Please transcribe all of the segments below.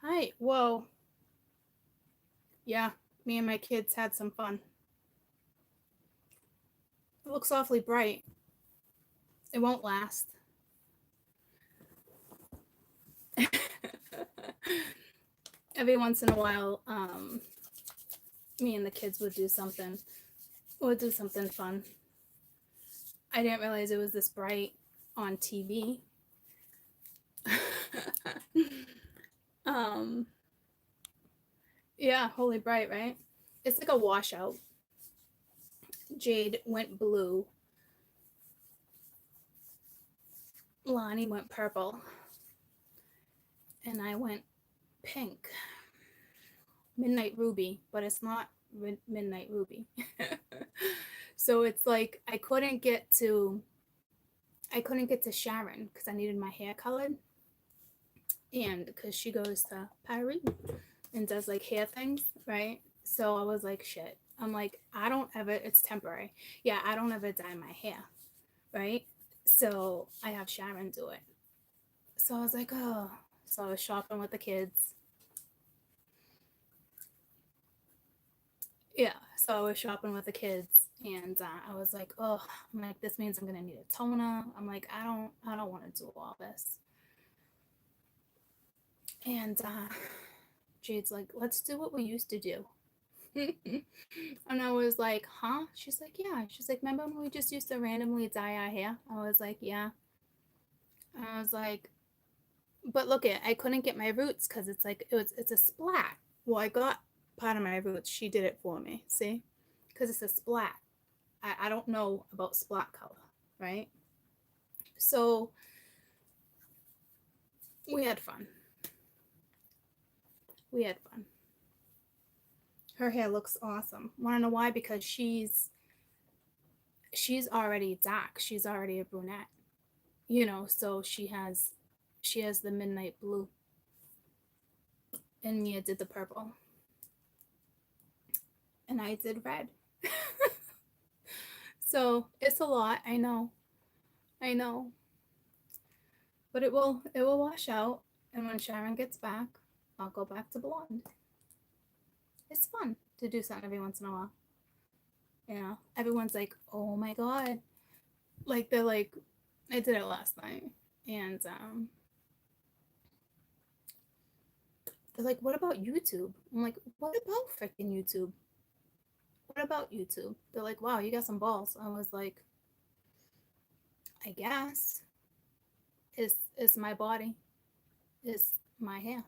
Hi. Whoa. Yeah, me and my kids had some fun. It looks awfully bright. It won't last. Every once in a while, me and the kids would do something. Would do something fun. I didn't realize it was this bright on TV. um, yeah, holy bright, right? It's like a washout. Jade went blue. Lonnie went purple. And I went pink. Midnight ruby, but it's not midnight ruby. So it's like I couldn't get to Sharon because I needed my hair colored, and because she goes to Paris and does like hair things, right? So I was like, shit. I'm like, I don't ever. It's temporary. Yeah, I don't ever dye my hair, right? So I have Sharon do it. So I was like, oh. So I was shopping with the kids. Yeah, so I was shopping with the kids, and I was like, oh, I'm like, this means I'm gonna need a toner. I'm like, I don't want to do all this. And Jade's like, let's do what we used to do. And I was like, huh? She's like, yeah. She's like, remember when we just used to randomly dye our hair? I was like, yeah. And I was like, but look it, I couldn't get my roots because it's like it's a splat. Well, I got part of my roots. She did it for me. See, because it's a splat. I don't know about splat color, right? So we had fun. We had fun. Her hair looks awesome. Want to know why? Because she's already dark. She's already a brunette. You know, so she has the midnight blue, and Mia did the purple, and I did red. So it's a lot. I know, but it will wash out. And when Sharon gets back, I'll go back to blonde. It's fun to do something every once in a while. You know, everyone's like, "Oh my god!" Like they're like, I did it last night, and they're like, "What about YouTube?" I'm like, "What about freaking YouTube? What about YouTube?" They're like, "Wow, you got some balls." I was like, "I guess it's my body, it's my hair,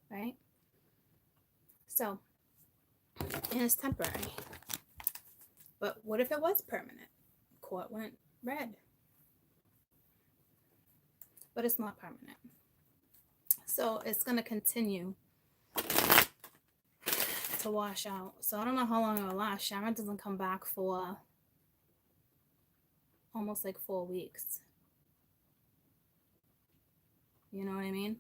right?" So, and it's temporary. But what if it was permanent? Court went red, but it's not permanent. So it's gonna continue to wash out. So I don't know how long it will last. Sharon doesn't come back for almost like 4 weeks. You know what I mean?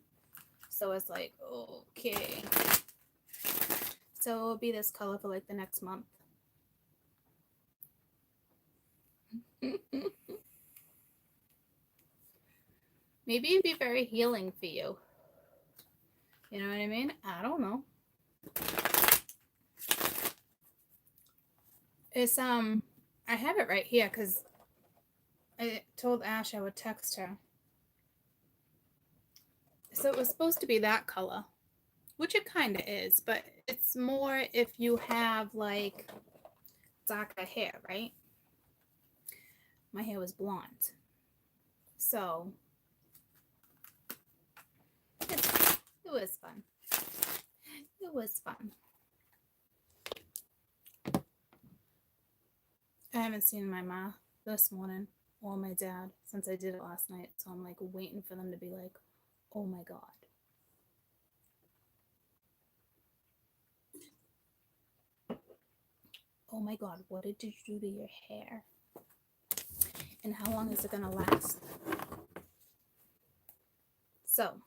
So it's like, okay. So it'll be this color for like the next month. Maybe it'd be very healing for you. You know what I mean? I don't know. It's I have it right here because I told Ash I would text her. So it was supposed to be that color, which it kind of is, but it's more if you have like darker hair, right? My hair was blonde. So it was fun. It was fun. I haven't seen my ma this morning or my dad since I did it last night. So I'm like waiting for them to be like, oh my God. Oh my God, what did you do to your hair? And how long is it going to last? So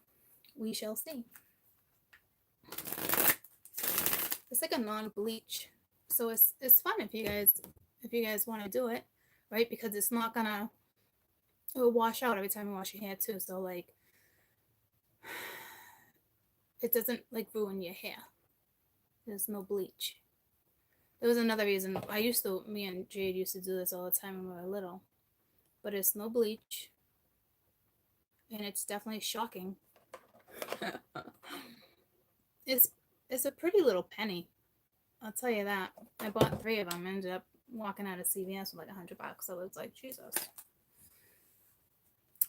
we shall see. It's like a non-bleach. So it's fun if you guys want to do it, right? Because it's not gonna, it will wash out every time you wash your hair too. So like it doesn't like ruin your hair. There's no bleach. There was another reason. Me and Jade used to do this all the time when we were little. But it's no bleach. And it's definitely shocking. it's a pretty little penny. I'll tell you that. I bought 3 of them. Ended up walking out of CVS with like $100. So it's like, Jesus.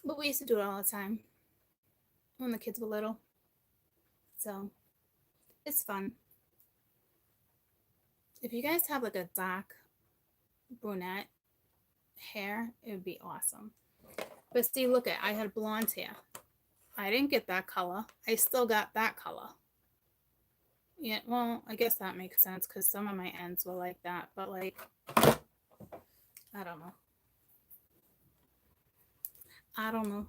But we used to do it all the time when the kids were little. So it's fun. If you guys have like a dark brunette hair, it would be awesome. But see, look I had blonde hair. I didn't get that color. I still got that color. Yeah, well, I guess that makes sense because some of my ends were like that, but like, I don't know.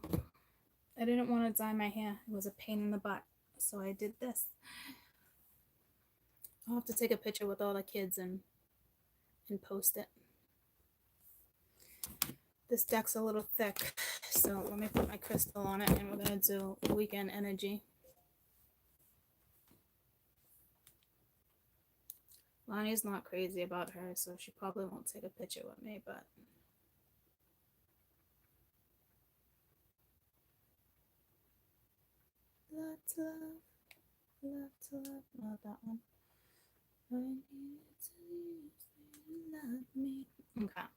I didn't want to dye my hair. It was a pain in the butt, so I did this. I'll have to take a picture with all the kids and post it. This deck's a little thick, so let me put my crystal on it, and we're going to do Wkend energy. Lonnie's not crazy about her, so she probably won't take a picture with me, but lots of love, not that one. I need to love me. Okay.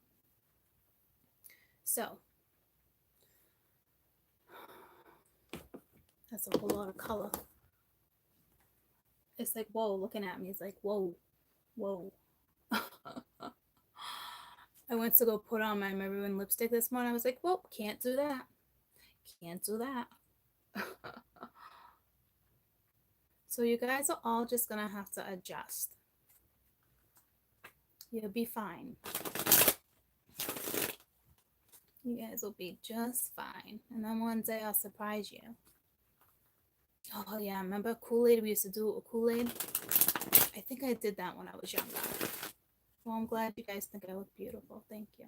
So that's a whole lot of color. It's like, whoa, looking at me. It's like, whoa. I went to go put on my maroon lipstick this morning. I was like, well, can't do that. So you guys are all just gonna have to adjust. You'll be fine. You guys will be just fine. And then one day I'll surprise you. Oh yeah, remember Kool-Aid? We used to do a Kool-Aid. I think I did that when I was younger. Well, I'm glad you guys think I look beautiful. Thank you.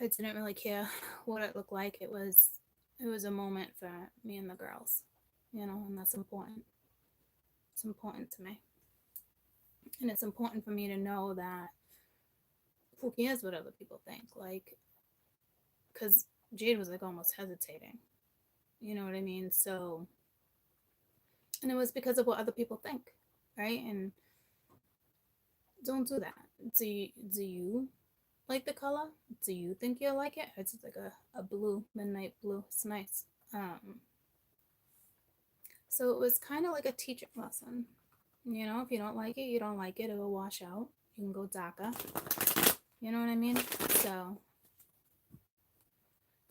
I didn't really care what it looked like. It was a moment for me and the girls, and that's important. It's important to me. And it's important for me to know that who cares what other people think? Like, because Jade was like almost hesitating. You know what I mean? So, and it was because of what other people think, right? And don't do that. Do you like the color? Do you think you'll like it? It's like a blue, midnight blue. It's nice. So it was kind of like a teacher lesson. If you don't like it, you don't like it. It will wash out. You can go darker. You know what I mean? So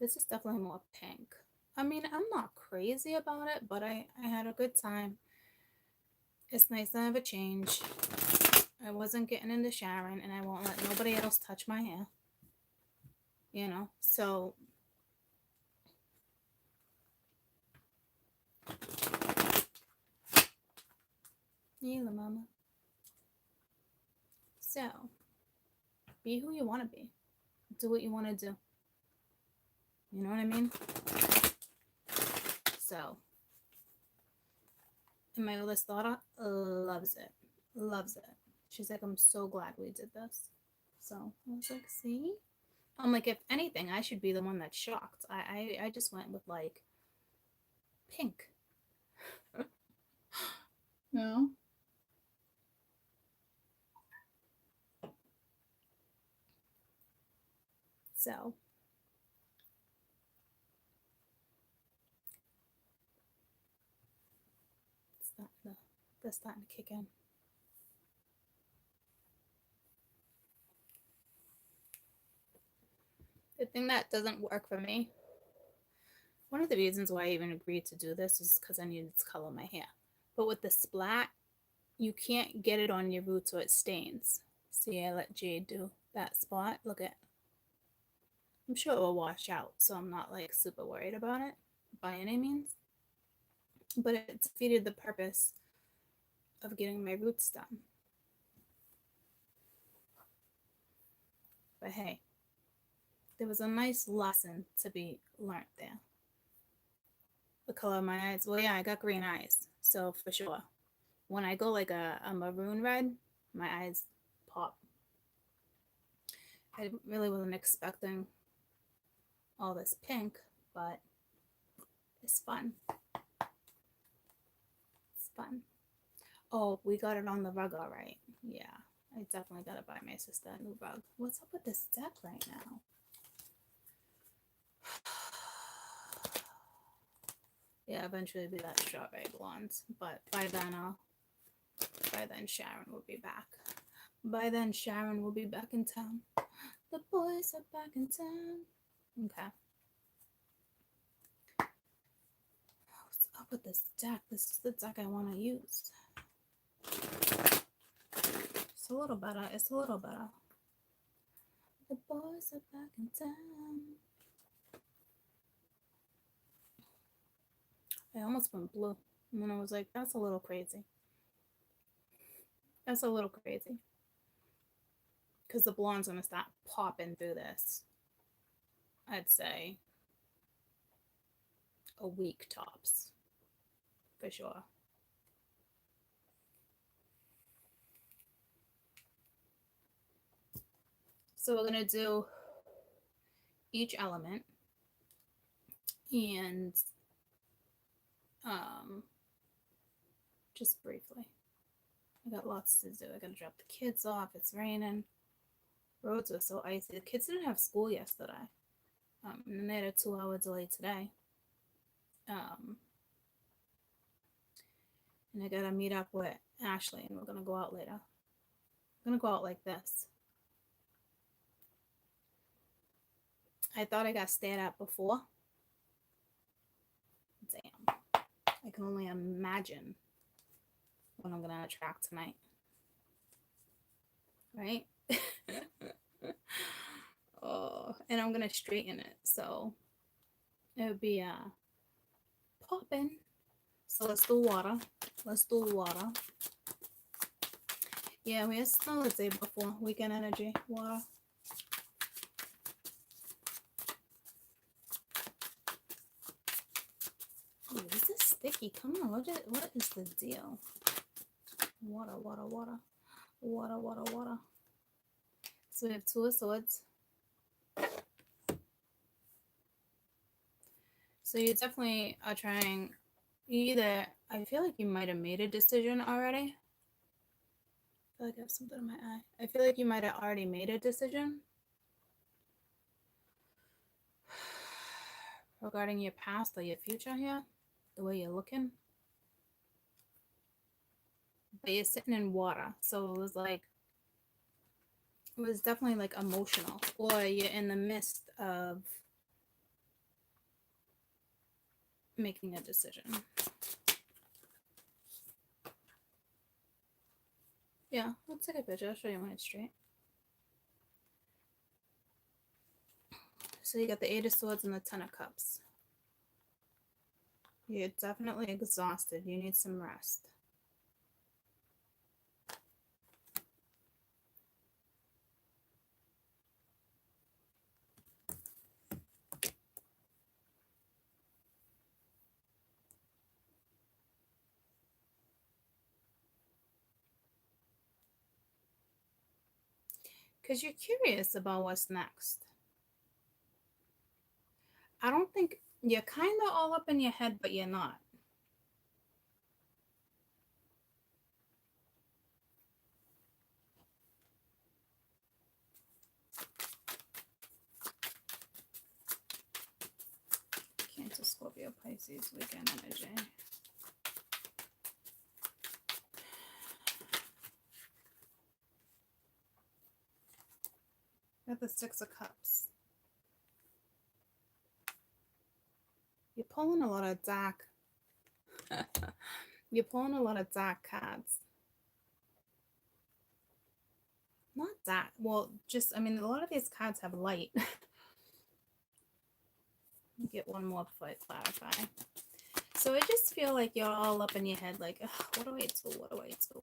this is definitely more pink. I mean, I'm not crazy about it, but I had a good time. It's nice to have a change. I wasn't getting into showering, and I won't let nobody else touch my hair. So yeah, mama. So be who you want to be. Do what you want to do. You know what I mean? So, and my oldest daughter loves it. Loves it. She's like, I'm so glad we did this. So I was like, see? I'm like, if anything, I should be the one that's shocked. I just went with like pink. No. So that's starting to kick in. The thing that doesn't work for me, one of the reasons why I even agreed to do this is because I needed to color my hair. But with the splat, you can't get it on your roots or it stains. See, I let Jade do that spot. Look at, I'm sure it will wash out, so I'm not like super worried about it by any means. But it defeated the purpose of getting my roots done. But hey, there was a nice lesson to be learned there. The color of my eyes. Well, yeah, I got green eyes, so for sure. When I go like a maroon red, my eyes pop. I really wasn't expecting all this pink, but it's fun. It's fun. Oh, we got it on the rug, all right. Yeah, I definitely gotta buy my sister a new rug. What's up with this deck right now? Yeah, eventually be that strawberry blonde, but by then Sharon will be back. By then Sharon will be back in town. The boys are back in town. Okay. What's up with this deck? This is the deck I want to use. It's a little better. It's a little better. The boys are back in town. I almost went blue. And then I was like, that's a little crazy. That's a little crazy. Because the blonde's going to start popping through this. I'd say a week tops. For sure. So we're going to do each element. And just briefly. I got lots to do. I gotta drop the kids off. It's raining. Roads were so icy. The kids didn't have school yesterday. And they had a 2-hour delay today. And I gotta meet up with Ashley and we're gonna go out later. I'm gonna go out like this. I thought I got stayed at before. Damn. I can only imagine what I'm gonna attract tonight. Right? Oh, and I'm gonna straighten it, so it would be popping. So let's do water. Let's do water. Yeah, we had snow the day before. Weekend energy, water. Ooh, this is sticky. Come on, what is the deal? Water, water, water. Water, water, water. So we have 2 of swords. So you definitely are trying either, I feel like you might have made a decision already. I feel like I have something in my eye. I feel like you might have already made a decision regarding your past or your future here, the way you're looking. But you're sitting in water, so it was definitely like emotional, or you're in the midst of making a decision. Yeah, let's take a picture. I'll show you when it's straight. So you got the 8 of Swords and the 10 of Cups. You're definitely exhausted. You need some rest. Because you're curious about what's next. I don't think you're kind of all up in your head, but you're not. Cancer, Scorpio, Pisces, weekend energy. Got the 6 of Cups. You're pulling a lot of dark. You're pulling a lot of dark cards. Not dark. Well, just, I mean, a lot of these cards have light. Get one more before I clarify. So I just feel like you're all up in your head, like, what do I do? What do I do?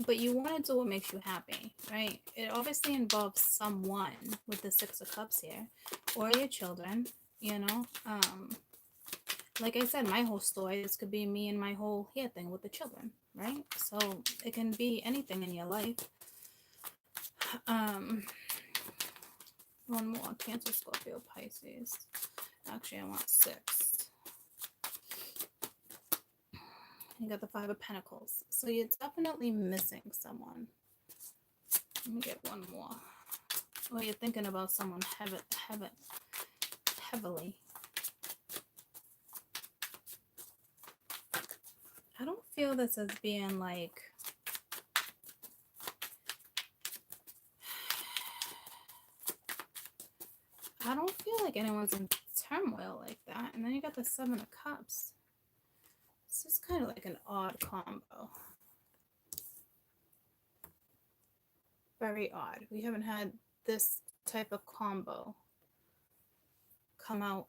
But you want to do what makes you happy, right? It obviously involves someone with the 6 of Cups here, or your children, you know. like I said, my whole story, this could be me and my whole hair thing with the children, right? So it can be anything in your life. One more. Cancer, Scorpio, Pisces. Actually, I want 6. You got the 5 of Pentacles. So you're definitely missing someone. Let me get one more. Well, you're thinking about someone heavily. I don't feel this as being like... I don't feel like anyone's in turmoil like that. And then you got the 7 of Cups. This is kind of like an odd combo. Very odd. We haven't had this type of combo come out.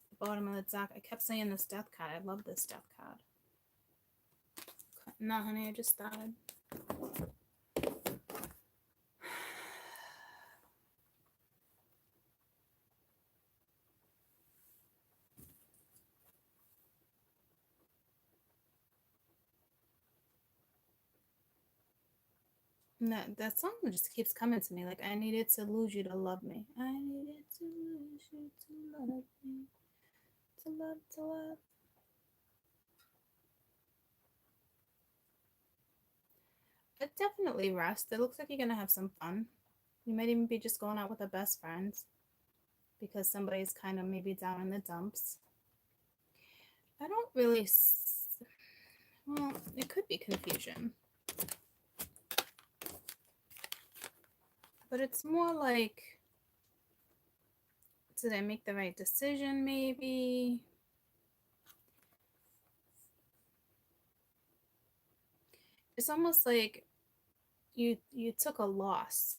The bottom of the deck. I kept saying this death card. I love this death card. No, honey, I just started. That song just keeps coming to me. Like, I needed to lose you to love me. I needed to lose you to love me. To love, to love. It definitely rest. It looks like you're going to have some fun. You might even be just going out with the best friends because somebody's kind of maybe down in the dumps. I don't really... Well, it could be confusion. But it's more like, did I make the right decision maybe? It's almost like you took a loss.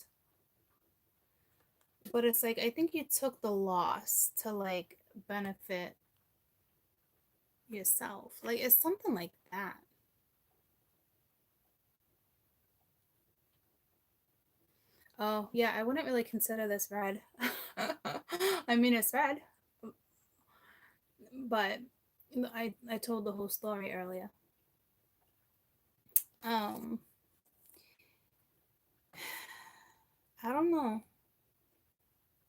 But it's like, I think you took the loss to like benefit yourself. Like, it's something like that. Oh, yeah, I wouldn't really consider this red. I mean, it's red. But I told the whole story earlier. I don't know.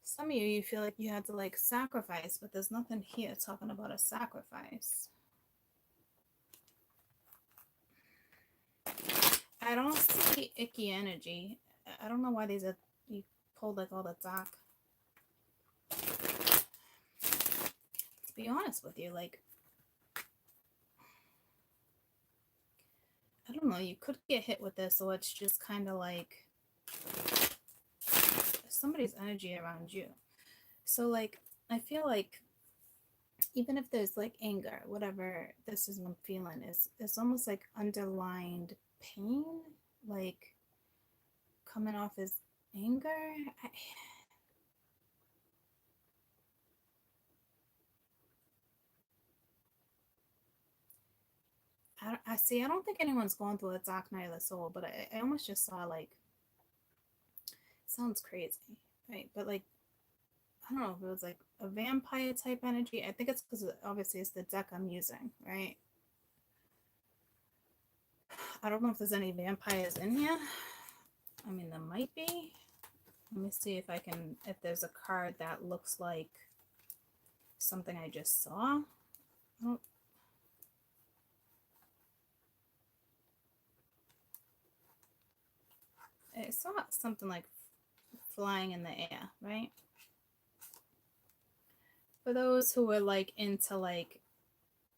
Some of you feel like you had to like sacrifice, but there's nothing here talking about a sacrifice. I don't see icky energy. I don't know why these are, you pulled like all the dark. To be honest with you, like, I don't know, you could get hit with this, so it's just kind of like somebody's energy around you. So like, I feel like even if there's like anger, whatever this is I'm feeling, is it's almost like underlined pain, like coming off as anger. I see. I don't think anyone's going through a dark night of the soul, but I almost just saw like, sounds crazy, right? But like, I don't know if it was like a vampire type energy. I think it's because obviously it's the deck I'm using, right? I don't know if there's any vampires in here. I mean, there might be. Let me see if I can, if there's a card that looks like something I just saw. Oh. I saw something like flying in the air, right? For those who are like into like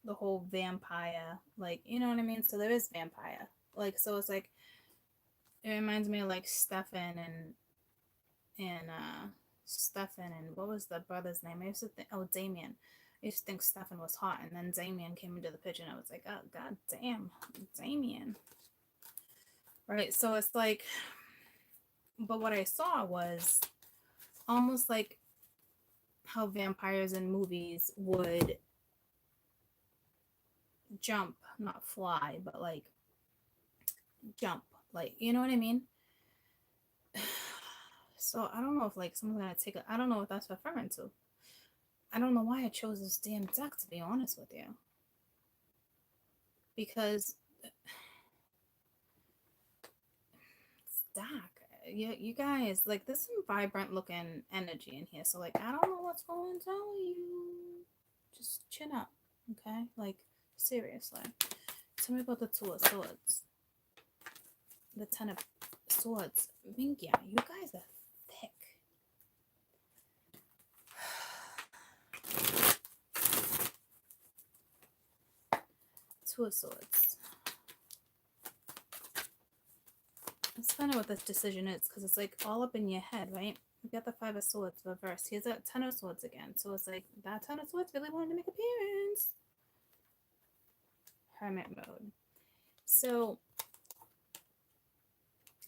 the whole vampire, like, you know what I mean? So there is vampire. Like, so it's like, it reminds me of like Stefan and Stefan and what was the brother's name? I used to think, oh, Damien. I used to think Stefan was hot, and then Damien came into the picture, and I was like, oh god damn, Damien. Right, so it's like, but what I saw was almost like how vampires in movies would jump, not fly, but like jump, like, you know what I mean? So I don't know if like someone's gonna take a, I don't know what that's referring to. I don't know why I chose this damn deck, to be honest with you. Because it's dark. You guys, like, there's some vibrant looking energy in here. So, like, I don't know what's going on with you. Just chin up, okay? Like, seriously. Tell me about the Two of Swords. The Ten of Swords. Mingia, you guys are thick. Two of Swords. Let's find out what this decision is, because it's like all up in your head, right? We got the Five of Swords reversed. Here's that Ten of Swords again. So it's like that Ten of Swords really wanted to make appearance. Hermit mode. So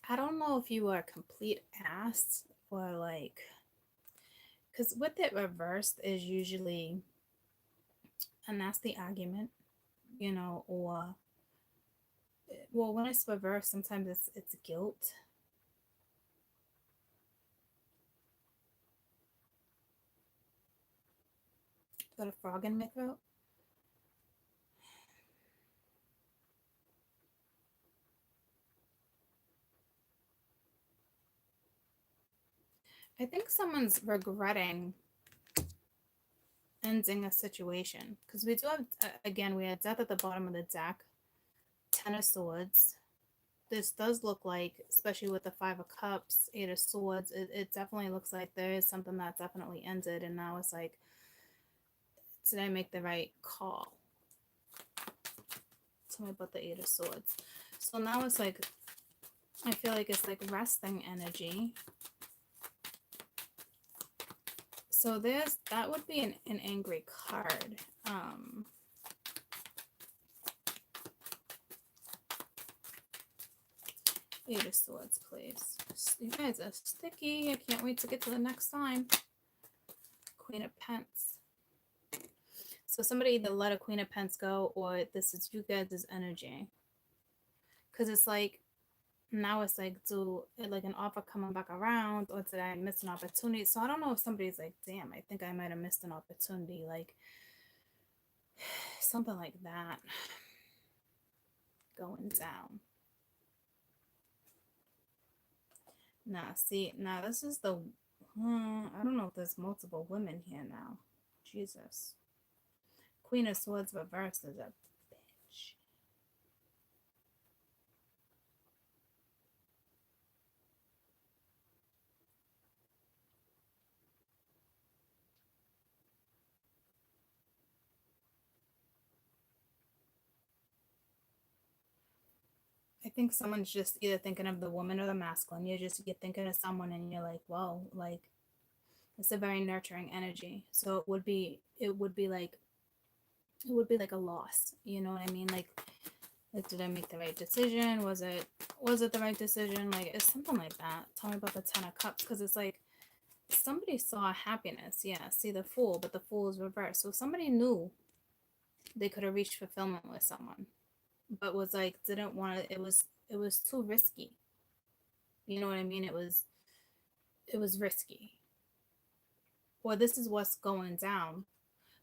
I don't know if you are a complete ass or like, because with it reversed is usually a nasty argument, you know, or well, when it's reversed, sometimes it's guilt. Got a frog in my throat. I think someone's regretting ending a situation, because we do have again, we had death at the bottom of the deck, Ten of Swords. This does look like, especially with the Five of Cups, Eight of Swords, it definitely looks like there is something that definitely ended, and now it's like, did I make the right call? Tell me about the Eight of Swords. So now it's like, I feel like it's like resting energy. So there's, that would be an angry card. Eight of Swords, please. You guys are sticky. I can't wait to get to the next sign. Queen of Pence. So somebody either let a Queen of Pence go, or this is you guys' energy. Because it's like, now it's like, do like an offer coming back around, or did I miss an opportunity? So I don't know if somebody's like, damn, I think I might have missed an opportunity. Like, something like that going down. Nah, see, now this is the, I don't know if there's multiple women here now. Jesus. Queen of Swords reversed is a bitch. I think someone's just either thinking of the woman or the masculine. You're thinking of someone and you're like, whoa, like, it's a very nurturing energy. So it would be like a loss. You know what I mean? Like did I make the right decision? Was it the right decision? Like, it's something like that. Tell me about the Ten of Cups, because it's like somebody saw happiness. Yeah, see the Fool, but the Fool is reversed. So somebody knew they could have reached fulfillment with someone, but was like, didn't want to. It was too risky. You know what I mean? It was risky. Or this is what's going down,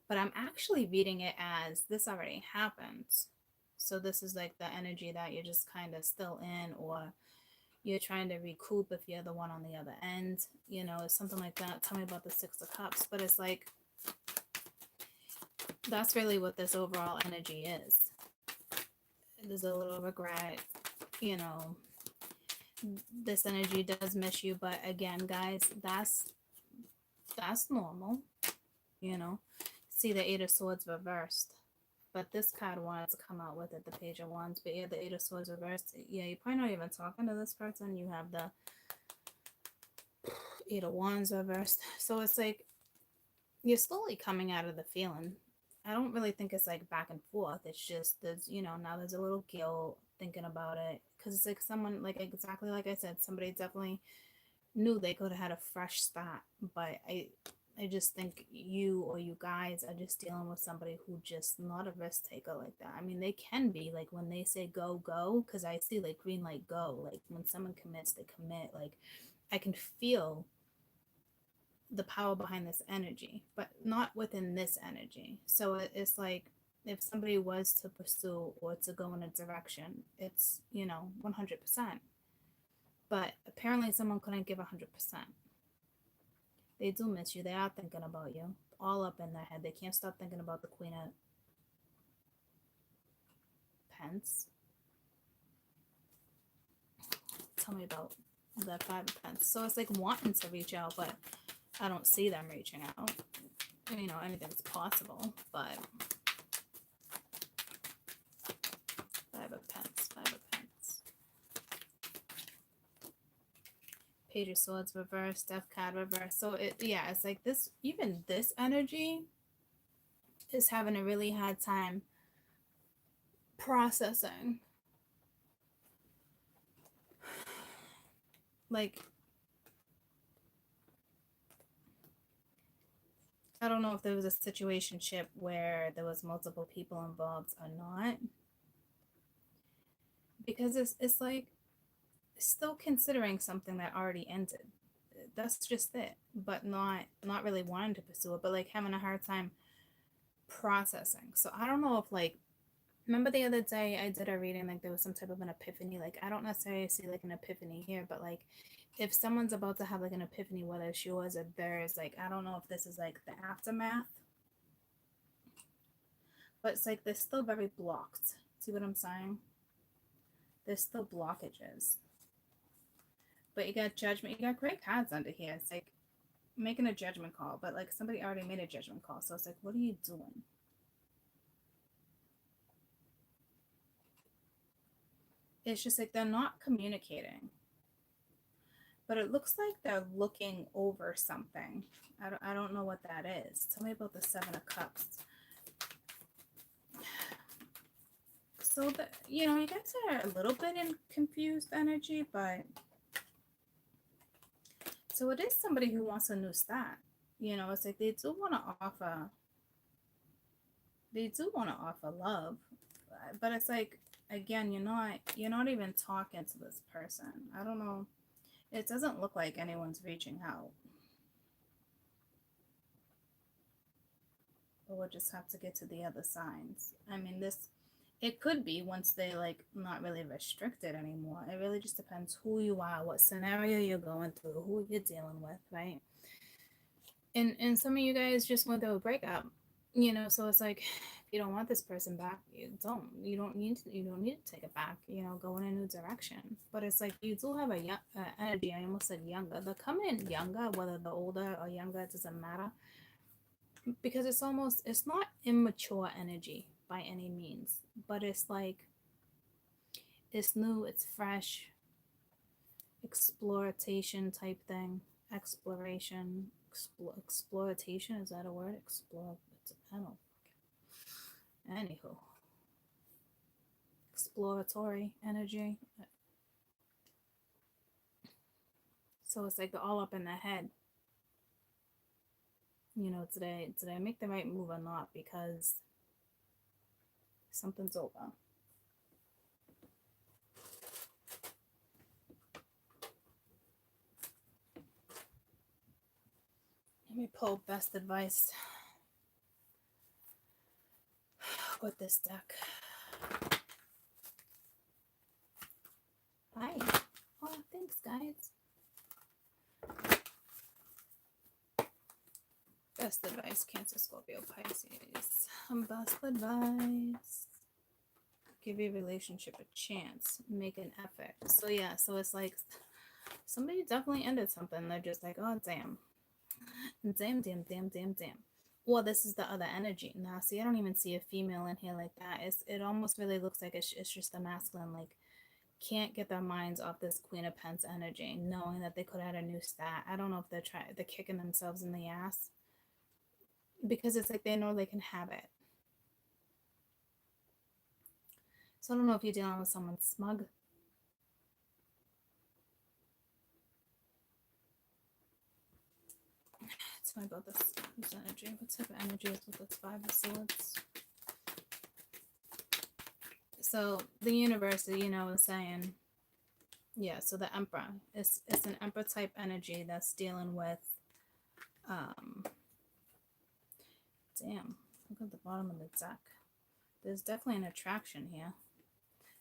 but I'm actually reading it as this already happened. So this is like the energy that you're just kind of still in, or you're trying to recoup if you're the one on the other end, you know, it's something like that. Tell me about the Six of Cups. But it's like, that's really what this overall energy is. There's a little regret, you know, this energy does miss you, but again, guys, that's normal, you know. See the Eight of Swords reversed, but this card wanted to come out with it, the Page of Wands. But yeah, the Eight of Swords reversed. Yeah, you're probably not even talking to this person. You have the Eight of Wands reversed. So it's like, you're slowly coming out of the feeling. I don't really think it's like back and forth. It's just, there's, you know, now there's a little guilt thinking about it, because it's like someone, like, exactly like I said, somebody definitely knew they could have had a fresh start. But I just think you, or you guys, are just dealing with somebody who just not a risk taker like that. I mean, they can be, like, when they say go, go, because I see like green light, go. Like when someone commits, they commit. Like, I can feel the power behind this energy, but not within this energy. So it's like if somebody was to pursue or to go in a direction, it's, 100%. But apparently someone couldn't give 100%. They do miss you. They are thinking about you. All up in their head. They can't stop thinking about the Queen of Pence. Tell me about that Five of Pence. So it's like wanting to reach out, but I don't see them reaching out. Anything's possible, but Five of Pence. Page of Swords reverse, Death card reverse. So it's like this, even this energy is having a really hard time processing. Like, I don't know if there was a situationship where there was multiple people involved or not. Because it's like still considering something that already ended. That's just it. But not really wanting to pursue it, but like having a hard time processing. So I don't know if, like, remember the other day I did a reading, like there was some type of an epiphany. Like I don't necessarily see like an epiphany here, but like if someone's about to have like an epiphany, whether it's yours or theirs, like I don't know if this is like the aftermath, but it's like they're still very blocked. See what I'm saying? There's still blockages. But you got Judgment. You got great cards under here. It's like making a judgment call, but like somebody already made a judgment call. So it's like, what are you doing? It's just like they're not communicating. But it looks like they're looking over something. I don't know what that is. Tell me about the Seven of Cups. So, you guys are a little bit in confused energy, but... So it is somebody who wants a new start. It's like they do want to offer... They do want to offer love. But it's like, again, you're not even talking to this person. I don't know. It doesn't look like anyone's reaching out. But we'll just have to get to the other signs. I mean, it could be once they like not really restricted anymore. It really just depends who you are, what scenario you're going through, who you're dealing with, right? And some of you guys just went through a breakup, so it's like if you don't want this person back, you don't need to take it back, go in a new direction. But it's like you do have a young energy. I almost said younger. They're coming in younger, whether they're older or younger, it doesn't matter, because it's not immature energy by any means, but it's like it's new, it's fresh, exploration type thing. Exploitation, is that a word? I don't. Anywho, exploratory energy. So it's like they're all up in their head. Did I make the right move or not? Because something's over. Let me pull best advice with this deck. Hi. Oh, thanks, guys. Best advice, Cancer, Scorpio, Pisces. Best advice. Give your relationship a chance. Make an effort. So yeah, so it's like somebody definitely ended something. They're just like, oh, damn. Damn. Well, this is the other energy. Now, see, I don't even see a female in here like that. It almost really looks like it's just the masculine, like, can't get their minds off this Queen of Pence energy, knowing that they could have had a new stat. I don't know if they're kicking themselves in the ass, because it's like they know they can have it. So I don't know if you're dealing with someone smug. Tell me about this energy. What type of energy is with this Five of Swords? So the universe, is saying, yeah, so the Emperor. It's an Emperor type energy that's dealing with Um, damn, look at the bottom of the deck. There's definitely an attraction here.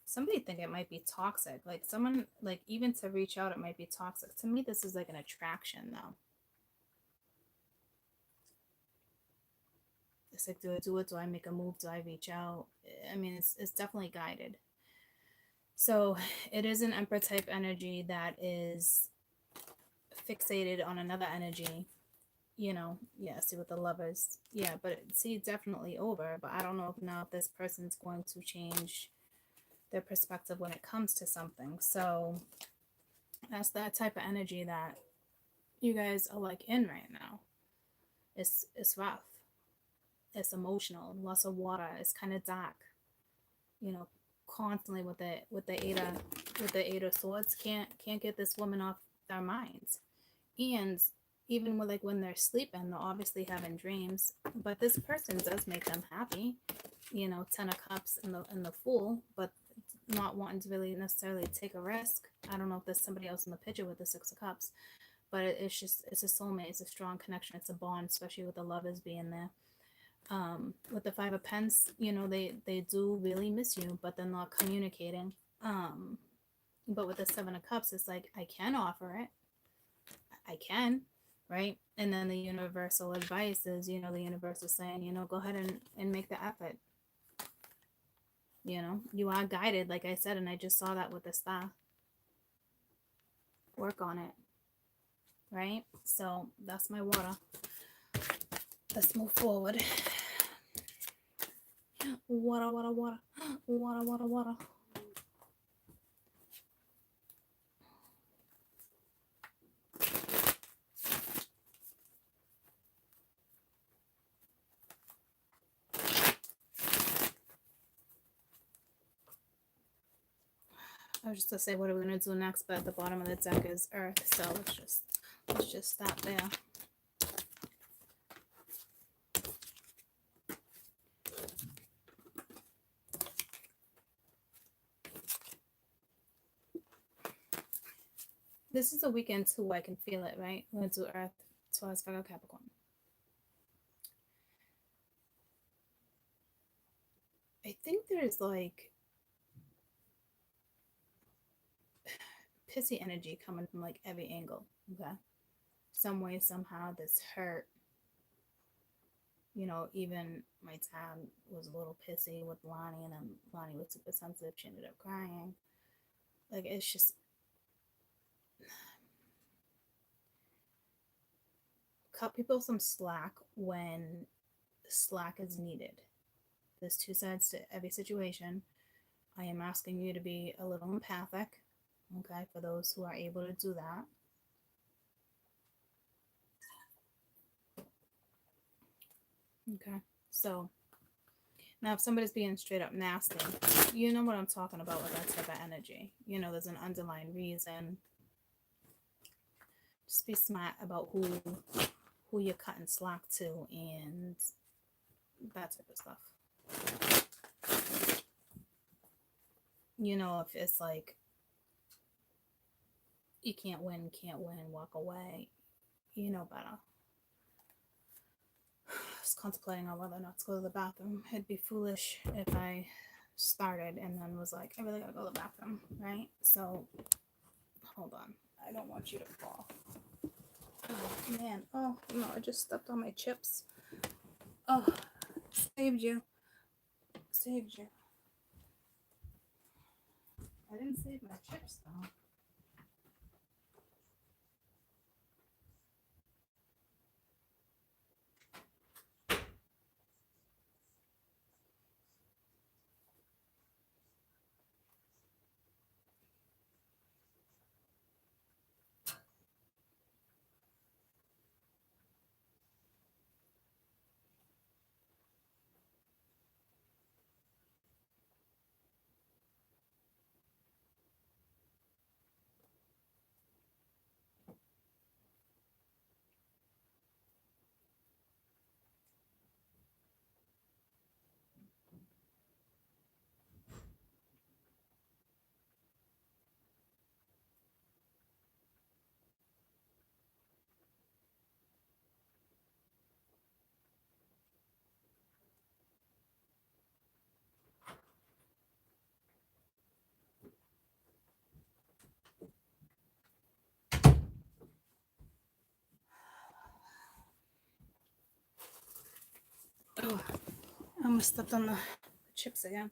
Somebody think it might be toxic. Like someone, like even to reach out, it might be toxic. To me, this is like an attraction though. It's like, do I do it? Do I make a move? Do I reach out? I mean, it's definitely guided. So it is an Emperor type energy that is fixated on another energy. You know, yeah, see with the Lovers. Yeah, but see, definitely over. But I don't know if now if this person's going to change their perspective when it comes to something. So that's that type of energy that you guys are like in right now. It's rough. It's emotional. Lots of water. It's kind of dark. You know, constantly with the eight of swords, can't get this woman off their minds. And even with like when they're sleeping, they're obviously having dreams, but this person does make them happy. You know, 10 of cups and the fool, but not wanting to really necessarily take a risk. I don't know if there's somebody else in the picture with the 6 of cups, but it's just, it's a soulmate. It's a strong connection. It's a bond, especially with the Lovers being there. With the 5 of Pents, you know, they do really miss you, but they're not communicating. But with the 7 of Cups, it's like, I can offer it. I can, right? And then the universal advice is, you know, the universe is saying, you know, go ahead and make the effort. You know, you are guided, like I said, and I just saw that with the star. Work on it, right? So that's my water. Let's move forward. Water, water, water, water, water, water. I was just to say, what are we gonna do next? But at the bottom of the deck is Earth, so let's just stop there. This is a weekend too. I can feel it, right? We're gonna do Earth, Taurus, Virgo, Capricorn. I think there's like pissy energy coming from like every angle. Okay, some way, somehow, this hurt. You know, even my dad was a little pissy with Lonnie, and then Lonnie was super sensitive. She ended up crying. Like, it's just, cut people some slack when slack is needed. There's 2 sides to every situation. I am asking you to be a little empathic, okay, for those who are able to do that. Okay, so now if somebody's being straight up nasty, you know what I'm talking about with that type of energy. You know, there's an underlying reason. Just be smart about who you're cutting slack to and that type of stuff. You know, if it's like you can't win, walk away, you know better. I was contemplating on whether or not to go to the bathroom. It'd be foolish if I started and then was like, I really gotta go to the bathroom, right? So hold on, I don't want you to fall. Oh man, oh no, I just stepped on my chips. Oh, saved you. I didn't save my chips though. Oh, I almost stepped on the chips again.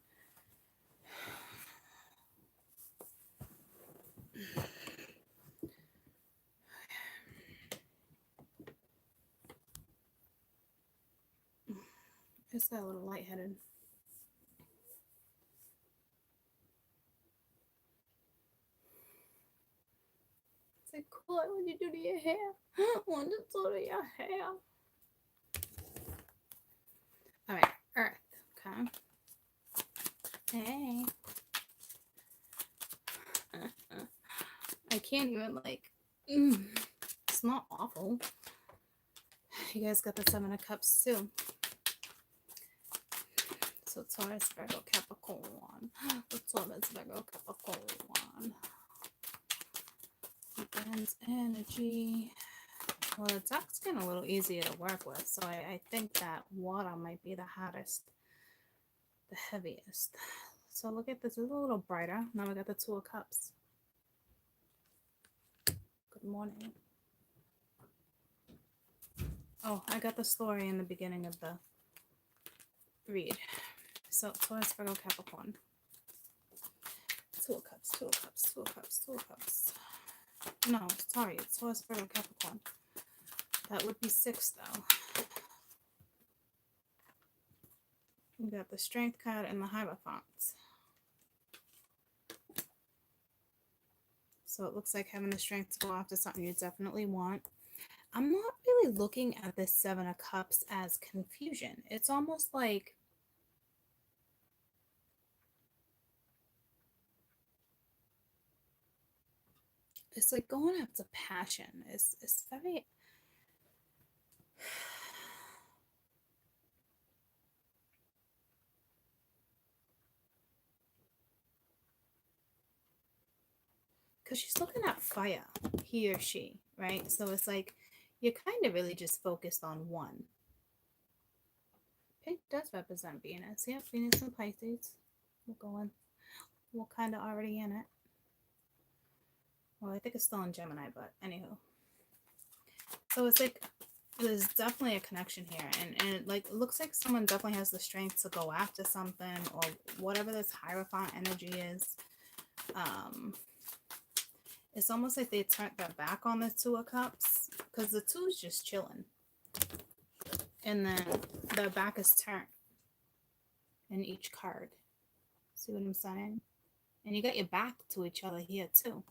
It's got a little lightheaded. It's like, cool, what would you do to your hair? What did you do to your hair? All right, Earth. Okay. Hey. I can't even like. It's not awful. You guys got the Seven of Cups too. So Taurus, Virgo, Capricorn. Taurus, Virgo, Capricorn. Weekend's energy. Well, the duck's getting a little easier to work with, so I think that water might be the hottest, the heaviest. So look at this, it's a little brighter. Now we got the Two of Cups. Good morning. Oh, I got the story in the beginning of the read. So Taurus, Virgo, Capricorn. Two of Cups, Two of Cups, Two of Cups, Two of Cups. No, sorry, it's Taurus, Virgo, Capricorn. That would be 6 though. We got the Strength card and the Hierophant. So it looks like having the strength to go after something you definitely want. I'm not really looking at this Seven of Cups as confusion. It's almost like it's like going after passion. It's very because she's looking at fire, he or she, right? So it's like you're kind of really just focused on one. Pink does represent Venus. Yep, Venus and Pisces. We're going. We're kind of already in it. Well, I think it's still in Gemini, but anywho. So it's like there's definitely a connection here, and it like it looks like someone definitely has the strength to go after something or whatever this Hierophant energy is. It's almost like they turned their back on the Two of Cups because the two is just chilling, and then their back is turned in each card. See what I'm saying? And you got your back to each other here too.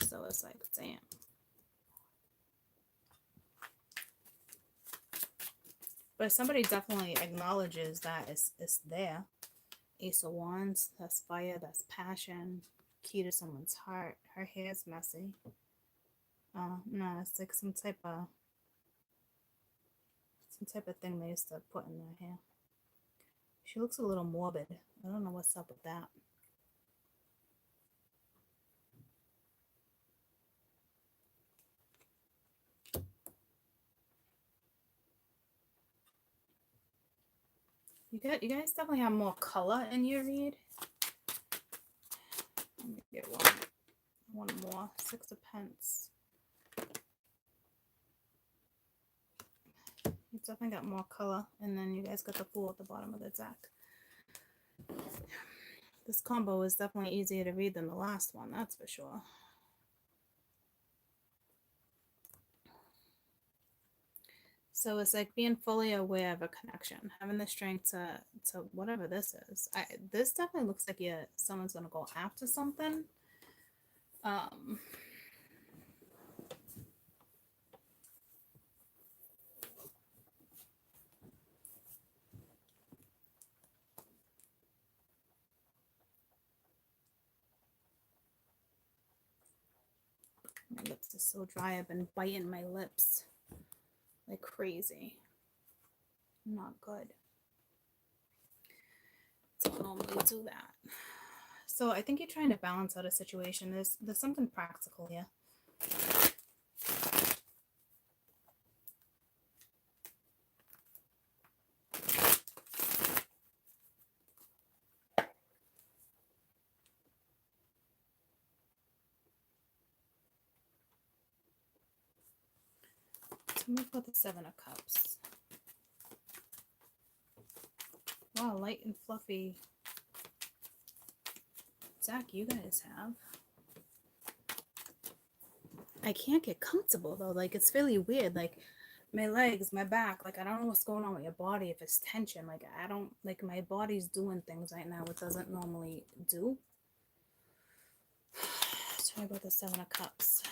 So it's like, damn. But somebody definitely acknowledges that it's there. Ace of Wands, that's fire, that's passion. Key to someone's heart. Her hair's messy. No, it's like some type of thing they used to put in their hair. She looks a little morbid. I don't know what's up with that. You guys definitely have more color in your read. Let me get one more. 6 of Pence. You definitely got more color, and then you guys got the Fool at the bottom of the deck. This combo is definitely easier to read than the last one, that's for sure. So it's like being fully aware of a connection, having the strength to whatever this is. This definitely looks like someone's gonna go after something. My lips are so dry. I've been biting my lips like crazy. Not good. Don't normally do that. So I think you're trying to balance out a situation. There's something practical here. So we've got the 7 of Cups. Wow, light and fluffy deck you guys have. I can't get comfortable though. Like, it's really weird. Like, my legs, my back, like, I don't know what's going on with your body. If it's tension, like, I don't, like, my body's doing things right now it doesn't normally do. Sorry about the 7 of Cups.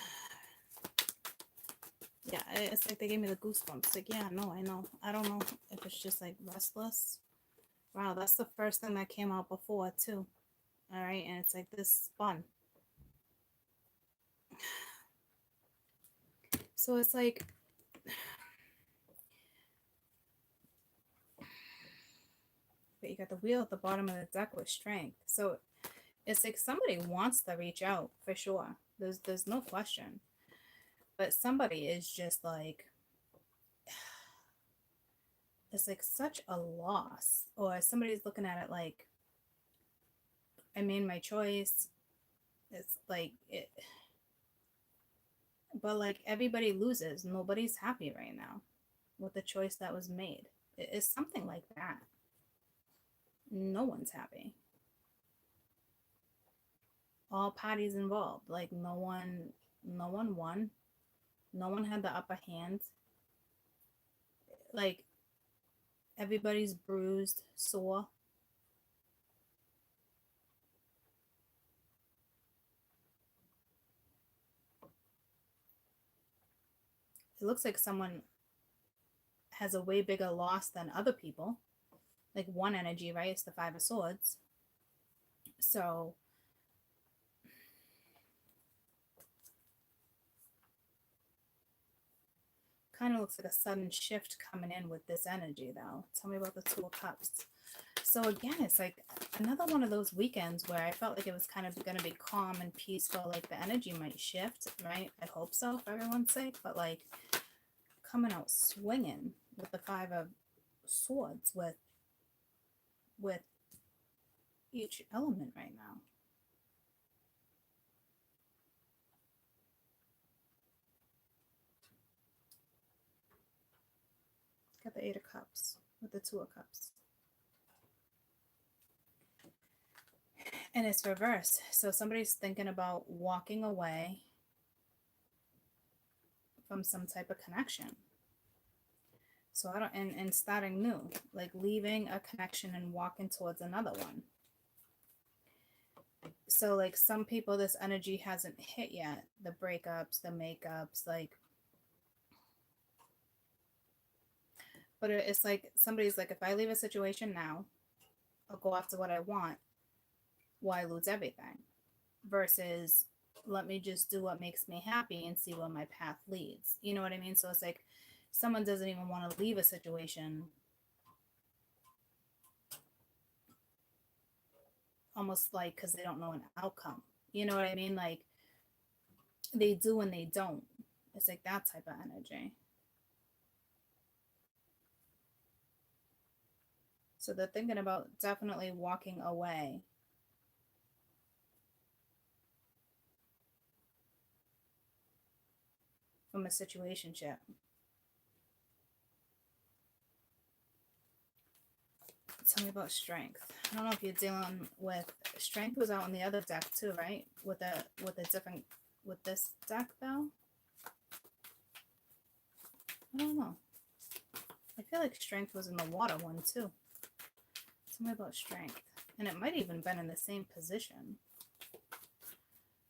Yeah, it's like they gave me the goosebumps. Like, yeah, no, I know. I don't know if it's just like restless. Wow, that's the first thing that came out before too. All right, and it's like this spun. So it's like, but you got the wheel at the bottom of the deck with strength. So it's like somebody wants to reach out for sure. There's no question. But somebody is just like, it's like such a loss. Or somebody's looking at it like, I made my choice. It's like it, but like everybody loses. Nobody's happy right now with the choice that was made. It's something like that. No one's happy. All parties involved. Like no one won. No one had the upper hand. Like everybody's bruised, sore. It looks like someone has a way bigger loss than other people. Like one energy, right? It's the 5 of Swords. So kind of looks like a sudden shift coming in with this energy though. Tell me about the 2 of Cups. So again, it's like another one of those weekends where I felt like it was kind of going to be calm and peaceful. Like the energy might shift, right? I hope so for everyone's sake. But like coming out swinging with the 5 of Swords with each element right now. Got the 8 of Cups with the 2 of Cups. And it's reversed. So somebody's thinking about walking away from some type of connection. So I don't, and starting new, like leaving a connection and walking towards another one. So like some people, this energy hasn't hit yet. The breakups, the makeups, like, but it's like somebody's like, if I leave a situation now, I'll go after what I want. Why lose everything? Versus let me just do what makes me happy and see where my path leads. You know what I mean? So it's like someone doesn't even want to leave a situation, almost like because they don't know an outcome. You know what I mean? Like they do and they don't. It's like that type of energy. So they're thinking about definitely walking away from a situationship. Tell me about strength. I don't know if you're dealing with strength was out on the other deck too, right? With a different with this deck though. I don't know. I feel like strength was in the water one too. Tell me about strength. And it might even been in the same position.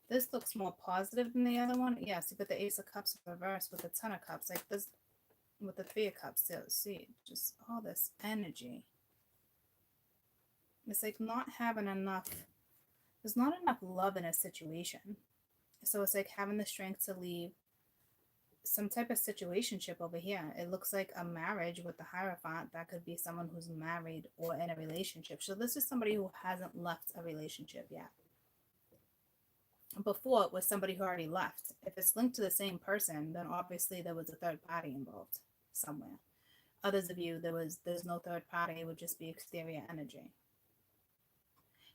This looks more positive than the other one. Yes, you got the Ace of Cups reversed with the 10 of Cups. Like this with the 3 of Cups too. See, just all this energy. It's like not having enough, there's not enough love in a situation. So it's like having the strength to leave some type of situationship over here. It looks like a marriage with the Hierophant. That could be someone who's married or in a relationship. So this is somebody who hasn't left a relationship yet. Before it was somebody who already left. If it's linked to the same person, then obviously there was a third party involved somewhere. Others of you, there's no third party. It would just be exterior energy.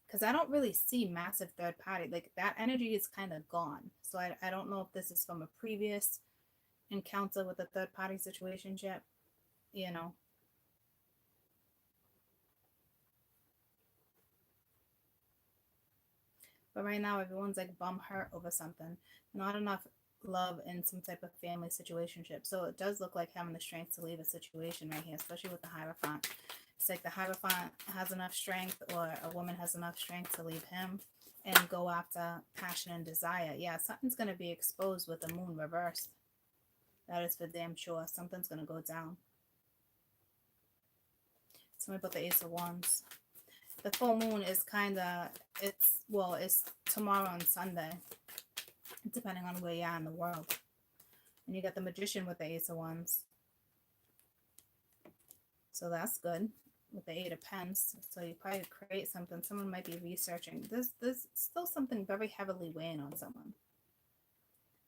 Because I don't really see massive third party. Like that energy is kind of gone. So I don't know if this is from a previous encounter with a third party situationship, you know. But right now, everyone's like bum hurt over something. Not enough love in some type of family situationship. So it does look like having the strength to leave a situation right here, especially with the Hierophant. It's like the Hierophant has enough strength, or a woman has enough strength to leave him and go after passion and desire. Yeah, something's going to be exposed with the moon reversed. That is for damn sure. Something's going to go down. Tell me about the Ace of Wands. The full moon is kind of, it's tomorrow and Sunday, depending on where you are in the world. And you got the Magician with the Ace of Wands. So that's good. With the Eight of Pence. So you probably create something. Someone might be researching. There's still something very heavily weighing on someone.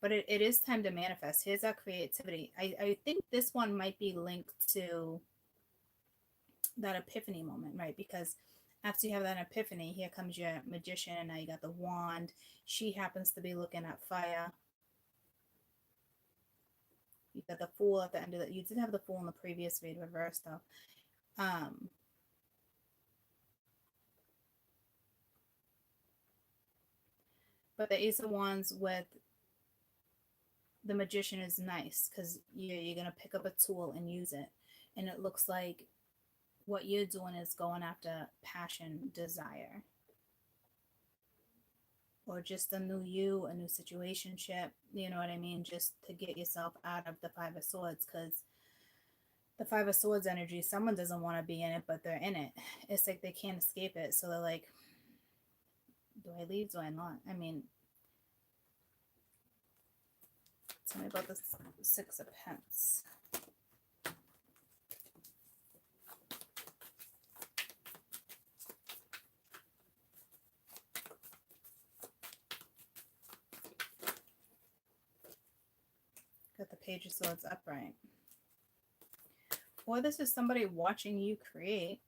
But it is time to manifest. Here's our creativity. I think this one might be linked to that epiphany moment, right? Because after you have that epiphany, here comes your Magician, and now you got the wand. She happens to be looking at fire. You got the Fool at the end of it. You did have the Fool in the previous read reversed though. But the Ace of Wands with the Magician is nice because you're going to pick up a tool and use it. And it looks like what you're doing is going after passion, desire, or just a new you, a new situationship, you know what I mean? Just to get yourself out of the Five of Swords, because the Five of Swords energy, someone doesn't want to be in it, but they're in it. It's like they can't escape it. So they're like, do I leave? Do I not? I mean, tell me about the Six of Pence. Got the Page of Swords upright. Or this is somebody watching you create.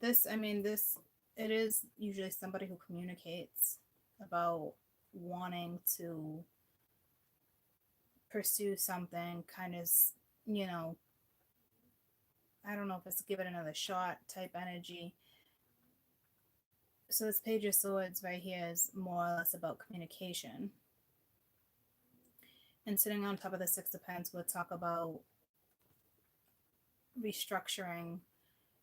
It is usually somebody who communicates about wanting to pursue something, kind of, you know, I don't know if it's give it another shot type energy. So this Page of Swords right here is more or less about communication. And sitting on top of the Six of Pence, we'll talk about restructuring,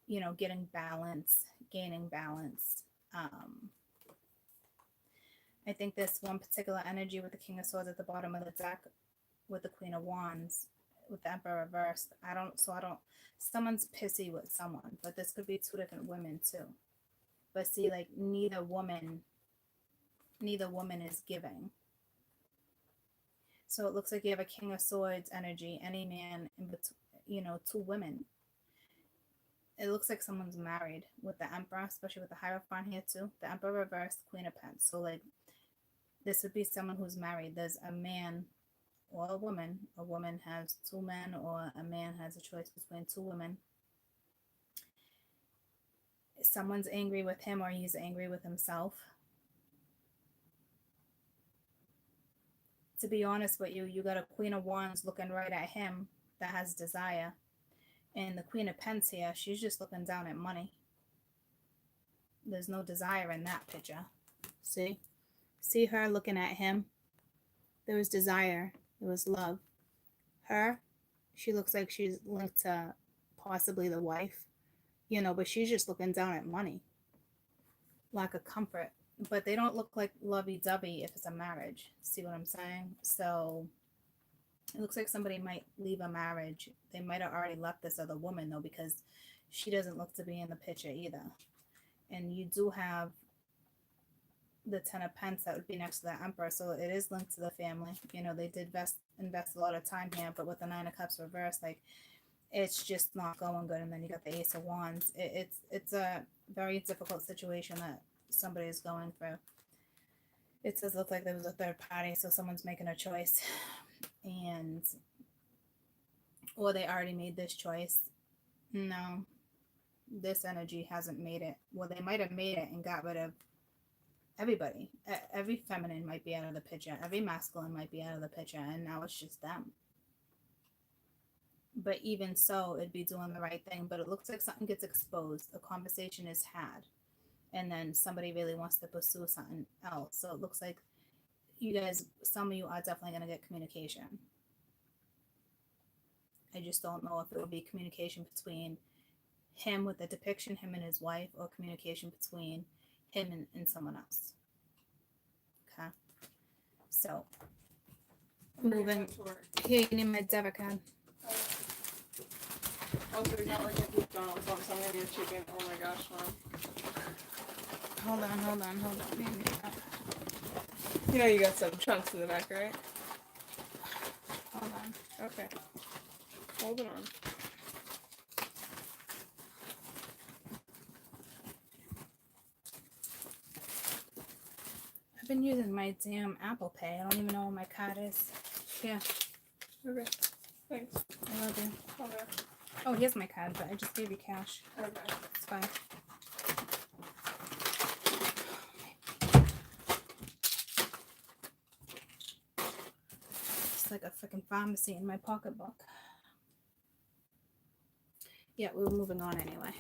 you know, getting balance, gaining balance. I think this one particular energy with the King of Swords at the bottom of the deck, with the Queen of Wands, with the Emperor reversed, someone's pissy with someone, but this could be two different women too. But see, like, neither woman is giving. So it looks like you have a King of Swords energy, any man in between, you know, two women. It looks like someone's married with the Emperor, especially with the Hierophant here too. The Emperor reversed, Queen of Pence. So like, this would be someone who's married. There's a man or a woman. A woman has two men, or a man has a choice between two women. Someone's angry with him, or he's angry with himself. To be honest with you, you got a Queen of Wands looking right at him that has desire. And the Queen of Pence here, she's just looking down at money. There's no desire in that picture. See? See her looking at him? There was desire. There was love. Her, she looks like she's linked to possibly the wife, you know, but she's just looking down at money. Lack of comfort. But they don't look like lovey-dovey if it's a marriage. See what I'm saying? So it looks like somebody might leave a marriage. They might have already left this other woman, though, because she doesn't look to be in the picture either. And you do have the Ten of Pence that would be next to the Emperor, so it is linked to the family. You know, they did invest a lot of time here, but with the Nine of Cups reversed, like, it's just not going good. And then you got the Ace of Wands. It's a very difficult situation that somebody is going through. It does look like there was a third party, so someone's making a choice, and or they already made this choice. No, this energy hasn't made it. Well, they might have made it and got rid of everybody. Every feminine might be out of the picture. Every masculine might be out of the picture, and now it's just them. but even so, it'd be doing the right thing. But it looks like something gets exposed, a conversation is had, and then somebody really wants to pursue something else. So it looks like you guys, some of you are definitely going to get communication. I just don't know if it would be communication between him with the depiction, him and his wife, or communication between him and someone else. Okay. So, moving. Here, you need my debit card. Also, we got like a McDonald's on, so I'm gonna get chicken. Oh my gosh, Mom. Hold on. You know you got some chunks in the back, right? Hold on. Okay. Hold it on. I've been using my damn Apple Pay. I don't even know where my card is. Yeah. Okay. Thanks. I love you. Okay. Oh, here's my card, but I just gave you cash. Okay. It's fine. It's like a freaking pharmacy in my pocketbook. Yeah, we were moving on anyway.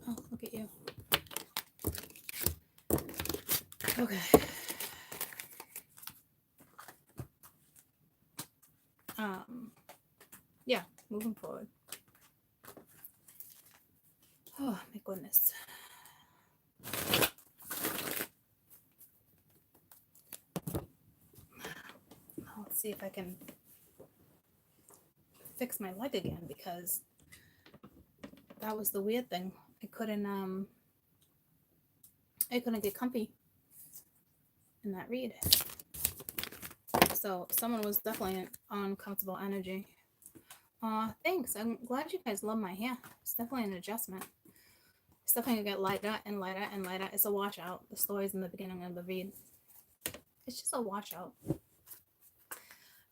Oh, look at you. Okay. Yeah, moving forward. Oh my goodness. Let's see if I can fix my leg again, because that was the weird thing. I couldn't get comfy in that read. So someone was definitely an uncomfortable energy. Thanks. I'm glad you guys love my hair. It's definitely an adjustment. It's definitely gonna get lighter and lighter and lighter. It's a washout. The story's in the beginning of the read. It's just a washout.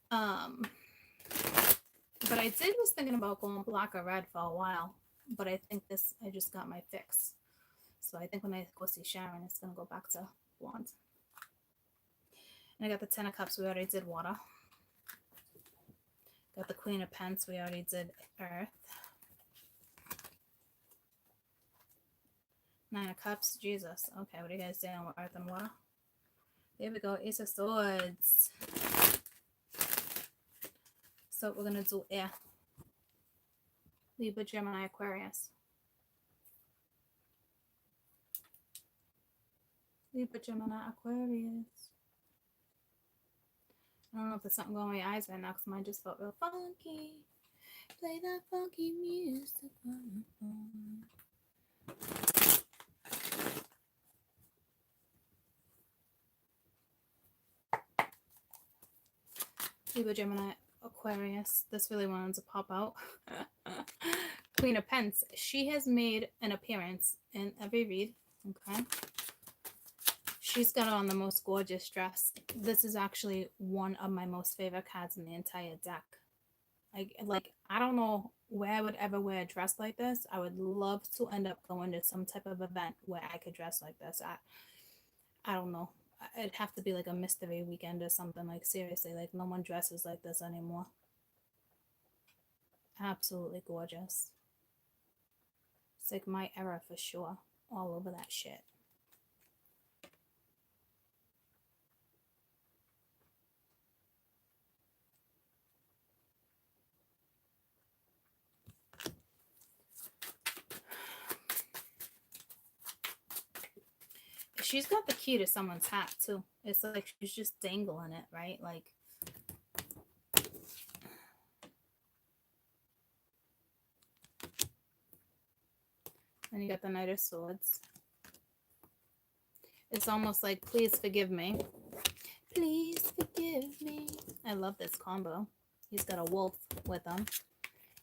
But I was thinking about going black or red for a while. But I think I just got my fix. So I think when I go see Sharon, it's gonna go back to blonde. And I got the 10 of Cups. We already did water. Got the Queen of Pence. We already did earth. 9 of Cups. Jesus. Okay, what are you guys doing with earth and water? There we go. Ace of Swords. So we're going to do air. Libra, Gemini, Aquarius. Libra, Gemini, Aquarius. I don't know if there's something going on with my eyes right now, because mine just felt real funky. Play that funky music on the phone. Libra, Gemini, Aquarius. This really wanted to pop out. Queen of Pence. She has made an appearance in every read. Okay. She's got on the most gorgeous dress. This is actually one of my most favorite cards in the entire deck. I don't know where I would ever wear a dress like this. I would love to end up going to some type of event where I could dress like this. I don't know. It'd have to be like a mystery weekend or something. Like, seriously, like, no one dresses like this anymore. Absolutely gorgeous. It's like my era for sure. All over that shit. She's got the key to someone's hat too. It's like she's just dangling it, right? Like, and you got the Knight of Swords. It's almost like, please forgive me. Please forgive me. I love this combo. He's got a wolf with him.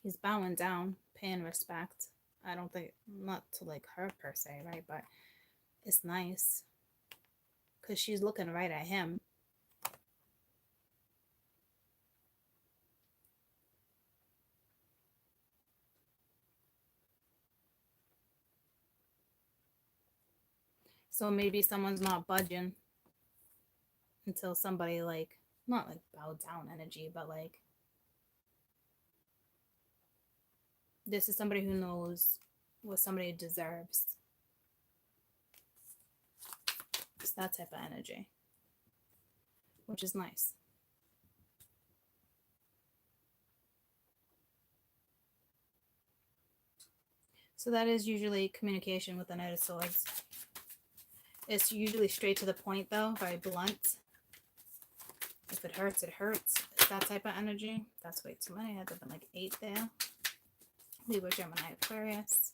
He's bowing down, paying respect. I don't think, not to like her per se, right? But it's nice because she's looking right at him. So maybe someone's not budging until somebody, like, not like bow down energy, but like This is somebody who knows what somebody deserves. It's that type of energy, which is nice. So that is usually communication with the Knight of Swords. It's usually straight to the point, though, very blunt. If it hurts, it hurts. It's that type of energy. That's way too many. I had to put like 8 there. Libra, Gemini, Aquarius.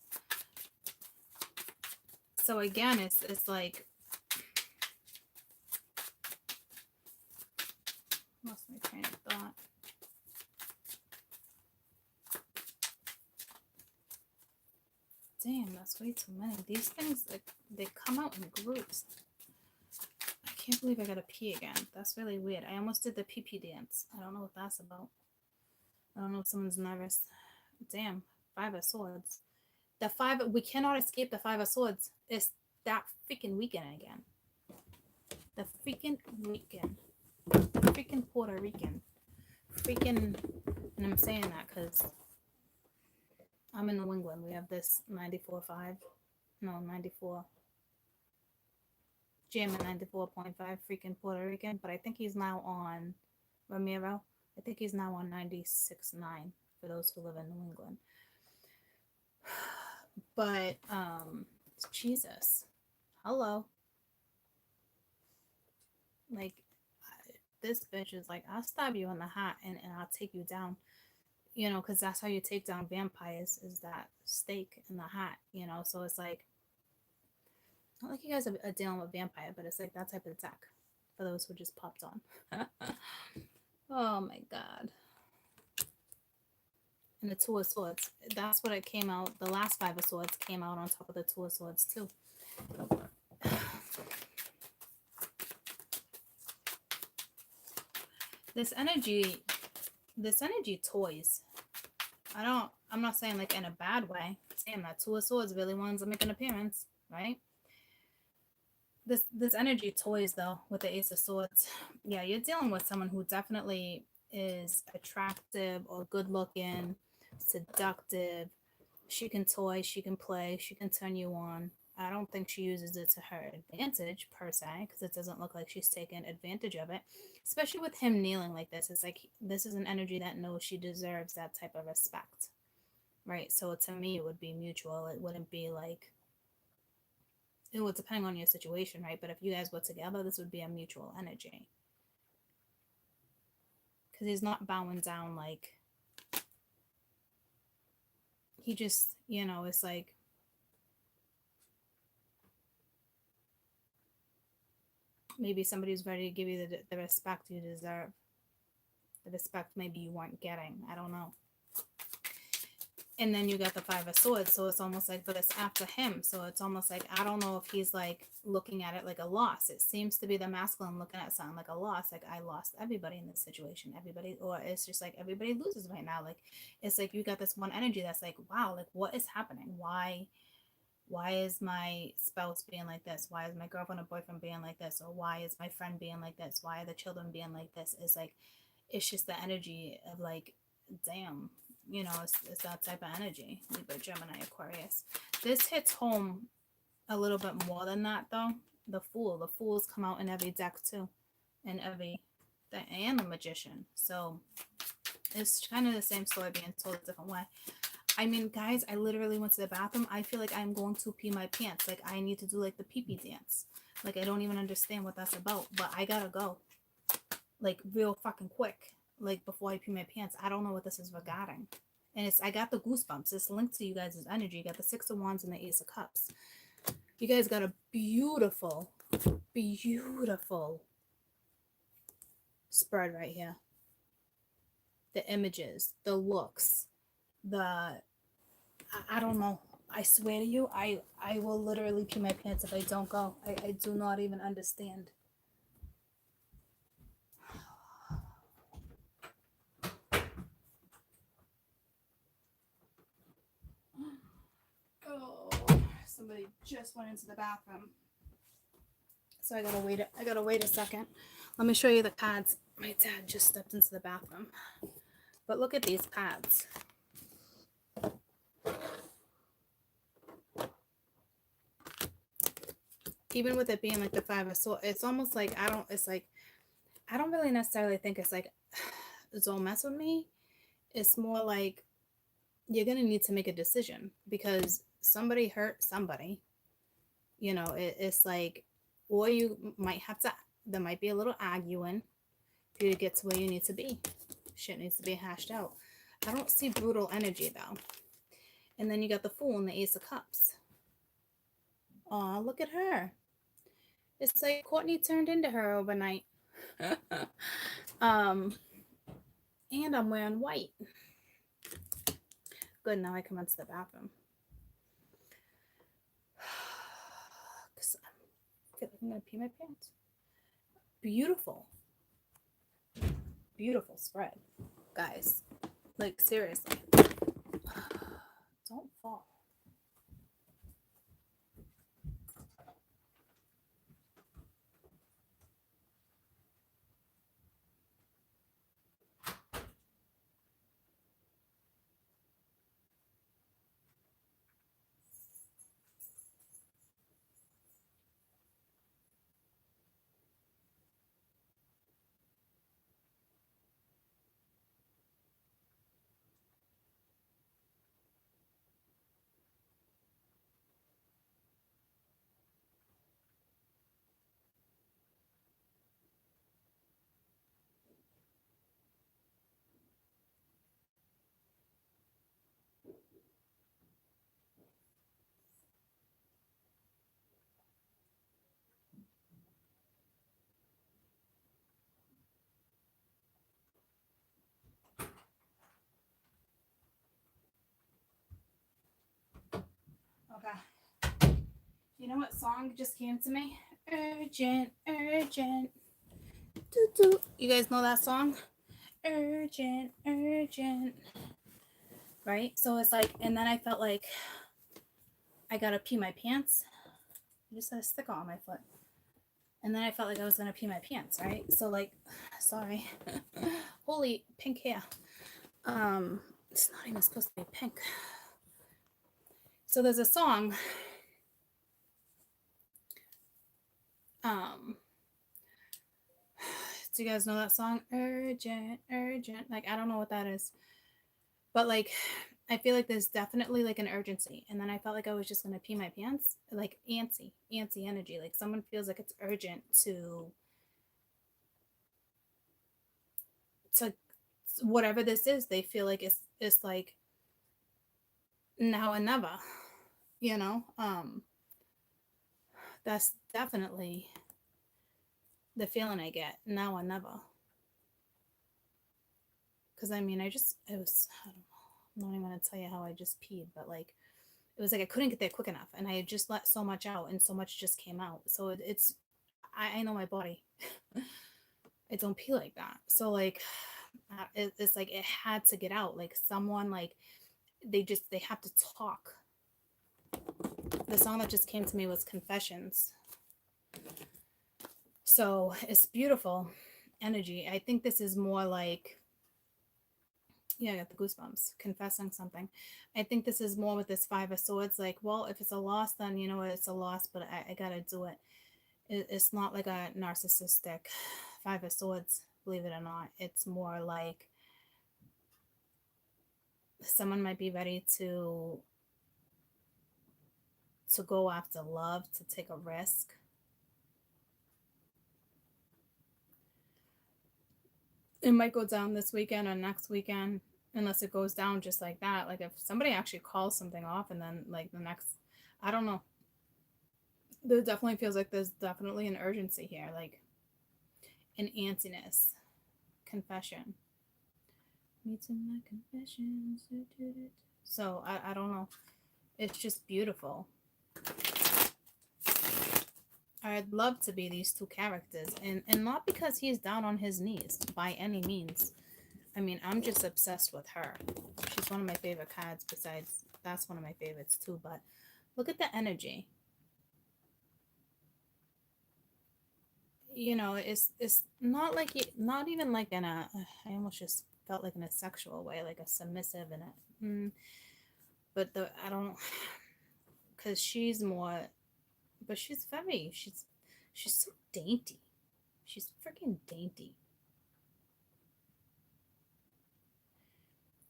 So again, it's like, lost my train of thought. Damn, that's way too many. These things, like, they come out in groups. I can't believe I gotta pee again. That's really weird. I almost did the pee-pee dance. I don't know what that's about. I don't know if someone's nervous. Damn, 5 of Swords. The 5, we cannot escape the 5 of Swords. It's that freaking weekend again. The freaking weekend. Freaking Puerto Rican. Freaking, and I'm saying that because I'm in New England. We have this 94.5. No, 94. Jam at 94.5. Freaking Puerto Rican. But I think he's now on Ramiro. I think he's now on 96.9 for those who live in New England. But, Jesus. Hello. Like, this bitch is like, I'll stab you in the hat and I'll take you down. You know, because that's how you take down vampires, is that stake in the hat, you know? So it's like, not like you guys are dealing with vampire, but it's like that type of attack for those who just popped on. Oh my God. And the 2 of Swords. That's what it came out. The last 5 of Swords came out on top of the 2 of Swords too. This energy toys. I'm not saying like in a bad way. Damn, that 2 of Swords really wants to make an appearance, right? This energy toys though with the Ace of Swords. Yeah, you're dealing with someone who definitely is attractive or good looking, seductive. She can toy, she can play, she can turn you on. I don't think she uses it to her advantage per se, because it doesn't look like she's taking advantage of it. Especially with him kneeling like this, it's like this is an energy that knows she deserves that type of respect, right? So to me, it would be mutual. It wouldn't be like, it would depend on your situation, right? But if you guys were together, this would be a mutual energy. Because he's not bowing down like, he just, you know, it's like, maybe somebody's ready to give you the respect you deserve. The respect maybe you weren't getting. I don't know. And then you got the 5 of Swords. So it's almost like, but it's after him. So it's almost like, I don't know if he's like looking at it like a loss. It seems to be the masculine looking at something like a loss. Like, I lost everybody in this situation. Everybody, or it's just like everybody loses right now. Like, it's like you got this one energy that's like, wow, like what is happening? Why is my spouse being like this? Why is my girlfriend or boyfriend being like this? Or why is my friend being like this? Why are the children being like this? It's like, it's just the energy of like, damn, you know, it's that type of energy. Libra, Gemini, Aquarius. This hits home a little bit more than that though. The Fools come out in every deck too, and the Magician. So it's kind of the same story being told a different way. I mean, guys, I literally went to the bathroom. I feel like I'm going to pee my pants. Like, I need to do like the pee-pee dance. Like, I don't even understand what that's about, but I gotta go. Like, real fucking quick. Like, before I pee my pants. I don't know what this is regarding. And I got the goosebumps. It's linked to you guys' energy. You got the 6 of Wands and the Ace of Cups. You guys got a beautiful, beautiful spread right here. The images, the looks, I don't know. I swear to you, I will literally pee my pants if I don't go. I do not even understand. Oh, somebody just went into the bathroom. So I gotta wait a second. Let me show you the pads. My dad just stepped into the bathroom. But look at these pads. even with it being like the Five of Swords, it's almost like I don't really necessarily think it's like don't mess with me. It's more like you're gonna need to make a decision because somebody hurt somebody. It's like, or you might have to. There might be a little arguing for you to get to where you need to be. Shit needs to be hashed out. I don't see brutal energy though. And then you got the Fool and the Ace of Cups. Aw, look at her. It's like Courtney turned into her overnight. um, and I'm wearing white. Good, now I come into the bathroom. Because I'm going to pee my pants. Beautiful. Beautiful spread. Guys, like seriously. Don't fall. Okay. You know what song just came to me? Urgent, urgent. Doo doo. You guys know that song? Urgent, urgent. Right? So it's like, and then I felt like I gotta pee my pants. I just had a sticker on my foot. And then I felt like I was gonna pee my pants, right? So like, sorry. Holy pink hair. It's not even supposed to be pink. So there's a song. Do you guys know that song? Urgent, urgent. Like, I don't know what that is. But like, I feel like there's definitely like an urgency. And then I felt like I was just gonna pee my pants. Like antsy energy. Like someone feels like it's urgent to whatever this is, they feel like it's like now and never, you know. That's definitely the feeling I get, now or never. Because I mean, it was, I don't know, I'm not even gonna tell you how I just peed, but like it was like I couldn't get there quick enough, and I had just let so much out, and so much just came out. So it's I know my body. I don't pee like that. So like it's like it had to get out. Like someone like they have to talk. The song that just came to me was Confessions. So it's beautiful energy. I think this is more like, yeah, I got the goosebumps, confessing something. I think this is more with this Five of Swords. Like, well, if it's a loss, then you know it's a loss, but I gotta do it. It's not like a narcissistic Five of Swords, believe it or not. It's more like someone might be ready to go after love, to take a risk. It might go down this weekend or next weekend, unless it goes down just like that. Like if somebody actually calls something off and then like the next, I don't know. There definitely feels like there's definitely an urgency here, like an antsiness. Confession. Me to my confessions. So I don't know. It's just beautiful. I'd love to be these two characters, and not because he's down on his knees by any means. I mean, I'm just obsessed with her. She's one of my favorite cards. Besides, that's one of my favorites too. But look at the energy. You know, it's not like not even like in a. I almost just felt like in a sexual way, like a submissive and a. But I don't, because she's more But she's so dainty. She's freaking dainty.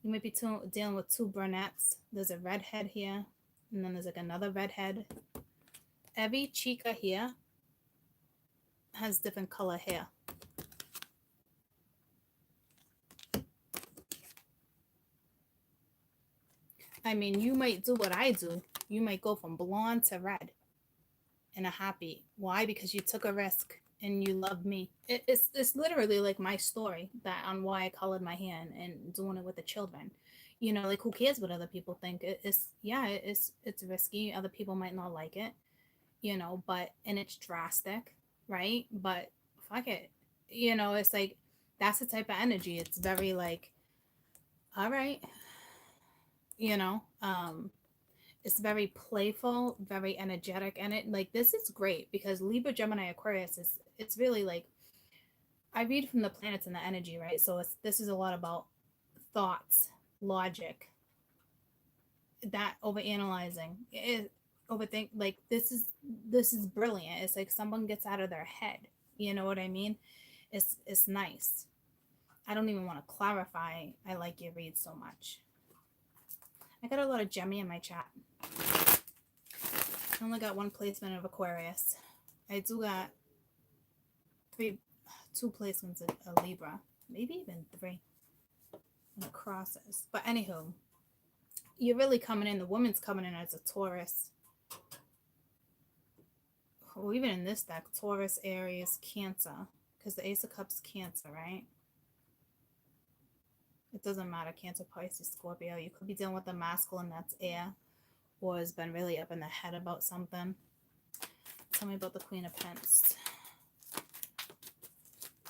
You might be dealing with two brunettes. There's a redhead here, and then there's like another redhead. Every chica here has different color hair. I mean, you might do what I do. You might go from blonde to red in a heartbeat. Why? Because you took a risk and you love me. It's literally like my story that on why I colored my hair and doing it with the children. You know, like who cares what other people think? It's risky. Other people might not like it, you know, but and it's drastic, right? But fuck it. You know, it's like that's the type of energy. It's very like, all right, you know, it's very playful, very energetic, and it like this is great because Libra, Gemini, Aquarius is it's really like I read from the planets and the energy, right? So this is a lot about thoughts, logic, that overanalyzing, overthink. Like this is brilliant. It's like someone gets out of their head. You know what I mean? It's nice. I don't even want to clarify. I like your read so much. I got a lot of Gemini in my chat. I only got one placement of Aquarius. I do got two placements of Libra, maybe even three when it crosses. But anywho, you're really coming in. The woman's coming in as a Taurus. Or even in this deck, Taurus, Aries, Cancer, because the Ace of Cups, Cancer, right? It doesn't matter, Cancer, Pisces, Scorpio. You could be dealing with a masculine that's air, or has been really up in the head about something. Tell me about the Queen of Pentacles.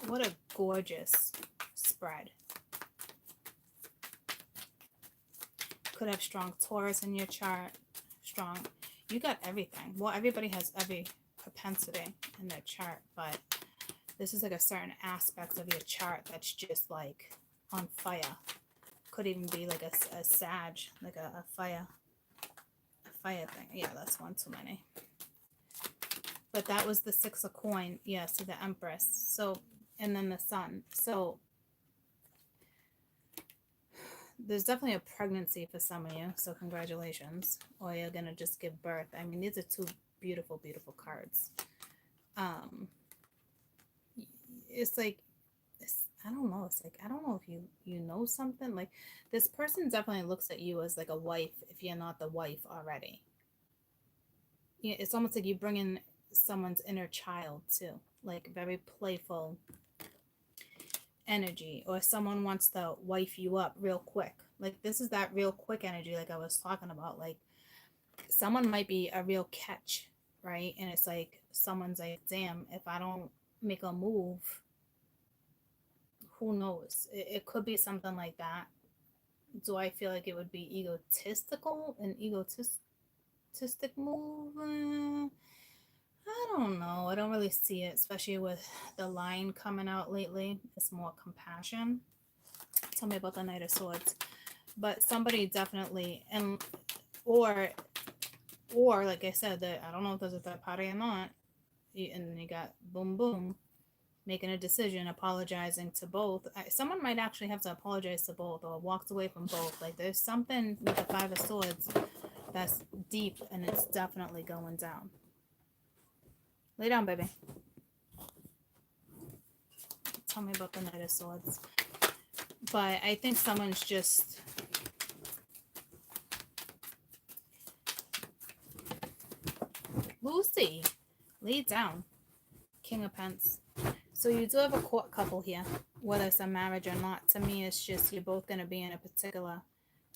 What a gorgeous spread. Could have strong Taurus in your chart. Strong. You got everything. Well, everybody has every propensity in their chart, but this is like a certain aspect of your chart that's just like on fire. Could even be like a Sag, like a fire thing. Yeah, that's one too many. But that was the Six of Coin. Yeah, so the Empress. So, and then the Sun. So there's definitely a pregnancy for some of you. So congratulations. Or you're going to just give birth. I mean, these are two beautiful, beautiful cards. It's like, I don't know. It's like, I don't know if you know something. Like, this person definitely looks at you as like a wife if you're not the wife already. Yeah, it's almost like you bring in someone's inner child too. Like, very playful energy. Or someone wants to wife you up real quick. Like, this is that real quick energy like I was talking about. Like, someone might be a real catch, right? And it's like, someone's like, damn, if I don't make a move, who knows? It could be something like that. Do I feel like it would be egotistical? An egotistic move? I don't know. I don't really see it, especially with the line coming out lately. It's more compassion. Tell me about the Knight of Swords. But somebody definitely, and or like I said, that I don't know if there's a third party or not. And then you got boom, boom, making a decision, apologizing to both. Someone might actually have to apologize to both or walked away from both. Like, there's something with the Five of Swords that's deep, and it's definitely going down. Lay down, baby. Tell me about the Knight of Swords. But I think someone's just... Lucy, lay down. King of Pentacles. So you do have a court couple here, whether it's a marriage or not. To me, it's just you're both going to be in a particular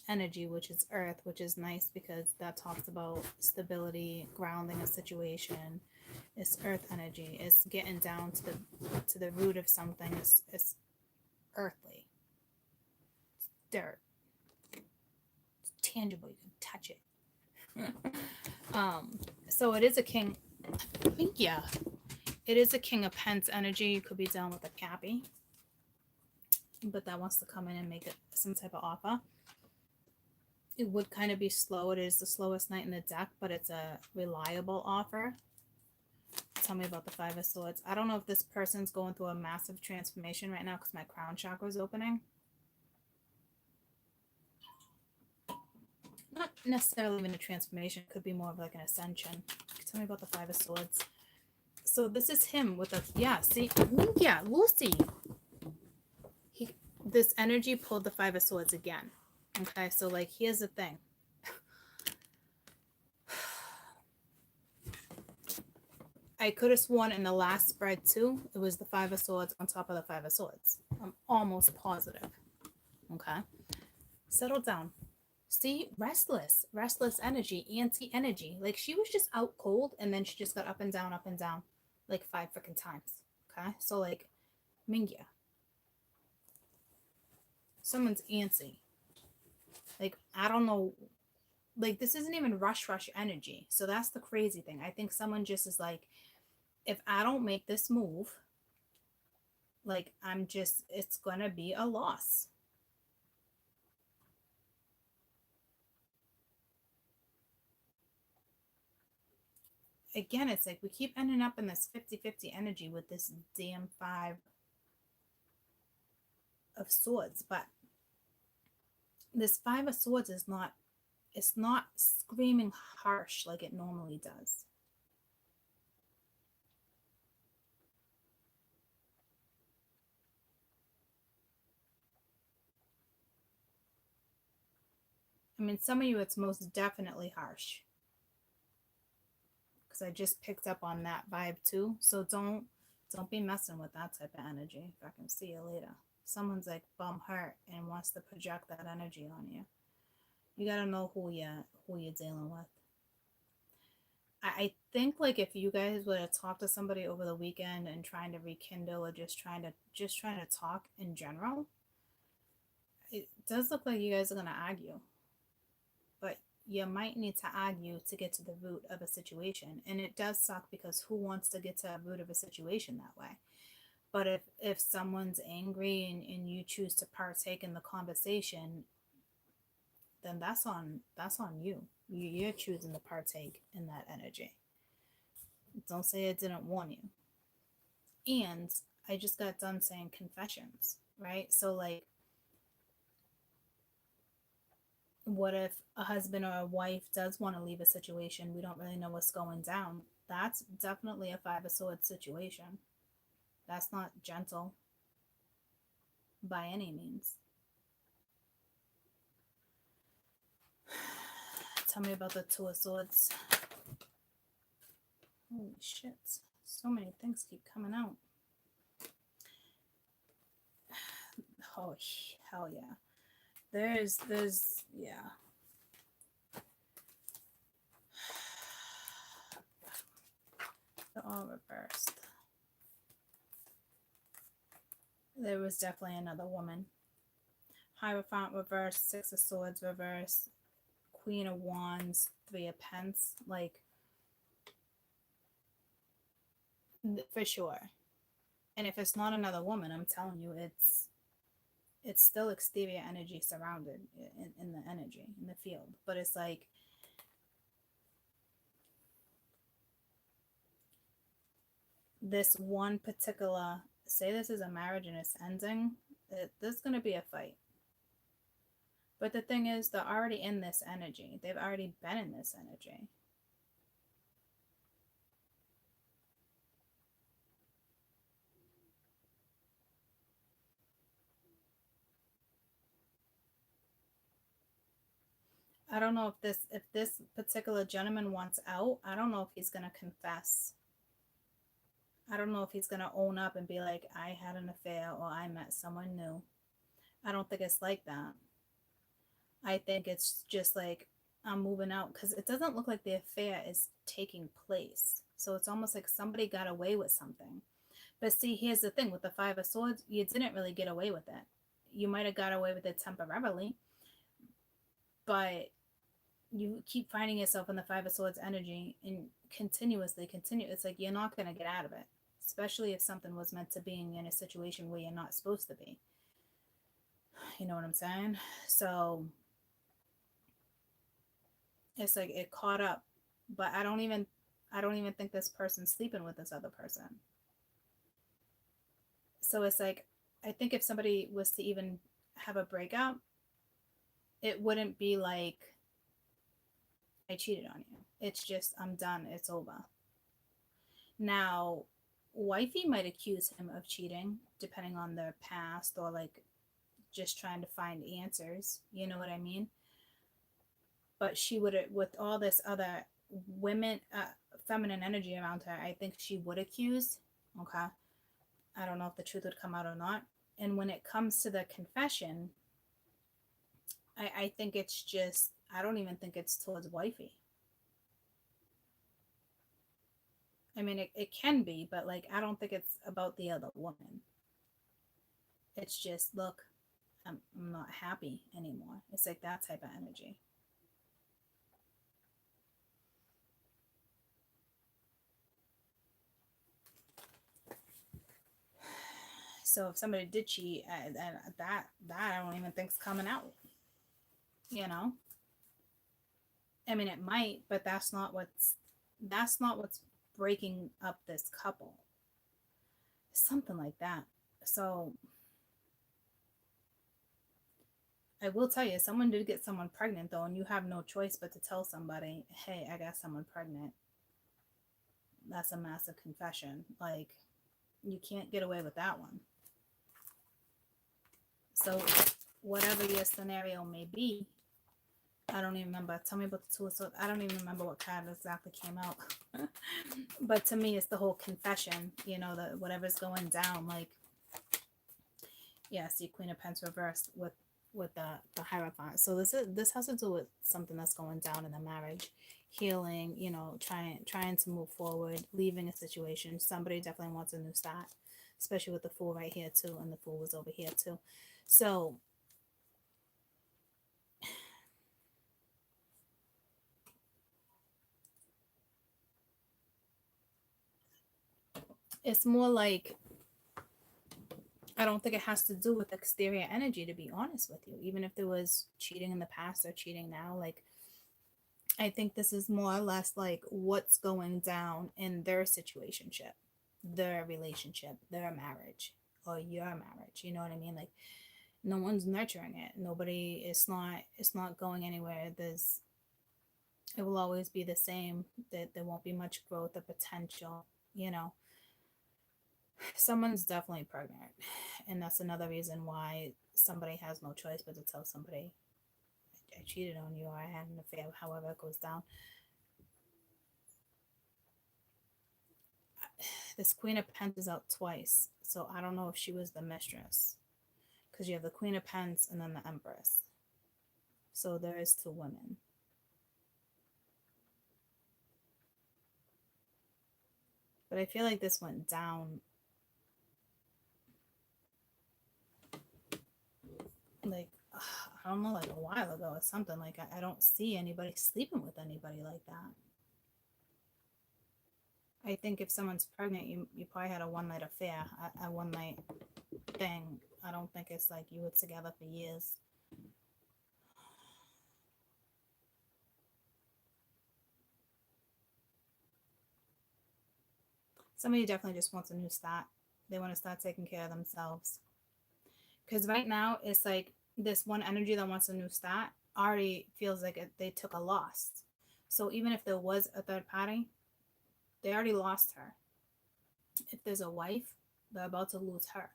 energy, which is Earth, which is nice because that talks about stability, grounding a situation. It's Earth energy. It's getting down to the root of something. It's earthly. It's dirt. It's tangible. You can touch it. So it is a king. I think, yeah. It is a King of Pentacles energy. You could be dealing with a Cappy, but that wants to come in and make it some type of offer. It would kind of be slow. It is the slowest knight in the deck, but it's a reliable offer. Tell me about the Five of Swords. I don't know if this person's going through a massive transformation right now because my crown chakra is opening. Not necessarily even a transformation. It could be more of like an ascension. Tell me about the Five of Swords. So this is him with a, yeah, see? Yeah, Lucy. This energy pulled the Five of Swords again. Okay, so like, here's the thing. I could have sworn in the last spread too, it was the Five of Swords on top of the Five of Swords. I'm almost positive. Okay. Settle down. See, restless energy, anti energy. Like she was just out cold and then she just got up and down, like 5 freaking times. Okay. So like, Mingya. Someone's antsy. Like, I don't know. Like, this isn't even rush energy. So that's the crazy thing. I think someone just is like, if I don't make this move, like, it's gonna be a loss. Again, it's like we keep ending up in this 50-50 energy with this damn Five of Swords, but this Five of Swords is not, it's not screaming harsh like it normally does. I mean, some of you, it's most definitely harsh. Because I just picked up on that vibe too. So don't be messing with that type of energy. If I can see you later. Someone's like bum hurt and wants to project that energy on you. You gotta know who you're dealing with. I think like if you guys would have talked to somebody over the weekend and trying to rekindle or just trying to talk in general, it does look like you guys are gonna argue. But you might need to argue to get to the root of a situation. And it does suck because who wants to get to the root of a situation that way? But if someone's angry and you choose to partake in the conversation, then that's on you. You're choosing to partake in that energy. Don't say I didn't warn you. And I just got done saying confessions, right? So like, what if a husband or a wife does want to leave a situation? We don't really know what's going down. That's definitely a Five of Swords situation. That's not gentle by any means. Tell me about the Two of Swords. Holy shit. So many things keep coming out. Oh, hell yeah. There's, yeah. They're all reversed. There was definitely another woman. Hierophant reversed, Six of Swords reversed, Queen of Wands, Three of Pence. Like, for sure. And if it's not another woman, I'm telling you, it's still exterior energy surrounded in the energy, in the field. But it's like, this one particular, say this is a marriage and it's ending, there's going to be a fight. But the thing is, they're already in this energy. They've already been in this energy. I don't know if this particular gentleman wants out. I don't know if he's going to confess. I don't know if he's going to own up and be like, I had an affair or I met someone new. I don't think it's like that. I think it's just like, I'm moving out, because it doesn't look like the affair is taking place. So it's almost like somebody got away with something. But see, here's the thing with the Five of Swords, you didn't really get away with it. You might have got away with it temporarily, but you keep finding yourself in the Five of Swords energy and continuously continue. It's like you're not going to get out of it, especially if something was meant to be in a situation where you're not supposed to be. You know what I'm saying? So it's like it caught up, but I don't even I don't even think this person's sleeping with this other person. So it's like, I think if somebody was to even have a breakup, it wouldn't be like, I cheated on you. It's just, I'm done. It's over. Now, wifey might accuse him of cheating, depending on their past, or like just trying to find answers. You know what I mean? But she would, with all this other women, feminine energy around her, I think she would accuse. Okay. I don't know if the truth would come out or not. And when it comes to the confession, I think it's just, I don't even think it's towards wifey. I mean, it can be, but like, I don't think it's about the other woman. It's just, look, I'm not happy anymore. It's like that type of energy. So if somebody did cheat, that I don't even think's coming out. You know, I mean, it might, but that's not what's breaking up this couple. Something like that. So I will tell you, someone did get someone pregnant though, and you have no choice but to tell somebody, hey, I got someone pregnant. That's a massive confession. Like, you can't get away with that one. So whatever your scenario may be, I don't even remember. Tell me about the Two of Swords. I don't even remember what card exactly came out. But to me, it's the whole confession, you know, that whatever's going down, like, yeah, see Queen of Pentacles reversed with the Hierophant. So this has to do with something that's going down in the marriage, healing, you know, trying to move forward, leaving a situation. Somebody definitely wants a new start, especially with the Fool right here too, and the Fool was over here too. So it's more like, I don't think it has to do with exterior energy, to be honest with you. Even if there was cheating in the past or cheating now, like, I think this is more or less like what's going down in their situationship, their relationship, their marriage, or your marriage. You know what I mean? Like, no one's nurturing it. Nobody, it's not going anywhere. It will always be the same. That there won't be much growth or potential, you know. Someone's definitely pregnant, and that's another reason why somebody has no choice but to tell somebody, I cheated on you, or I had an affair, however it goes down. This Queen of Pentacles is out twice, so I don't know if she was the mistress, because you have the Queen of Pentacles and then the Empress. So there is two women. But I feel like this went down, like, I don't know, like a while ago or something. Like, I don't see anybody sleeping with anybody like that. I think if someone's pregnant, you probably had a one-night affair, a one-night thing. I don't think it's like you were together for years. Somebody definitely just wants a new start. They want to start taking care of themselves. Because right now, it's like this one energy that wants a new start already feels like they took a loss. So even if there was a third party, they already lost her. If there's a wife, they're about to lose her.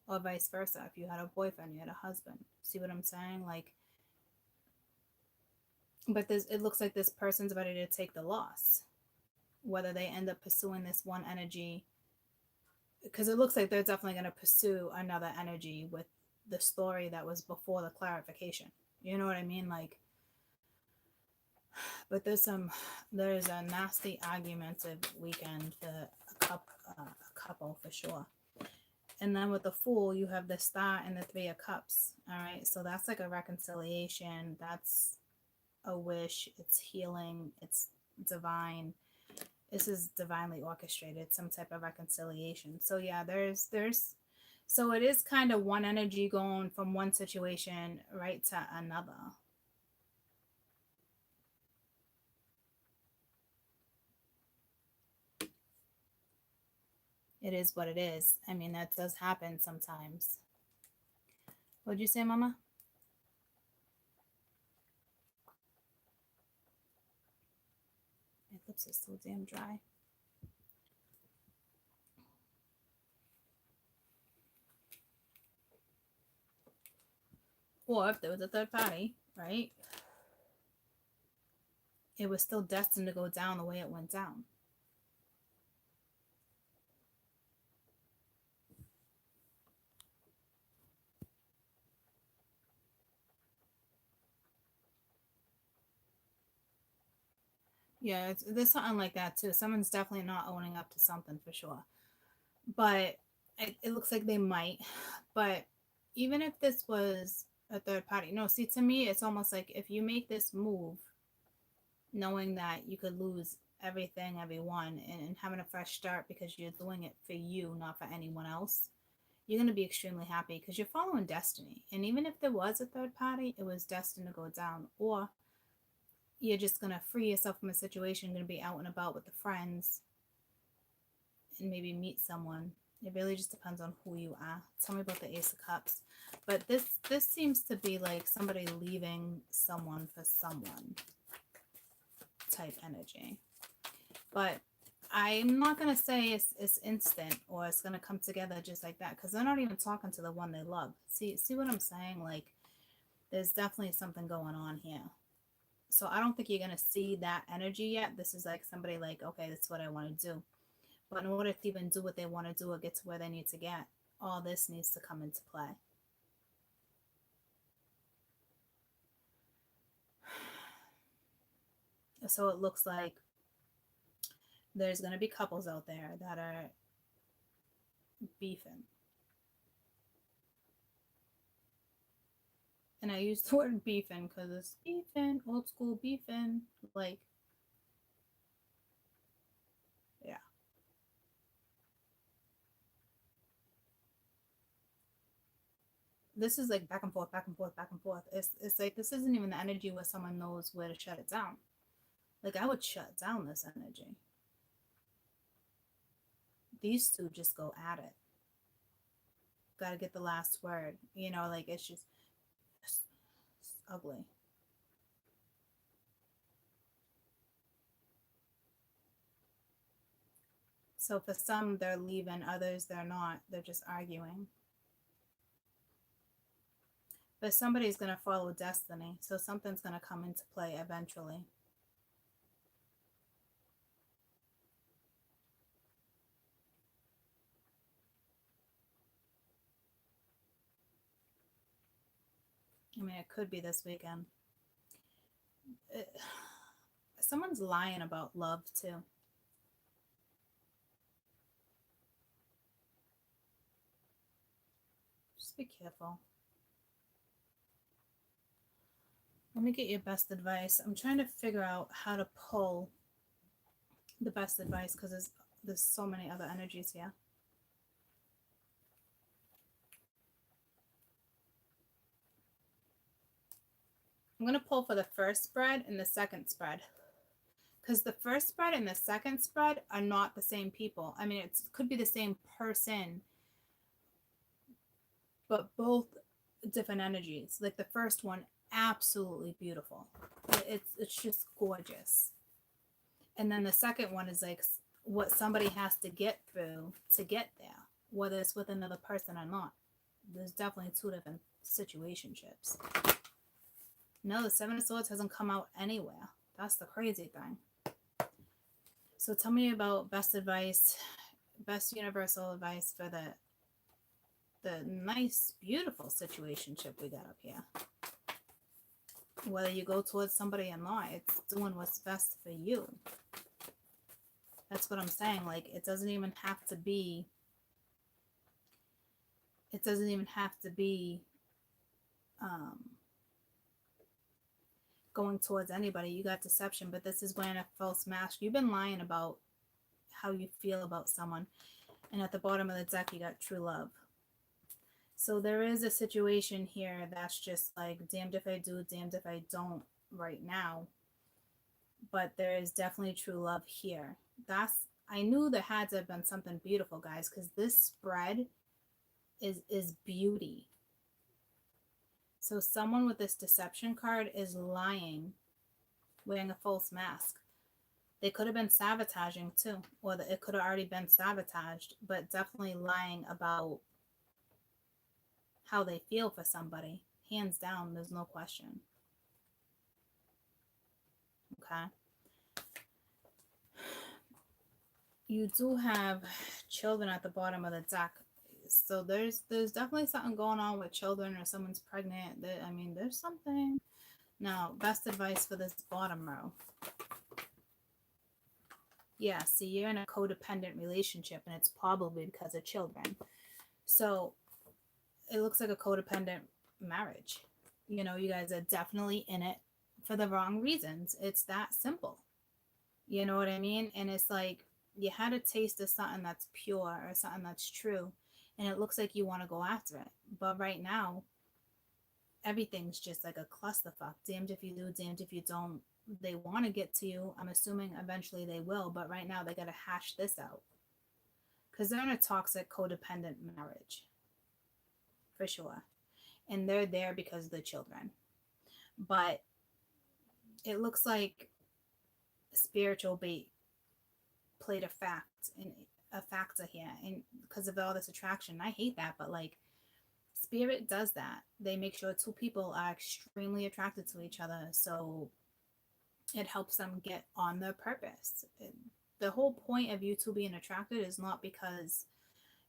Or vice versa. If you had a boyfriend, you had a husband. See what I'm saying? Like, but it looks like this person's ready to take the loss. Whether they end up pursuing this one energy, because it looks like they're definitely going to pursue another energy with the story that was before the clarification. You know what I mean? Like, but there's a nasty argumentative weekend for a couple for sure. And then with the Fool, you have the Star and the Three of Cups. All right, so that's like a reconciliation. That's a wish. It's healing. It's divine. This is divinely orchestrated, some type of reconciliation. So yeah, there's so it is kind of one energy going from one situation right to another. It is what it is. I mean, that does happen sometimes. What'd you say, Mama? My lips are so damn dry. Or if there was a third party, right? It was still destined to go down the way it went down. Yeah, there's something like that too. Someone's definitely not owning up to something for sure. But it looks like they might. But even if this was a third party, no, see, to me, it's almost like if you make this move, knowing that you could lose everything, everyone, and having a fresh start because you're doing it for you, not for anyone else, you're going to be extremely happy because you're following destiny. And even if there was a third party, it was destined to go down. Or you're just going to free yourself from a situation, going to be out and about with the friends and maybe meet someone. It really just depends on who you are. Tell me about the Ace of Cups. But this seems to be like somebody leaving someone for someone type energy. But I'm not going to say it's instant or it's going to come together just like that because they're not even talking to the one they love. See what I'm saying? Like, there's definitely something going on here. So I don't think you're going to see that energy yet. This is like somebody like, okay, that's what I want to do. But in order to even do what they want to do or get to where they need to get, all this needs to come into play. So it looks like there's going to be couples out there that are beefing. And I use the word beefing because it's beefing, old school beefing. Like, yeah. This is like back and forth, back and forth, back and forth. It's like this isn't even the energy where someone knows where to shut it down. Like, I would shut down this energy. These two just go at it. Gotta get the last word. You know, like it's just it's ugly. So for some, they're leaving, others, they're not. They're just arguing. But somebody's going to follow destiny. So something's going to come into play eventually. I mean, it could be this weekend. Someone's lying about love too. Just be careful. Let me get your best advice. I'm trying to figure out how to pull the best advice because there's so many other energies here. I'm going to pull for the first spread and the second spread. Because the first spread and the second spread are not the same people. I mean, it could be the same person, but both different energies. Like the first one, absolutely beautiful. It's just gorgeous. And then the second one is like what somebody has to get through to get there, whether it's with another person or not. There's definitely two different situationships. No, the Seven of Swords hasn't come out anywhere. That's the crazy thing. So tell me about best advice, best universal advice for the nice, beautiful situationship we got up here. Whether you go towards somebody or not, it's doing what's best for you. That's what I'm saying. Like, it doesn't even have to be going towards anybody. You got deception, but this is wearing a false mask. You've been lying about how you feel about someone. And at the bottom of the deck, you got true love. So there is a situation here that's just like, damned if I do, damned if I don't right now. But there is definitely true love here. I knew there had to have been something beautiful, guys, because this spread is beauty. So someone with this deception card is lying, wearing a false mask. They could have been sabotaging too, or it could have already been sabotaged, but definitely lying about how they feel for somebody. Hands down, there's no question. Okay. You do have children at the bottom of the deck. So there's definitely something going on with children, or someone's pregnant. I mean, there's something. Now, best advice for this bottom row. Yeah, see, you're in a codependent relationship, and it's probably because of children. So it looks like a codependent marriage. You know, you guys are definitely in it for the wrong reasons. It's that simple. You know what I mean? And it's like you had a taste of something that's pure or something that's true, and it looks like you want to go after it. But right now, everything's just like a clusterfuck. Damned if you do, damned if you don't. They want to get to you. I'm assuming eventually they will, but right now they got to hash this out. Because they're in a toxic, codependent marriage. For sure. And they're there because of the children. But it looks like spiritual bait played a factor here, and because of all this attraction. I hate that, but like spirit does that. They make sure two people are extremely attracted to each other, so it helps them get on their purpose. The whole point of you two being attracted is not because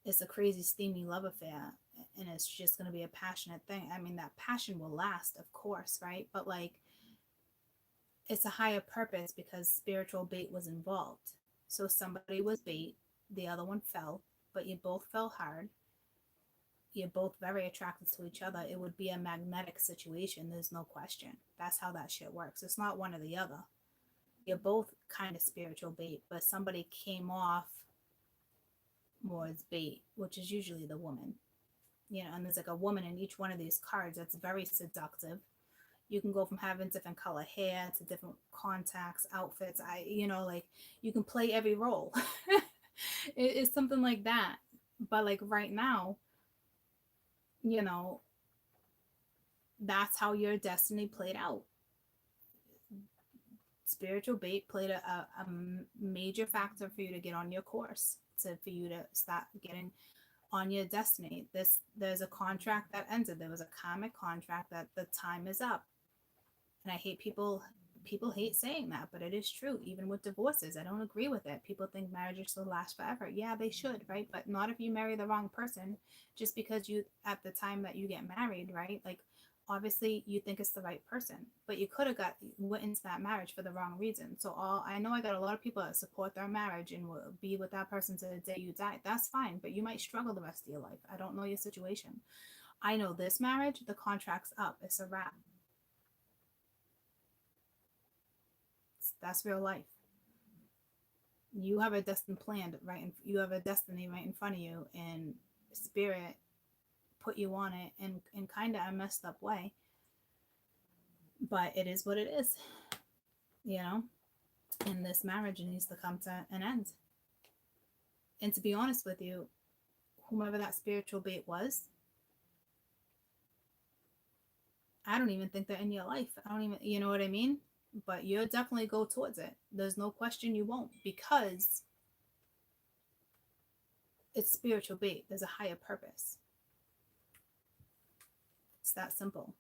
it's a crazy steamy love affair and it's just going to be a passionate thing. I mean, that passion will last, of course, right? But like, it's a higher purpose because spiritual bait was involved. So somebody was bait, the other one fell, but you both fell hard. You're both very attracted to each other. It would be a magnetic situation. There's no question. That's how that shit works. It's not one or the other. You're both kind of spiritual bait, but somebody came off more as bait, which is usually the woman. You know, and there's like a woman in each one of these cards that's very seductive. You can go from having different color hair to different contacts, outfits. Like you can play every role. It's something like that. But like right now, that's how your destiny played out. Spiritual bait played a major factor for you to get on your course, for you to start getting on your destiny. There's a contract that ended. There was a karmic contract that the time is up. And I hate people hate saying that, but it is true. Even with divorces, I don't agree with it. People think marriages will last forever. Yeah, they should, right? But not if you marry the wrong person. Just because you, at the time that you get married, right? Like, obviously you think it's the right person, but you could have went into that marriage for the wrong reason. So I know I got a lot of people that support their marriage and will be with that person to the day you die. That's fine, but you might struggle the rest of your life. I don't know your situation. I know this marriage, the contract's up. It's a wrap. That's real life. You have a destiny planned you have a destiny right in front of you, and spirit put you on it in kind of a messed up way. But it is what it is, and this marriage needs to come to an end. And to be honest with you, whomever that spiritual bait was, I don't even think they're in your life. I don't even, you know what I mean? But you'll definitely go towards it. There's no question you won't, because it's spiritual bait. There's a higher purpose. It's that simple.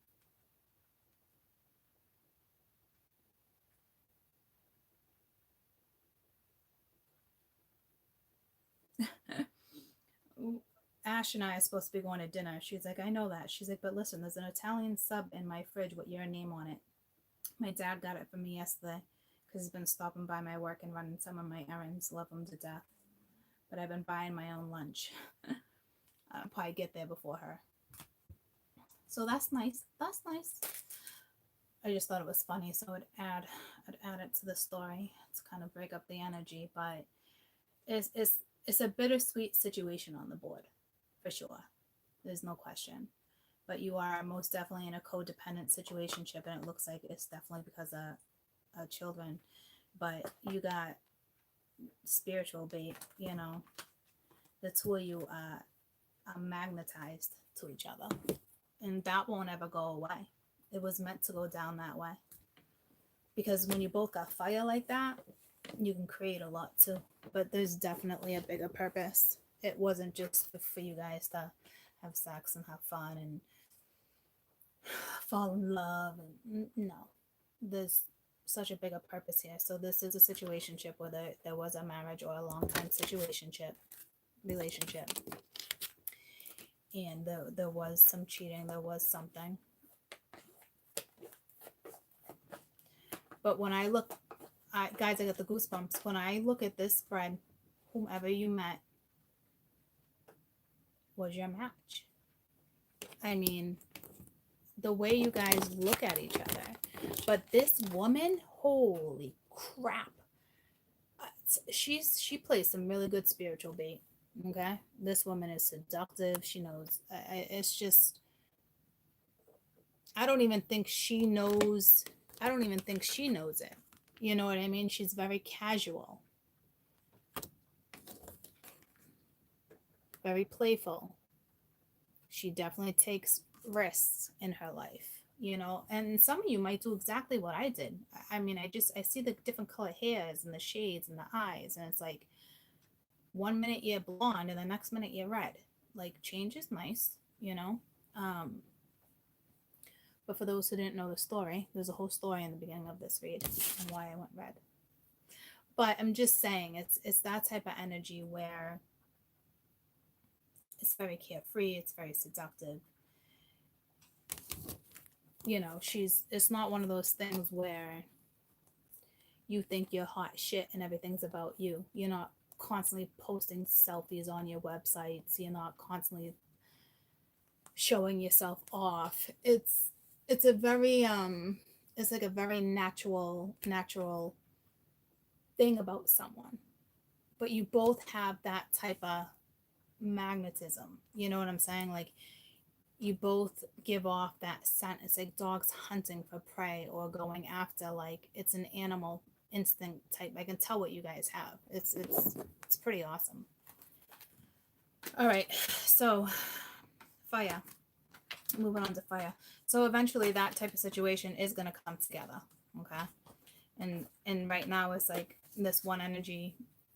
Ash and I are supposed to be going to dinner. She's like, I know that. She's like, but listen, there's an Italian sub in my fridge with your name on it. My dad got it for me yesterday because he's been stopping by my work and running some of my errands. Love him to death. But I've been buying my own lunch. I'll probably get there before her. So that's nice. That's nice. I just thought it was funny, so I'd add it to the story to kind of break up the energy. But it's a bittersweet situation on the board, for sure. There's no question. But you are most definitely in a codependent situationship, and it looks like it's definitely because of children. But you got spiritual bait, you know. The two of you are magnetized to each other, and that won't ever go away. It was meant to go down that way, because when you both got fire like that, you can create a lot too. But there's definitely a bigger purpose. It wasn't just for you guys to have sex and have fun and fall in love, and no, there's such a bigger purpose here. So this is a situationship, whether there was a marriage or a long time situationship relationship, and there was some cheating, there was something. But when I look, guys, I got the goosebumps. When I look at this spread, whomever you met was your match. I mean, the way you guys look at each other. But this woman, holy crap. She plays some really good spiritual bait. Okay? This woman is seductive. She knows. It's just, I don't even think she knows it. You know what I mean? She's very casual, very playful. She definitely takes risks in her life, you know. And some of you might do exactly what I did. I mean, I see the different color hairs and the shades and the eyes, and it's like 1 minute you're blonde and the next minute you're red. Like, change is nice, you know. But for those who didn't know the story, there's a whole story in the beginning of this read and why I went red. But I'm just saying, it's that type of energy where it's very carefree, it's very seductive. You know, it's not one of those things where you think you're hot shit and everything's about you. You're not constantly posting selfies on your websites. You're not constantly showing yourself off. It's a very it's like a very natural thing about someone. But you both have that type of magnetism. You know what I'm saying? Like, you both give off that scent. It's like dogs hunting for prey or going after, like, it's an animal instinct type. I can tell what you guys have. It's pretty awesome. All right, so fire. Moving on to fire. So eventually that type of situation is going to come together. Okay. And right now it's like this one energy,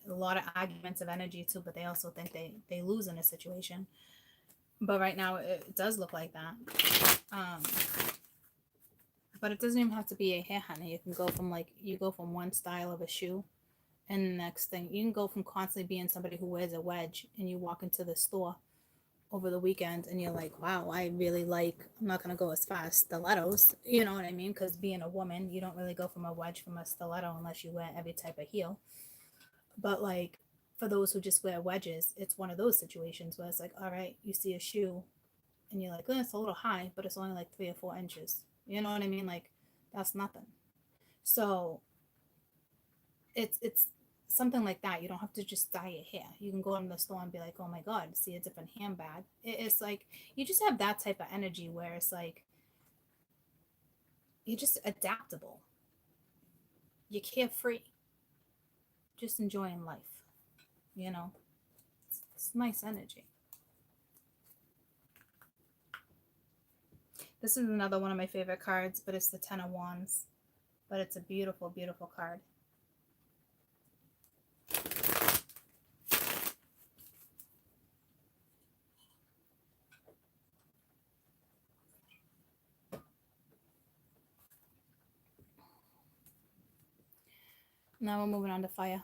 a lot of arguments of energy too, but they also think they lose in a situation. But right now it does look like that. But it doesn't even have to be a hair honey. You can go from one style of a shoe, and the next thing you can go from constantly being somebody who wears a wedge, and you walk into the store over the weekend and you're like, wow, I really like, I'm not going to go as far as stilettos, you know what I mean? Because being a woman, you don't really go from a wedge from a stiletto unless you wear every type of heel. But like, for those who just wear wedges, it's one of those situations where it's like, all right, you see a shoe and you're like, oh, it's a little high, but it's only like 3 or 4 inches. You know what I mean? Like, that's nothing. So it's something like that. You don't have to just dye your hair. You can go in the store and be like, oh my God, see a different handbag. It's like, you just have that type of energy where it's like, you're just adaptable. You're carefree. Just enjoying life. You know? It's nice energy. This is another one of my favorite cards, but it's the Ten of Wands. But it's a beautiful, beautiful card. Now we're moving on to fire.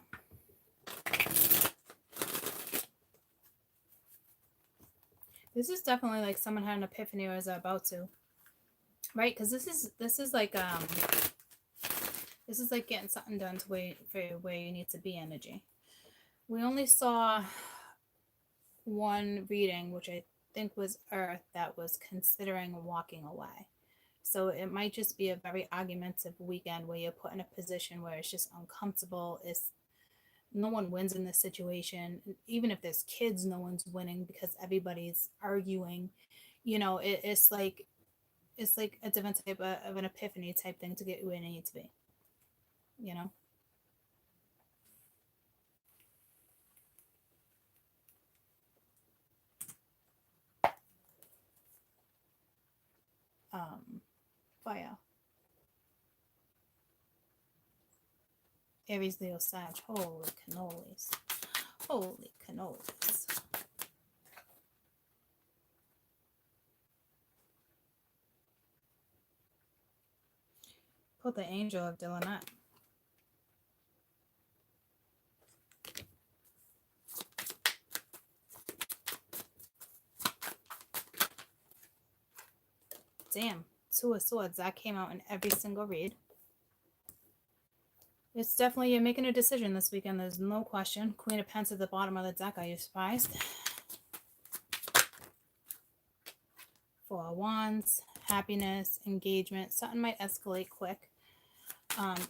This is definitely like someone had an epiphany or is about to. Right? Because this is like getting something done to where you need to be energy. We only saw one reading, which I think was Earth, that was considering walking away. So it might just be a very argumentative weekend where you're put in a position where it's just uncomfortable. No one wins in this situation. Even if there's kids, no one's winning because everybody's arguing. You know, it's like a different type of an epiphany type thing to get where you need to be. You know? fire. Aries, Leo, Sag. Holy cannolis. Holy cannolis. Put the angel of Dylan up. Damn. Two of Swords. That came out in every single read. It's definitely, you're making a decision this weekend. There's no question. Queen of Pence at the bottom of the deck. Are you surprised? Four of Wands. Happiness. Engagement. Something might escalate quick.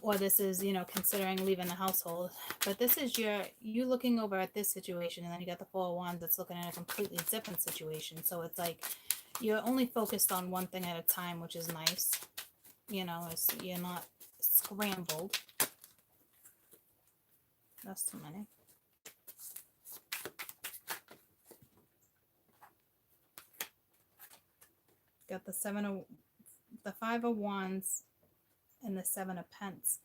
Or this is, you know, considering leaving the household. But this is you looking over at this situation. And then you got the Four of Wands that's looking at a completely different situation. So it's like you're only focused on one thing at a time, which is nice. You know, you're not scrambled. That's too many. Got the Five of Wands and the Seven of Pence.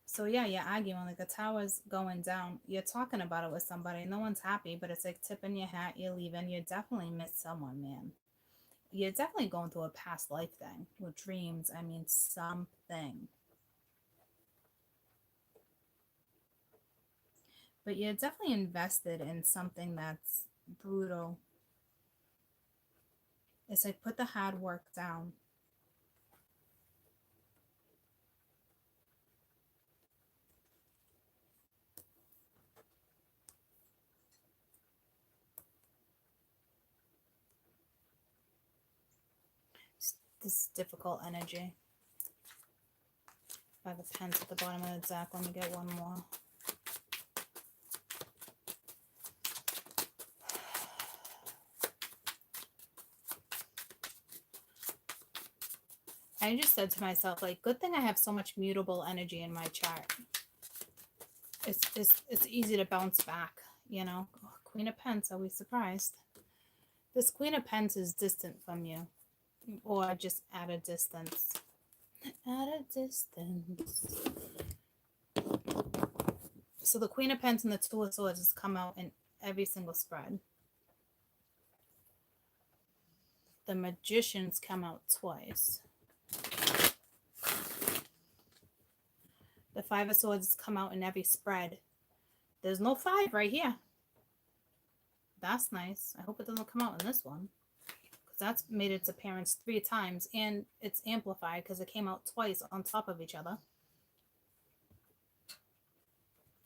So yeah, you're arguing, like the tower's going down. You're talking about it with somebody. No one's happy, but it's like tipping your hat, you're leaving. You definitely miss someone, man. You're definitely going through a past life thing with dreams. I mean, something. But you're definitely invested in something that's brutal. It's like put the hard work down. This is difficult energy. Five of Pence at the bottom of the deck. Let me get one more. I just said to myself, like, good thing I have so much mutable energy in my chart. It's easy to bounce back, you know. Oh, Queen of Pence, are we surprised? This Queen of Pence is distant from you, or just at a distance. At a distance. So the Queen of Pence and the Two of Swords has come out in every single spread. The Magicians come out twice. The Five of Swords come out in every spread. There's no five right here. That's nice. I hope it doesn't come out in this one, because that's made its appearance 3 times, and it's amplified because it came out twice on top of each other,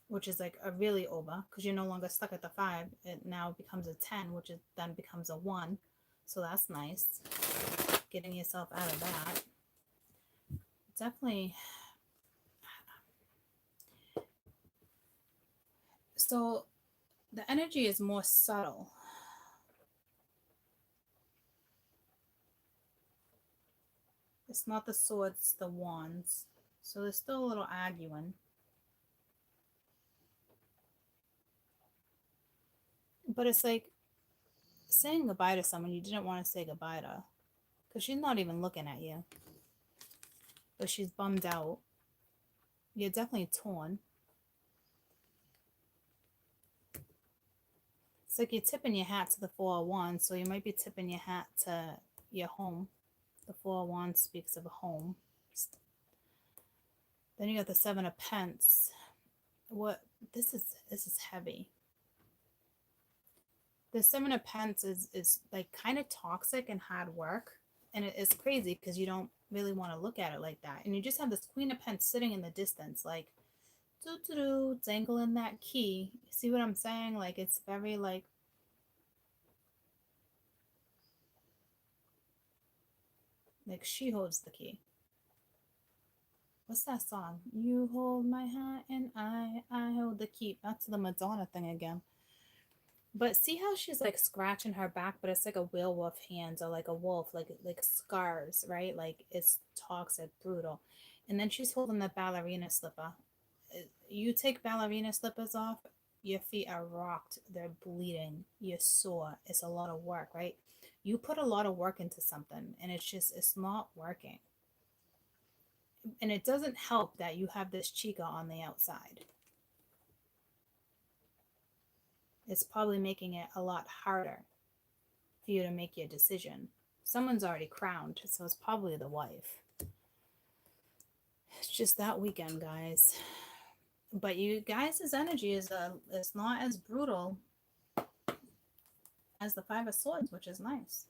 which is like a really over, because you're no longer stuck at the 5. It now becomes a 10, which is then becomes a 1. So that's nice. Getting yourself out of that. Definitely. So the energy is more subtle. It's not the swords, it's the wands. So there's still a little arguing. But it's like saying goodbye to someone you didn't want to say goodbye to. Because she's not even looking at you. But she's bummed out. You're definitely torn. It's like you're tipping your hat to the Four of Wands, so you might be tipping your hat to your home. The Four of Wands speaks of a home. Then you got the Seven of Pence. What this is heavy. The Seven of Pence is like kind of toxic and hard work, and it is crazy because you don't really want to look at it like that, and you just have this Queen of Pence sitting in the distance, like dangling that key. You see what I'm saying? Like, it's very like she holds the key. What's that song? You hold my hand and I hold the key. That's the Madonna thing again. But see how she's like scratching her back, but it's like a werewolf hands, or like a wolf, like scars, right? Like it's toxic, brutal. And then she's holding the ballerina slipper. You take ballerina slippers off, your feet are rocked, they're bleeding, you're sore. It's a lot of work, right? you put a lot of work into something and it's not working. And it doesn't help that you have this chica on the outside. It's probably making it a lot harder for you to make your decision. Someone's already crowned, so it's probably the wife. It's just that weekend, guys. But you guys' energy is not as brutal as the Five of Swords, which is nice.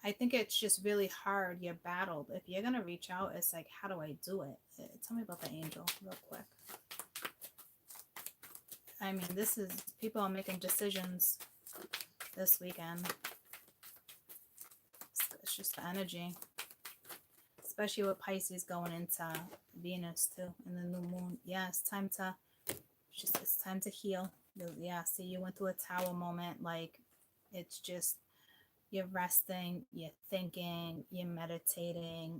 I think it's just really hard. You're battled. If you're gonna reach out, it's like, how do I do it? Tell me about the angel real quick. I mean, this is, people are making decisions this weekend. It's just the energy. Especially with Pisces going into Venus too, and the new moon. Yeah, it's time to heal. Yeah, see, you went through a tower moment. Like, it's just, you're resting, you're thinking, you're meditating.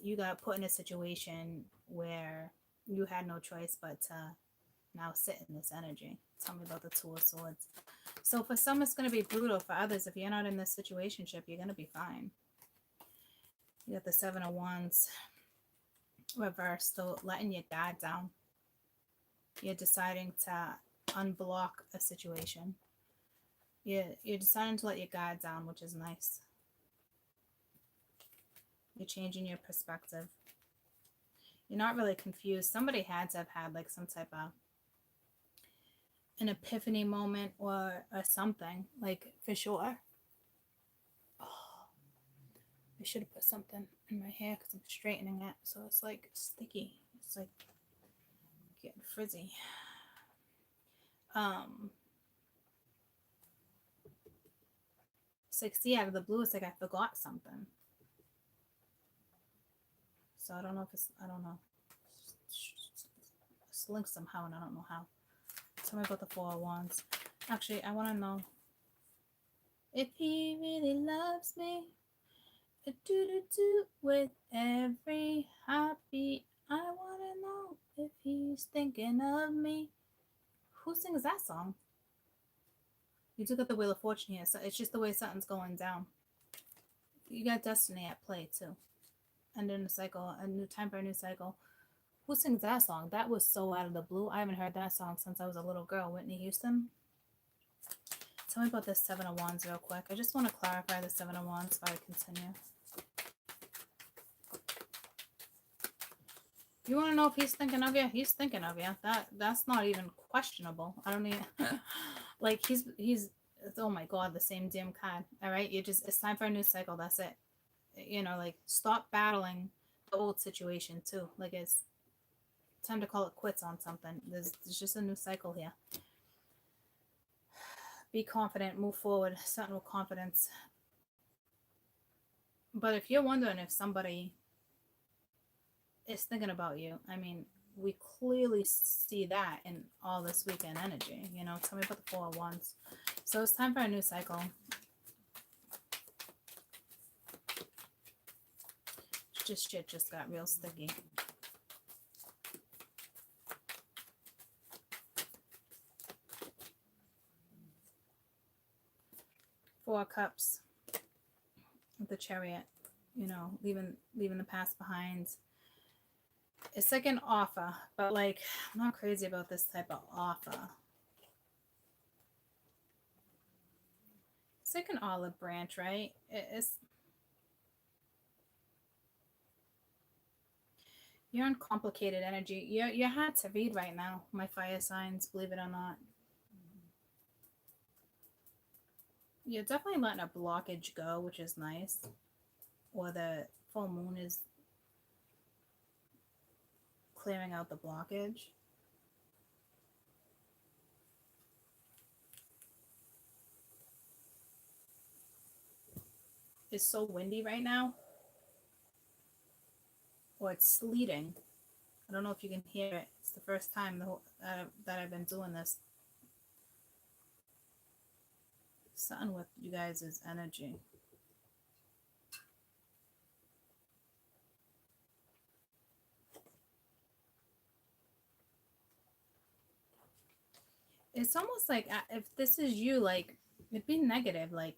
You got put in a situation where you had no choice but to now sit in this energy. Tell me about the Two of Swords. So for some, it's going to be brutal. For others, if you're not in this situationship, you're going to be fine. You got the Seven of Wands reversed, so letting your guard down. You're deciding to unblock a situation. You're deciding to let your guard down, which is nice. You're changing your perspective. You're not really confused. Somebody had to have had like some type of an epiphany moment or something, like, for sure. I should have put something in my hair because I'm straightening it, so it's like sticky. It's like getting frizzy. It's like, see, out of the blue, it's like I forgot something. So I don't know. It's linked somehow, and I don't know how. Tell me about the Four of Wands. Actually, I want to know if he really loves me. With every heartbeat, I want to know if he's thinking of me. Who sings that song? You took up the Wheel of Fortune here, so it's just the way something's going down. You got destiny at play too. Ending a cycle, a new time for a new cycle. Who sings that song? That was so out of the blue. I haven't heard that song since I was a little girl. Whitney Houston. Tell me about this Seven of Wands real quick. I just want to clarify the Seven of Wands before I continue. You want to know if he's thinking of you? He's thinking of you. That's not even questionable. I don't even like he's oh my god, the same damn card. All right, it's time for a new cycle. That's it. You know, like, stop battling the old situation too. Like, it's time to call it quits on something. There's just a new cycle here. Be confident, move forward, something with confidence. But if you're wondering if somebody is thinking about you, I mean, we clearly see that in all this weekend energy. You know, tell me about the Four of Wands. So it's time for a new cycle. Shit just got real sticky. Four of Cups with the Chariot. You know, leaving the past behind. It's like an offer, but like, I'm not crazy about this type of offer. It's like an olive branch, right? You're in complicated energy. You're hard to read right now, my fire signs, believe it or not. You're definitely letting a blockage go, which is nice. Or the full moon is clearing out the blockage. It's so windy right now. Or it's sleeting. I don't know if you can hear it. It's the first time that I've been doing this. Something with you guys' energy. It's almost like, if this is you, like, It'd be negative, like,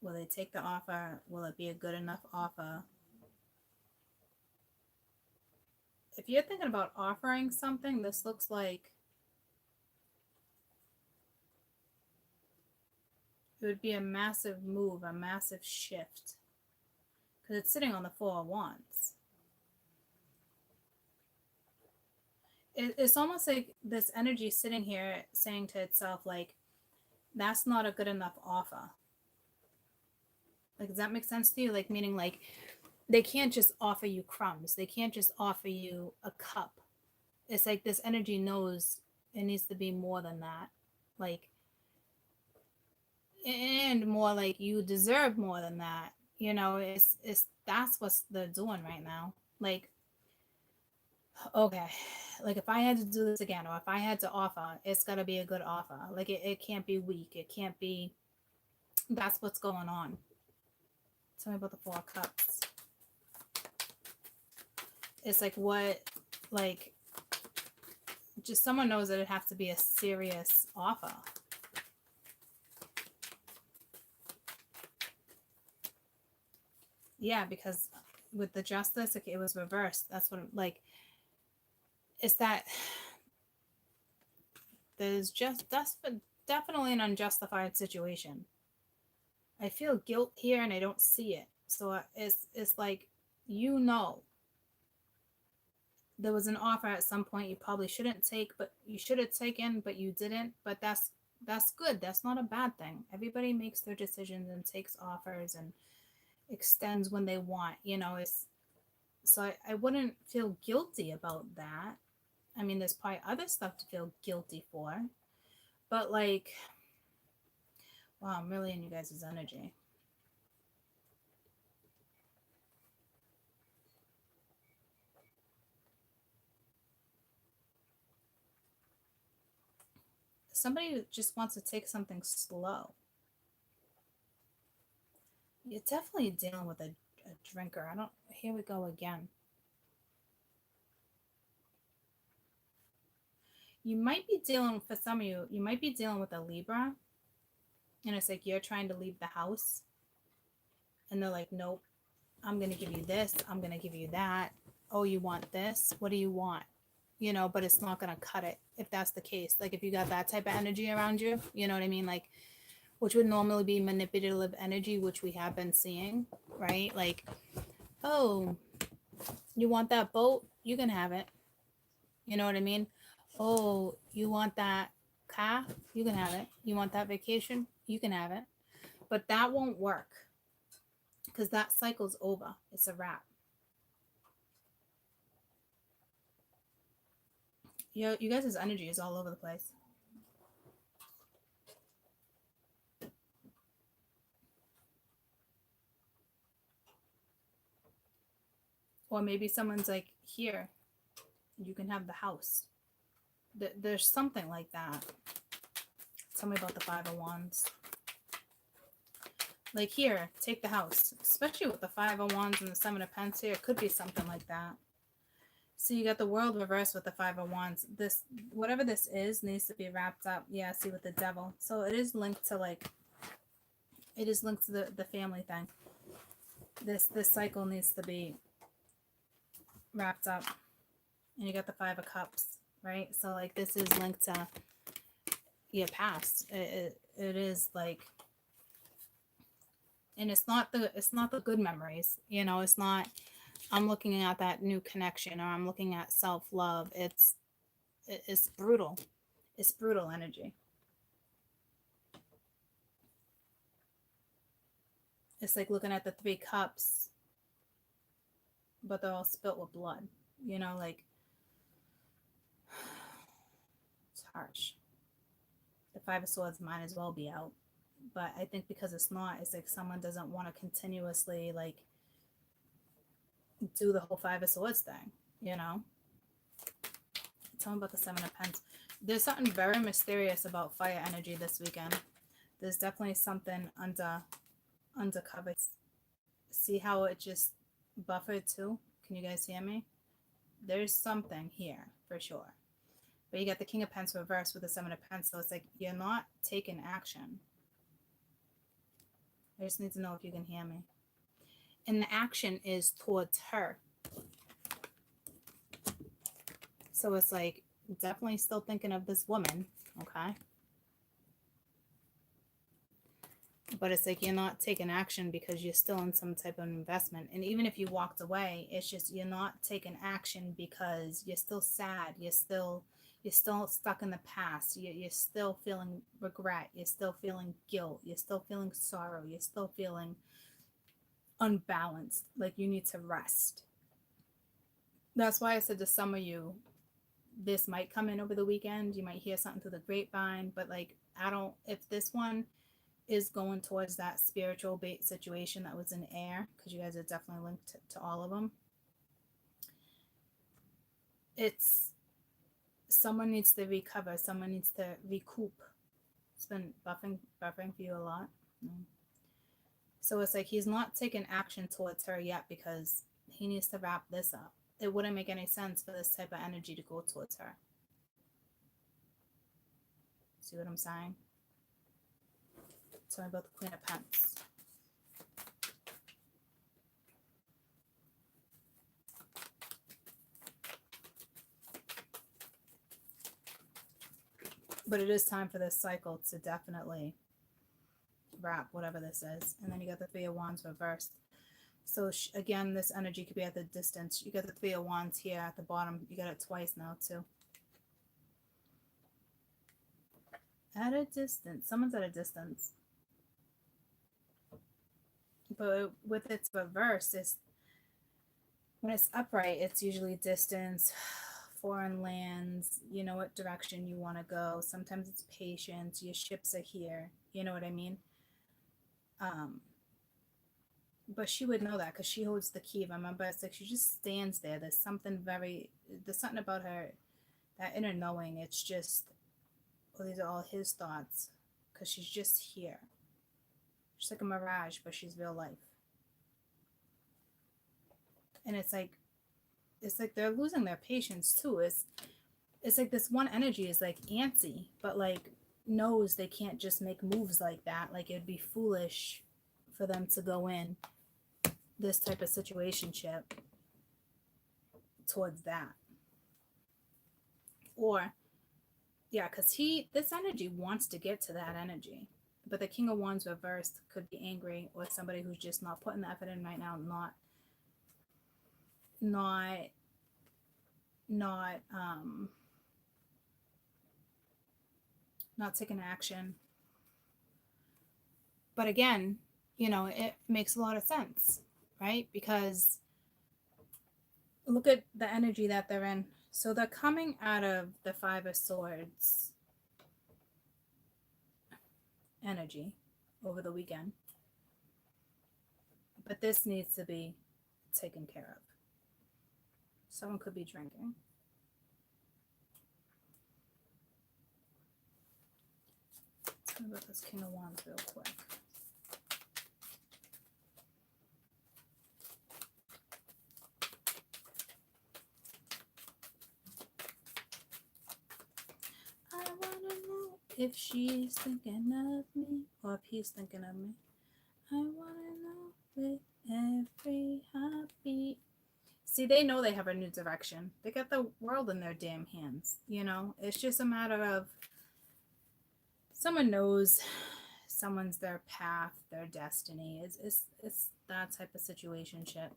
will they take the offer? Will it be a good enough offer? If you're thinking about offering something, this looks like it would be a massive move, a massive shift. Because it's sitting on the Four of Wands. It's almost like this energy sitting here saying to itself, like, that's not a good enough offer. Like, does that make sense to you? Like, meaning, like, they can't just offer you crumbs. They can't just offer you a cup. It's like this energy knows it needs to be more than that. Like, and more like you deserve more than that. You know, it's that's what they're doing right now. Like, okay, like if I had to do this again, or if I had to offer, it's got to be a good offer. Like it can't be weak. It can't be. That's what's going on. Tell me about the Four of Cups. It's like what, like, just someone knows that it has to be a serious offer. Yeah, because with the Justice, like, it was reversed. That's what, like, it's that there's that's definitely an unjustified situation. I feel guilt here and I don't see it. So it's like, you know, there was an offer at some point you probably shouldn't take, but you should have taken, but you didn't. But that's good. That's not a bad thing. Everybody makes their decisions and takes offers and extends when they want. You know, it's so I wouldn't feel guilty about that. I mean, there's probably other stuff to feel guilty for, but like, wow, I'm really in you guys' energy. Somebody just wants to take something slow. You're definitely dealing with a drinker. Here we go again. You might be dealing, for some of you, you might be dealing with a Libra. And it's like you're trying to leave the house. And they're like, nope, I'm going to give you this. I'm going to give you that. Oh, you want this? What do you want? You know, but it's not going to cut it if that's the case. Like if you got that type of energy around you, you know what I mean? Like, which would normally be manipulative energy, which we have been seeing, right? Like, oh, you want that boat? You can have it. You know what I mean? Oh, you want that car? You can have it. You want that vacation? You can have it. But that won't work because that cycle's over. It's a wrap. You guys' energy is all over the place. Or maybe someone's like, here, you can have the house. There's something like that. Tell me about the Five of Wands. Like, here, take the house. Especially with the Five of Wands and the Seven of Pentacles here. It could be something like that. So you got the World reversed with the Five of Wands. This, whatever this is, needs to be wrapped up. Yeah, see, with the Devil. So it is linked to, like, it is linked to the family thing. This cycle needs to be wrapped up. And you got the Five of Cups, right? So, like, this is linked to your past. It is, like, and it's not the good memories, you know. It's not, I'm looking at that new connection, or I'm looking at self-love. It's brutal. It's brutal energy. It's like looking at the Three Cups, but they're all spilt with blood, you know. Like, it's harsh. The Five of Swords might as well be out, but I think because it's not, it's like someone doesn't want to continuously, like, do the whole Five of Swords thing, you know. Tell me about the Seven of Pentacles. There's something very mysterious about fire energy this weekend. There's definitely something undercover. See how it just buffered too? Can you guys hear me? There's something here for sure. But you got the King of Pentacles reversed with the Seven of Pentacles. So it's like you're not taking action. I just need to know if you can hear me. And the action is towards her. So it's like definitely still thinking of this woman, okay? But it's like you're not taking action because you're still in some type of investment. And even if you walked away, it's just you're not taking action because you're still sad. You're still stuck in the past. You're still feeling regret. You're still feeling guilt. You're still feeling sorrow. You're still feeling unbalanced. Like you need to rest. That's why I said to some of you, this might come in over the weekend. You might hear something through the grapevine, but like if this one is going towards that spiritual bait situation that was in air, because you guys are definitely linked to all of them, it's someone needs to recover, someone needs to recoup. It's been buffering for you a lot. So it's like he's not taking action towards her yet because he needs to wrap this up. It wouldn't make any sense for this type of energy to go towards her. See what I'm saying? Tell me about the Queen of Pentacles. But it is time for this cycle to definitely wrap whatever this is. And then you got the Three of Wands reversed. So again, this energy could be at the distance. You got the Three of Wands here at the bottom. You got it twice now too. At a distance. Someone's at a distance. But with its reverse, when it's upright, it's usually distance, foreign lands, you know what direction you want to go. Sometimes it's patience. Your ships are here. You know what I mean? But she would know that because she holds the key. Remember, it's like she just stands there. There's something about her, that inner knowing. It's just, well, these are all his thoughts because she's just here. She's like a mirage, but she's real life. And it's like they're losing their patience too. It's like this one energy is like antsy, but like knows they can't just make moves like that. Like it'd be foolish for them to go in this type of situationship towards that. Or, yeah, because this energy wants to get to that energy. But the King of Wands reversed could be angry, or somebody who's just not putting the effort in right now, not taking action. But again, it makes a lot of sense, right? Because look at the energy that they're in. So they're coming out of the Five of Swords energy over the weekend. But this needs to be taken care of. Someone could be drinking. Tell me about this King of Wands real quick. I want to know if she's thinking of me or if he's thinking of me. I want to know with every heartbeat. See, they know they have a new direction. They got the world in their damn hands. It's just a matter of someone knows someone's their path, their destiny. It's that type of situationship.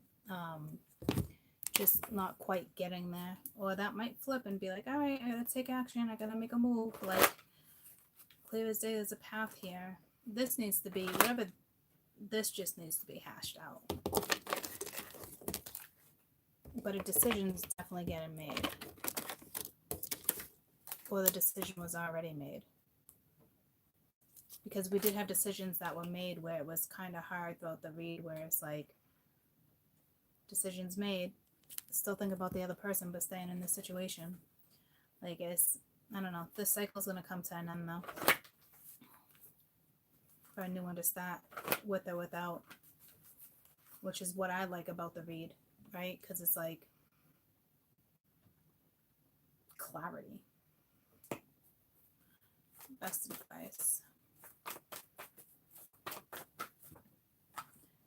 Just not quite getting there. Or that might flip and be like, all right, I gotta take action. I gotta make a move. Like, clear as day, there's a path here. This needs to be, this just needs to be hashed out. But a decision's definitely getting made. Or the decision was already made. Because we did have decisions that were made where it was kind of hard throughout the read, where it's like, decisions made, still think about the other person, but staying in this situation. Like, I don't know, this cycle's going to come to an end though. For a new one to start, with or without. Which is what I like about the read, right? Because it's like clarity. Best advice.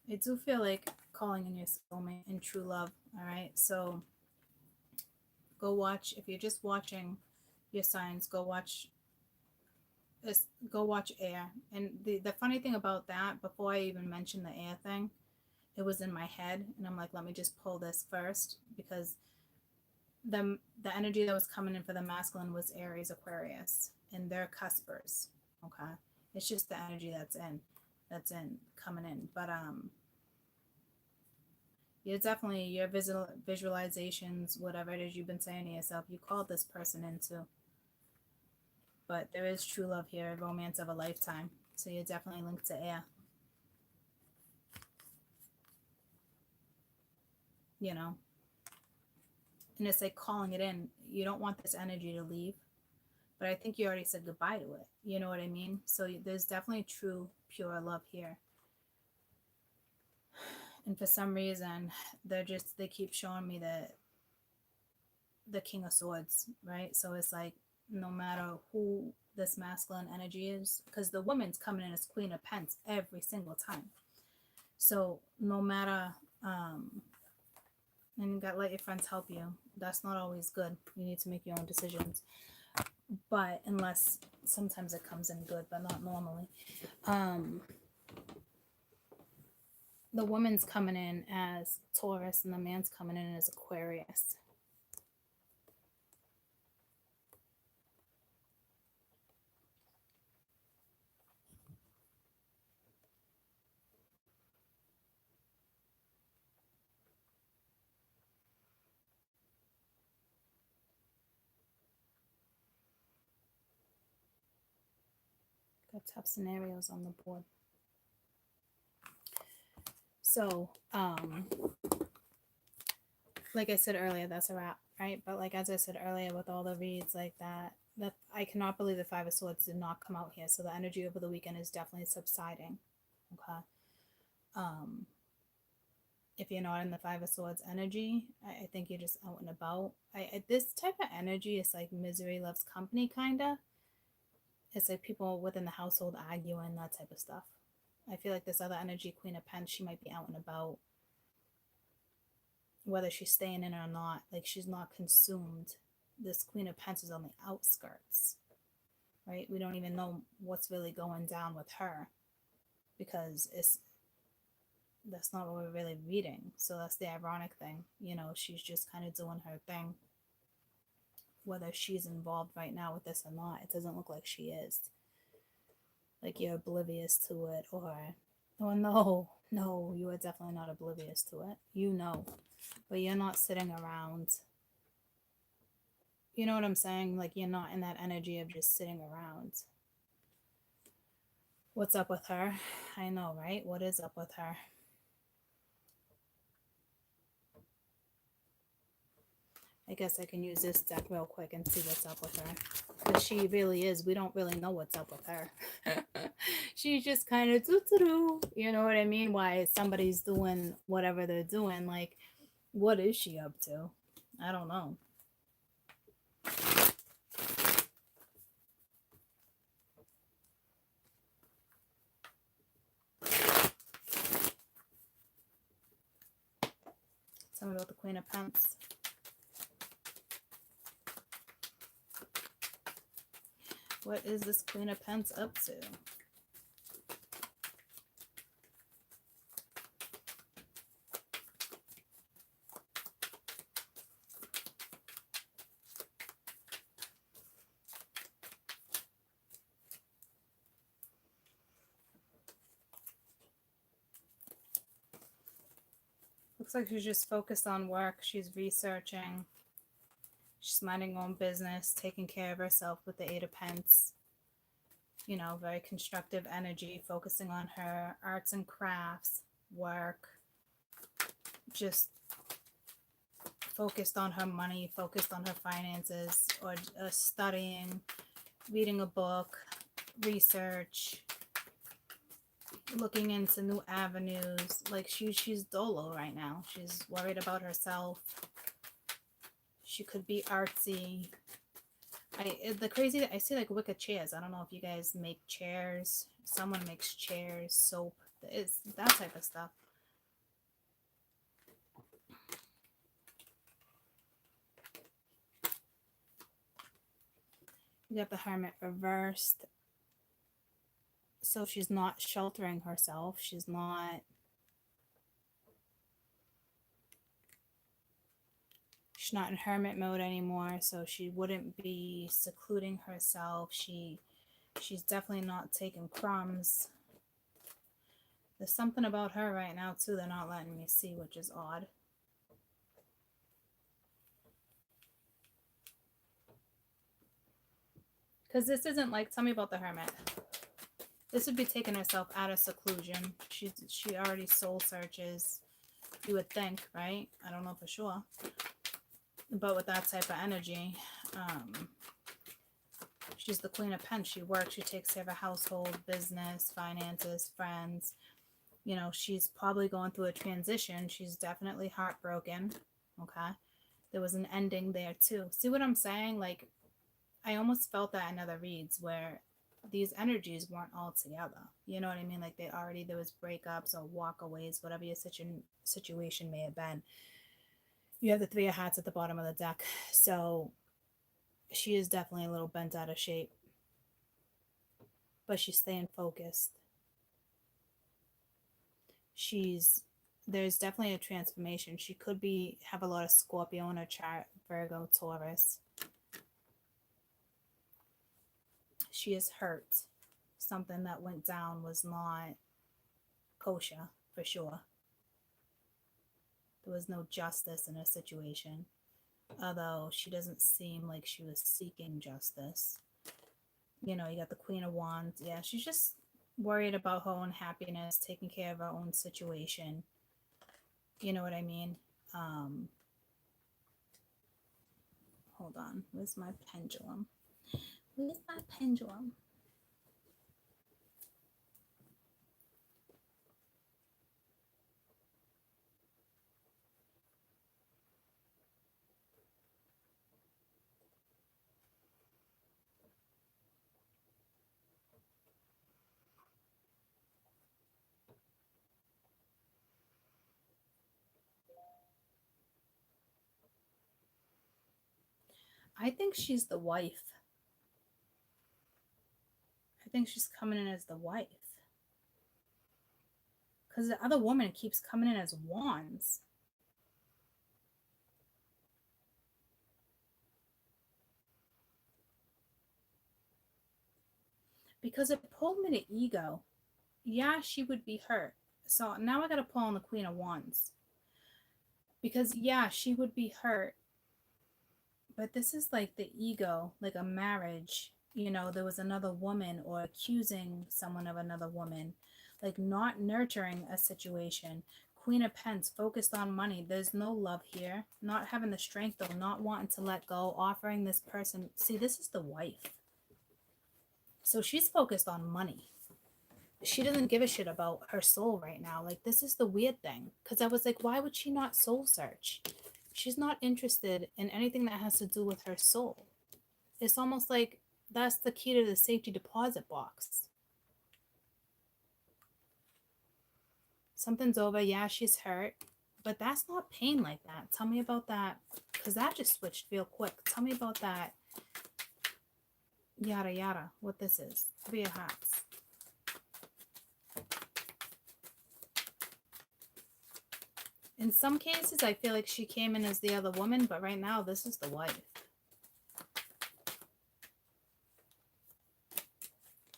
I do feel like calling in your soulmate and true love. All right. So go watch, if you're just watching your signs, go watch this, go watch air. And the funny thing about that, before I even mentioned the air thing, it was in my head and I'm like, let me just pull this first, because the energy that was coming in for the masculine was Aries, Aquarius, and they're cuspers. Okay. It's just the energy that's in coming in. But you're definitely, your visualizations, whatever it is you've been saying to yourself, you called this person into. But there is true love here, romance of a lifetime. So you're definitely linked to air. You know? And it's like calling it in. You don't want this energy to leave. But I think you already said goodbye to it. You know what I mean? So there's definitely true, pure love here. And for some reason, they keep showing me the King of Swords, right? So it's like, no matter who this masculine energy is, because the woman's coming in as Queen of Pentacles every single time. So no matter, and you got to let your friends help you. That's not always good. You need to make your own decisions. But unless sometimes it comes in good, but not normally. The woman's coming in as Taurus and the man's coming in as Aquarius. Got tough scenarios on the board. So, like I said earlier, that's a wrap, right? But like as I said earlier, with all the reads like that I cannot believe the Five of Swords did not come out here. So the energy over the weekend is definitely subsiding. Okay. If you're not in the Five of Swords energy, I think you're just out and about. This type of energy is like misery loves company, kind of. It's like people within the household arguing, that type of stuff. I feel like this other energy, Queen of Pentacles, she might be out and about. Whether she's staying in or not, like she's not consumed. This Queen of Pentacles is on the outskirts, right? We don't even know what's really going down with her, because that's not what we're really reading. So that's the ironic thing. You know, she's just kind of doing her thing. Whether she's involved right now with this or not, it doesn't look like she is. Like you're oblivious to it, or no, you are definitely not oblivious to it. You know, but you're not sitting around. You know what I'm saying? Like you're not in that energy of just sitting around. What's up with her? I know, right? What is up with her? I guess I can use this deck real quick and see what's up with her. Because she really is. We don't really know what's up with her. She's just kind of doo-doo-doo. You know what I mean? Why somebody's doing whatever they're doing. Like, what is she up to? I don't know. Tell me about the Queen of Pentacles. What is this Queen of Pentacles up to? Looks like she's just focused on work. She's researching. She's minding her own business, taking care of herself with the Eight of Pentacles. You know, very constructive energy, focusing on her arts and crafts, work. Just focused on her money, focused on her finances, or studying, reading a book, research, looking into new avenues. Like she's dolo right now. She's worried about herself. She could be artsy. I see like wicked chairs. I don't know if you guys make chairs. Someone makes chairs, soap. It's that type of stuff. You got the Hermit reversed. So she's not sheltering herself. She's not in hermit mode anymore, so she wouldn't be secluding herself. She's definitely not taking crumbs. There's something about her right now too they're not letting me see, which is odd. Because this isn't like, tell me about the Hermit. This would be taking herself out of seclusion. She already soul searches, you would think, right? I don't know for sure. But with that type of energy, she's the Queen of Pentacles. She works, she takes care of a household, business, finances, friends. You know, she's probably going through a transition. She's definitely heartbroken. Okay. There was an ending there too. See what I'm saying? Like, I almost felt that in other reads where these energies weren't all together. You know what I mean? Like there was breakups or walkaways, whatever your situation may have been. You have the Three of Hearts at the bottom of the deck. So she is definitely a little bent out of shape. But she's staying focused. There's definitely a transformation. She could have a lot of Scorpio in her chart, Virgo, Taurus. She is hurt. Something that went down was not kosher, for sure. There was no justice in her situation. Although she doesn't seem like she was seeking justice. You know, you got the Queen of Wands. Yeah, she's just worried about her own happiness, taking care of her own situation. You know what I mean? Hold on. Where's my pendulum? Where's my pendulum? I think she's the wife. I think she's coming in as the wife. Because the other woman keeps coming in as wands. Because it pulled me to ego. Yeah, she would be hurt. So now I got to pull on the Queen of Wands. Because, yeah, she would be hurt. But this is like the ego, like a marriage. You know, there was another woman or accusing someone of another woman. Like not nurturing a situation. Queen of Pentacles, focused on money. There's no love here. Not having the strength though, not wanting to let go, offering this person. See, this is the wife. So she's focused on money. She doesn't give a shit about her soul right now. Like, this is the weird thing. Because I was like, why would she not soul search? She's not interested in anything that has to do with her soul. It's almost like that's the key to the safety deposit box. Something's over. Yeah, she's hurt. But that's not pain like that. Tell me about that. Because that just switched real quick. Tell me about that. Yada, yada. What this is. Three of Hearts. In some cases, I feel like she came in as the other woman, but right now, this is the wife.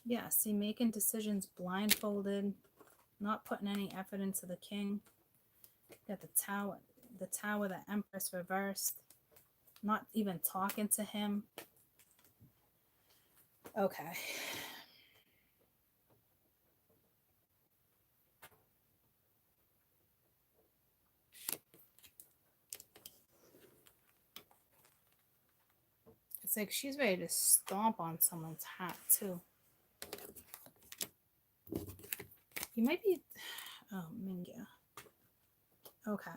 Yeah, see, making decisions blindfolded, not putting any effort into the king. Got the Tower, the Empress reversed, not even talking to him. Okay. It's like she's ready to stomp on someone's hat, too. You might be... Oh, Mingya. Okay.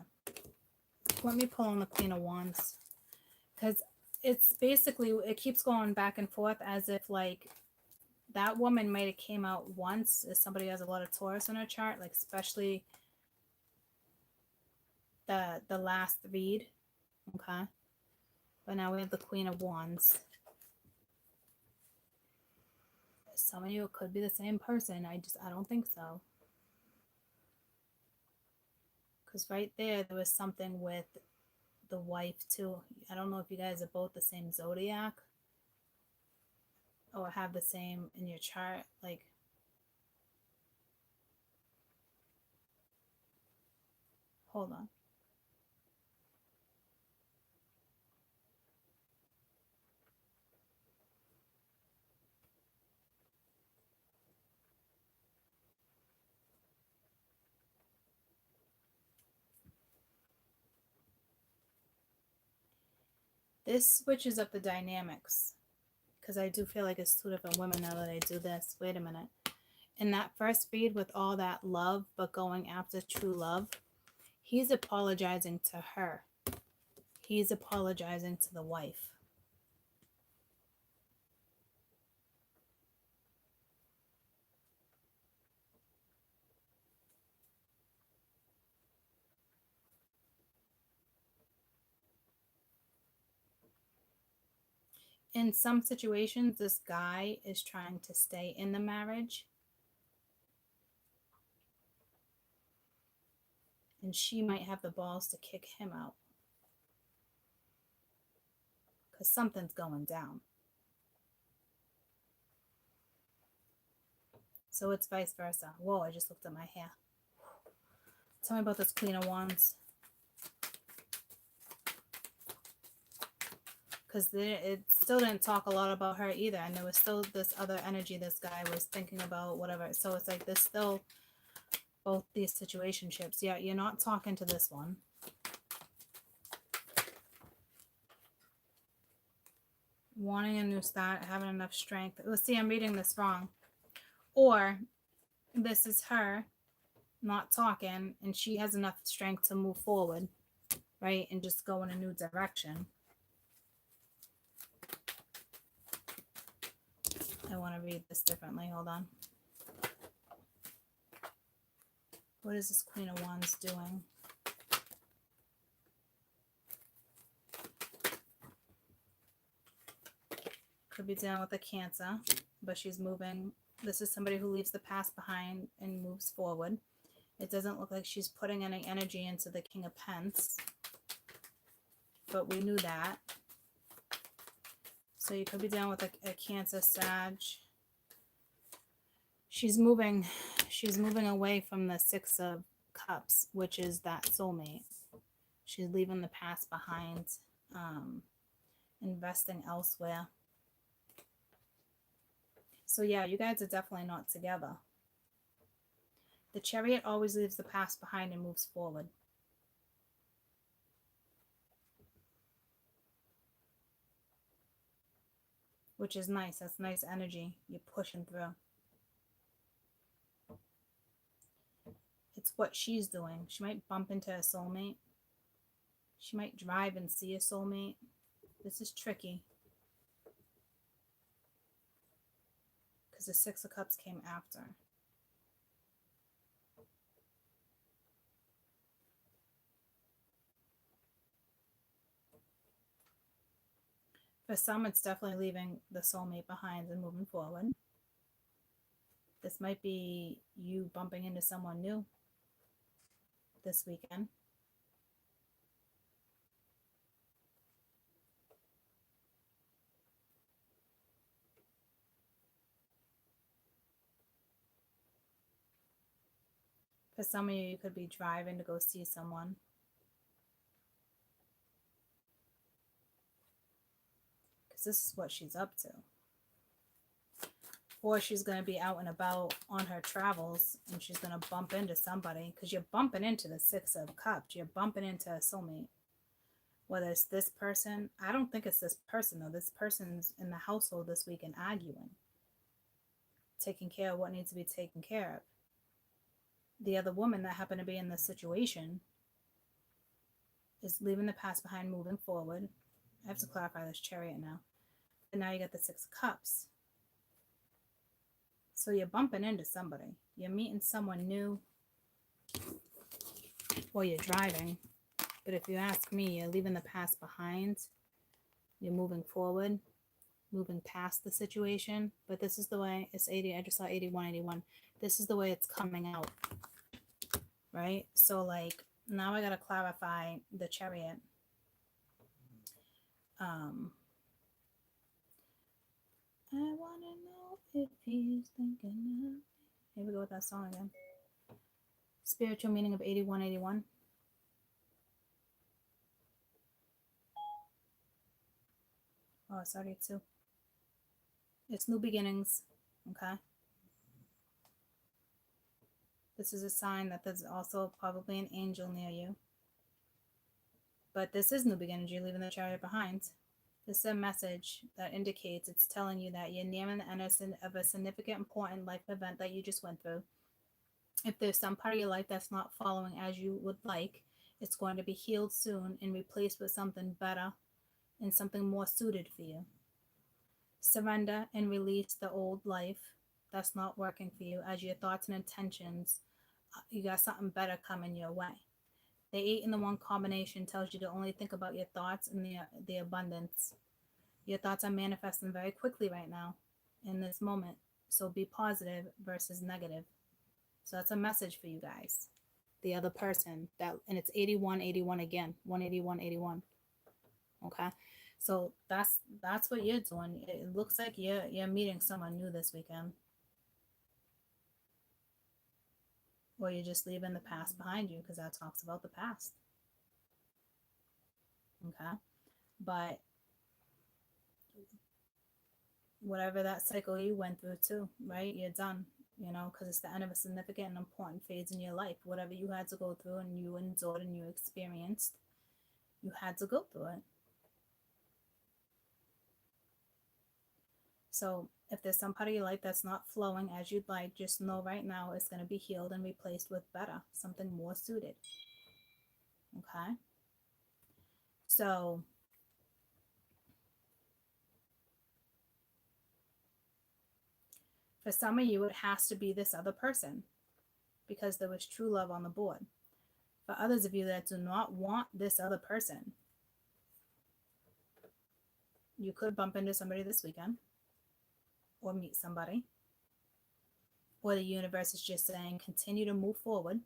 Let me pull on the Queen of Wands. Because it's basically, it keeps going back and forth as if like that woman might have came out once as somebody who has a lot of Taurus in her chart, like especially the last read. Okay. But now we have the Queen of Wands. Some of you, it could be the same person. I don't think so. Because right there was something with the wife too. I don't know if you guys are both the same zodiac or have the same in your chart. Like, hold on. This switches up the dynamics because I do feel like it's two different women now that I do this. Wait a minute. In that first read with all that love, but going after true love, he's apologizing to her. He's apologizing to the wife. In some situations, this guy is trying to stay in the marriage. And she might have the balls to kick him out. Because something's going down. So it's vice versa. Whoa, I just looked at my hair. Tell me about this Queen of Wands. Because it still didn't talk a lot about her either. And there was still this other energy this guy was thinking about, whatever. So it's like there's still both these situationships. Yeah, you're not talking to this one. Wanting a new start, having enough strength. Let's see, I'm reading this wrong. Or this is her not talking and she has enough strength to move forward, right? And just go in a new direction. I want to read this differently. Hold on. What is this Queen of Wands doing? Could be dealing with a Cancer, but she's moving. This is somebody who leaves the past behind and moves forward. It doesn't look like she's putting any energy into the King of Pence, but we knew that. So you could be dealing with a Cancer Sag. She's moving away from the Six of Cups, which is that soulmate. She's leaving the past behind, investing elsewhere. So yeah, you guys are definitely not together. The Chariot always leaves the past behind and moves forward. Which is nice. That's nice energy. You're pushing through. It's what she's doing. She might bump into a soulmate. She might drive and see a soulmate. This is tricky. Because the Six of Cups came after. For some, it's definitely leaving the soulmate behind and moving forward. This might be you bumping into someone new this weekend. For some of you, you could be driving to go see someone. Because this is what she's up to. Or she's going to be out and about on her travels and she's going to bump into somebody. Because you're bumping into the Six of Cups. You're bumping into a soulmate. Whether it's this person. I don't think it's this person, though. This person's in the household this week and arguing. Taking care of what needs to be taken care of. The other woman that happened to be in this situation is leaving the past behind, moving forward. I have to clarify this Chariot now. And now you got the Six of Cups. So you're bumping into somebody. You're meeting someone new. Or you're driving. But if you ask me, you're leaving the past behind. You're moving forward. Moving past the situation. But this is the way. It's 80. I just saw 81, 81. This is the way it's coming out. Right? So like, now I got to clarify the Chariot. I want to know if he's thinking of me. Here we go with that song again. Spiritual meaning of 8181. Oh, it's already 2. It's new beginnings. Okay. This is a sign that there's also probably an angel near you. But this is new beginnings. You're leaving the Chariot behind. This is a message that indicates, it's telling you that you're nearing the end of a significant, important life event that you just went through. If there's some part of your life that's not following as you would like, it's going to be healed soon and replaced with something better and something more suited for you. Surrender and release the old life that's not working for you as your thoughts and intentions. You got something better coming your way. The 8 and the 1 combination tells you to only think about your thoughts and the abundance. Your thoughts are manifesting very quickly right now in this moment. So be positive versus negative. So that's a message for you guys. The other person, and it's 81, 81 again. 181, 81. Okay. So that's what you're doing. It looks like you're meeting someone new this weekend. Or you're just leaving the past behind you, because that talks about the past. Okay. But whatever that cycle you went through too, right? You're done, because it's the end of a significant and important phase in your life. Whatever you had to go through and you endured and you experienced, you had to go through it. So if there's some part of your life that's not flowing as you'd like, just know right now it's going to be healed and replaced with better, something more suited. Okay? So for some of you, it has to be this other person because there was true love on the board. For others of you that do not want this other person, you could bump into somebody this weekend or meet somebody. Or the universe is just saying, continue to move forward.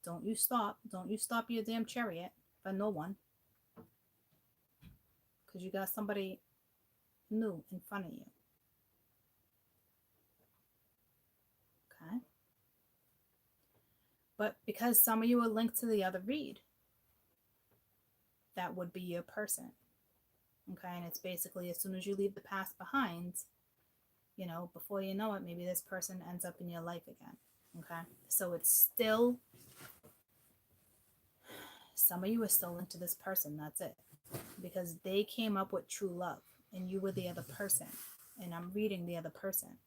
Don't you stop. Don't you stop your damn Chariot for no one. Because you got somebody new in front of you. Okay? But because some of you are linked to the other read, that would be your person. Okay? And it's basically as soon as you leave the past behind, before you know it, maybe this person ends up in your life again. Okay? So it's still, some of you are still linked to this person. That's it. Because they came up with true love and you were the other person. And I'm reading the other person.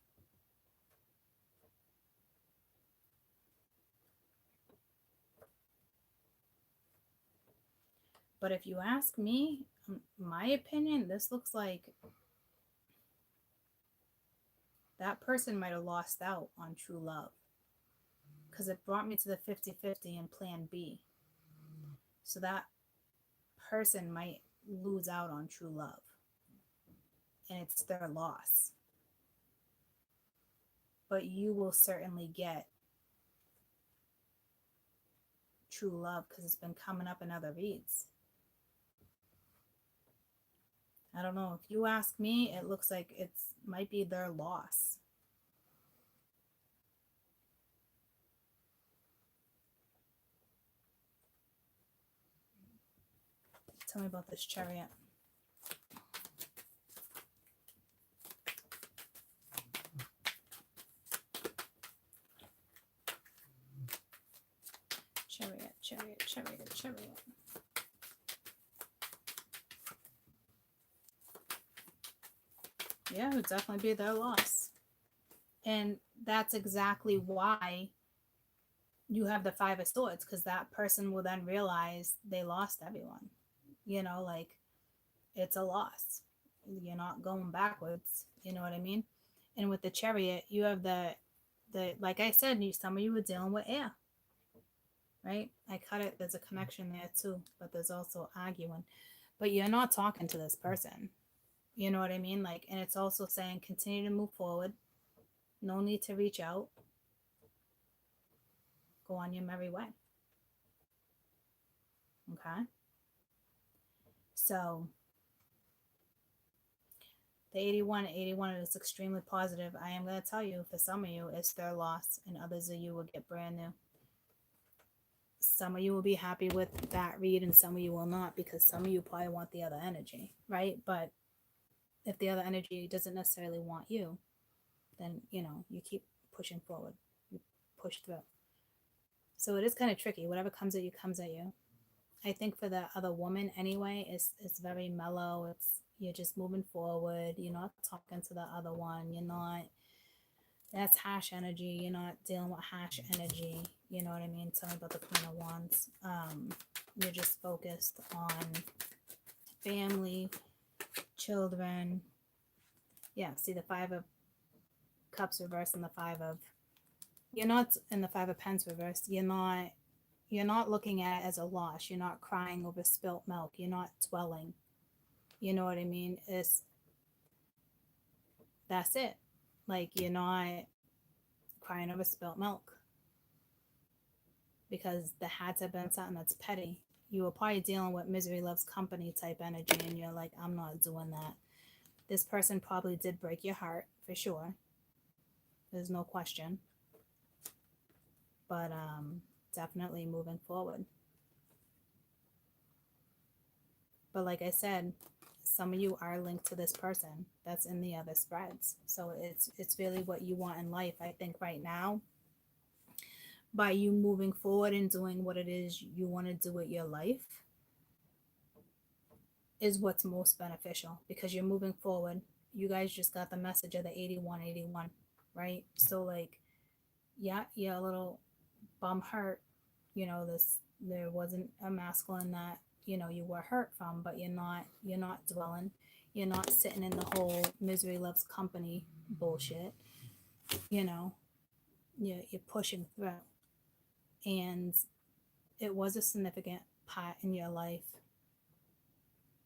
But if you ask me, my opinion, this looks like that person might have lost out on true love. Because it brought me to the 50-50 in plan B. So that person might lose out on true love. And it's their loss. But you will certainly get true love because it's been coming up in other reads. I don't know. If you ask me, it looks like it might be their loss. Tell me about this Chariot. Chariot. Yeah, it would definitely be their loss. And that's exactly why you have the 5 of Swords, because that person will then realize they lost everyone. it's a loss. You're not going backwards. You know what I mean? And with the Chariot, you have the like I said, some of you were dealing with air, right? I cut it. There's a connection there too, but there's also arguing. But you're not talking to this person. You know what I mean? Like, and it's also saying continue to move forward. No need to reach out. Go on your merry way. Okay? So the 81 is extremely positive. I am going to tell you, for some of you, it's their loss, and others of you will get brand new. Some of you will be happy with that read, and some of you will not, because some of you probably want the other energy, right? But if the other energy doesn't necessarily want you, then, you keep pushing forward. You push through. So it is kind of tricky. Whatever comes at you, comes at you. I think for the other woman anyway, it's very mellow. You're just moving forward. You're not talking to the other one. That's harsh energy. You're not dealing with harsh energy. You know what I mean? Tell me about the Queen of Wands. You're just focused on family, children. Yeah, see the Five of Cups reversed and the you're not in the Five of Pens reversed. You're not looking at it as a loss. You're not crying over spilt milk. You're not dwelling. You know what I mean? That's it. Like, you're not crying over spilt milk, because there had to have been something that's petty. You were probably dealing with misery loves company type energy, and you're like, I'm not doing that. This person probably did break your heart, for sure. There's no question. But definitely moving forward. But like I said, some of you are linked to this person that's in the other spreads. So it's really what you want in life. I think right now, by you moving forward and doing what it is you want to do with your life, is what's most beneficial, because you're moving forward. You guys just got the message of the 81, right? So like, yeah, you're a little bum hurt. There wasn't a masculine that you were hurt from, but you're not dwelling. You're not sitting in the whole misery loves company bullshit. You're pushing through. And it was a significant part in your life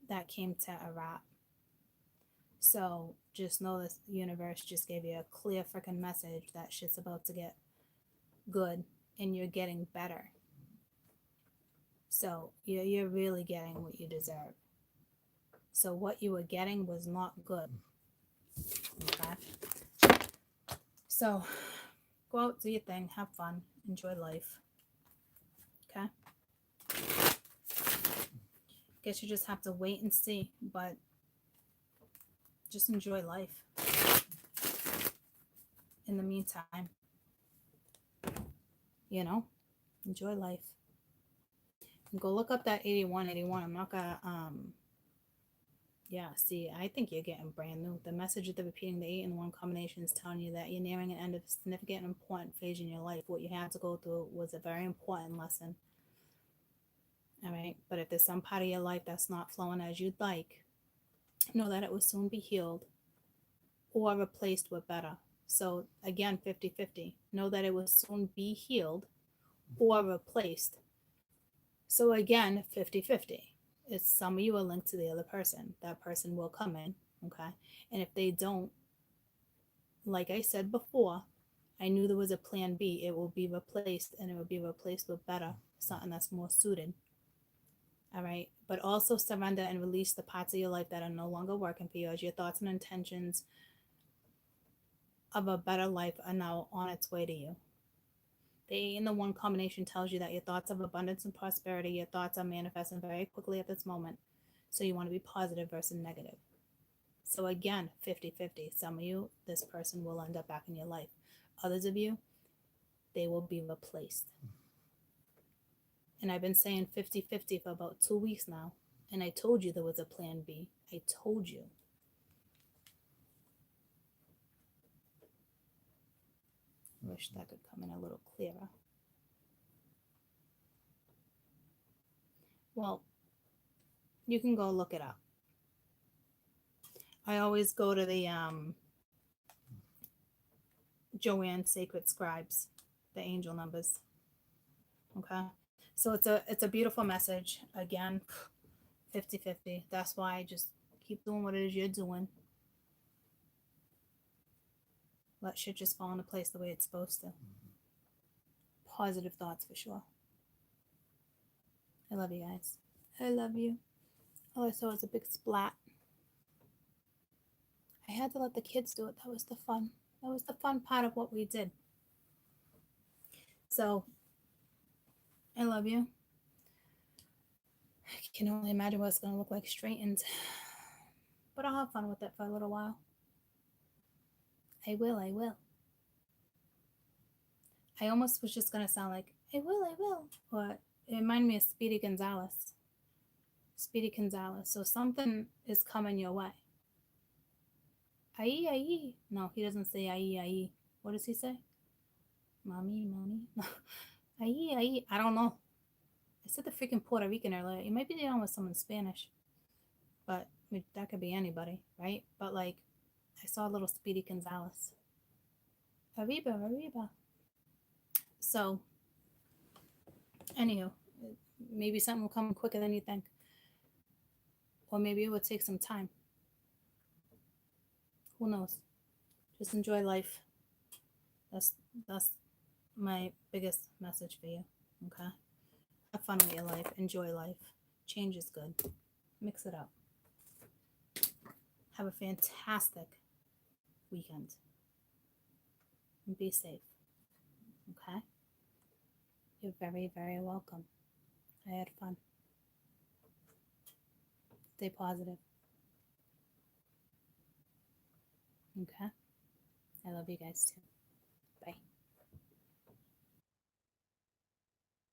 that came to a wrap. So just know this universe just gave you a clear freaking message that shit's about to get good, and you're getting better. So you're really getting what you deserve. So what you were getting was not good. Okay? So go out, do your thing, have fun, enjoy life. Okay? Guess you just have to wait and see, but just enjoy life. In the meantime, enjoy life. And go look up that 81. I'm not gonna see, I think you're getting brand new. The message of the repeating the 8 and the 1 combination is telling you that you're nearing an end of a significant and important phase in your life. What you had to go through was a very important lesson. All right, but if there's some part of your life that's not flowing as you'd like, know that it will soon be healed or replaced with better. So again, 50-50. Know that it will soon be healed or replaced. So again, 50-50. It's some of you are linked to the other person. That person will come in, okay? And if they don't, like I said before, I knew there was a plan B. It will be replaced, and it will be replaced with better, something that's more suited. All right? But also surrender and release the parts of your life that are no longer working for you, as your thoughts and intentions of a better life are now on its way to you. The 8 and the 1 combination tells you that your thoughts of abundance and prosperity, your thoughts are manifesting very quickly at this moment. So you want to be positive versus negative. So again, 50-50. Some of you, this person will end up back in your life. Others of you, they will be replaced. And I've been saying 50-50 for about 2 weeks now. And I told you there was a plan B. I told you. I wish that could come in a little clearer. Well, you can go look it up. I always go to the Joanne Sacred Scribes, the angel numbers. Okay. So it's a beautiful message. Again, 50-50. That's why I just keep doing what it is you're doing. Let shit just fall into place the way it's supposed to. Positive thoughts for sure. I love you guys. I love you. All I saw was a big splat. I had to let the kids do it. That was the fun. That was the fun part of what we did. So, I love you. I can only imagine what it's going to look like straightened. But I'll have fun with it for a little while. I will. I almost was just going to sound like, I will. But it reminded me of Speedy Gonzalez. So something is coming your way. Aye. No, he doesn't say aye. What does he say? Mommy. Aye. I don't know. I said the freaking Puerto Rican earlier. You might be dealing with someone Spanish. But that could be anybody, right? But like, I saw a little Speedy Gonzalez. Arriba. So, anywho, maybe something will come quicker than you think. Or maybe it will take some time. Who knows? Just enjoy life. That's my biggest message for you. Okay? Have fun with your life. Enjoy life. Change is good. Mix it up. Have a fantastic weekend. And be safe. Okay? You're very, very welcome. I had fun. Stay positive. Okay? I love you guys too. Bye.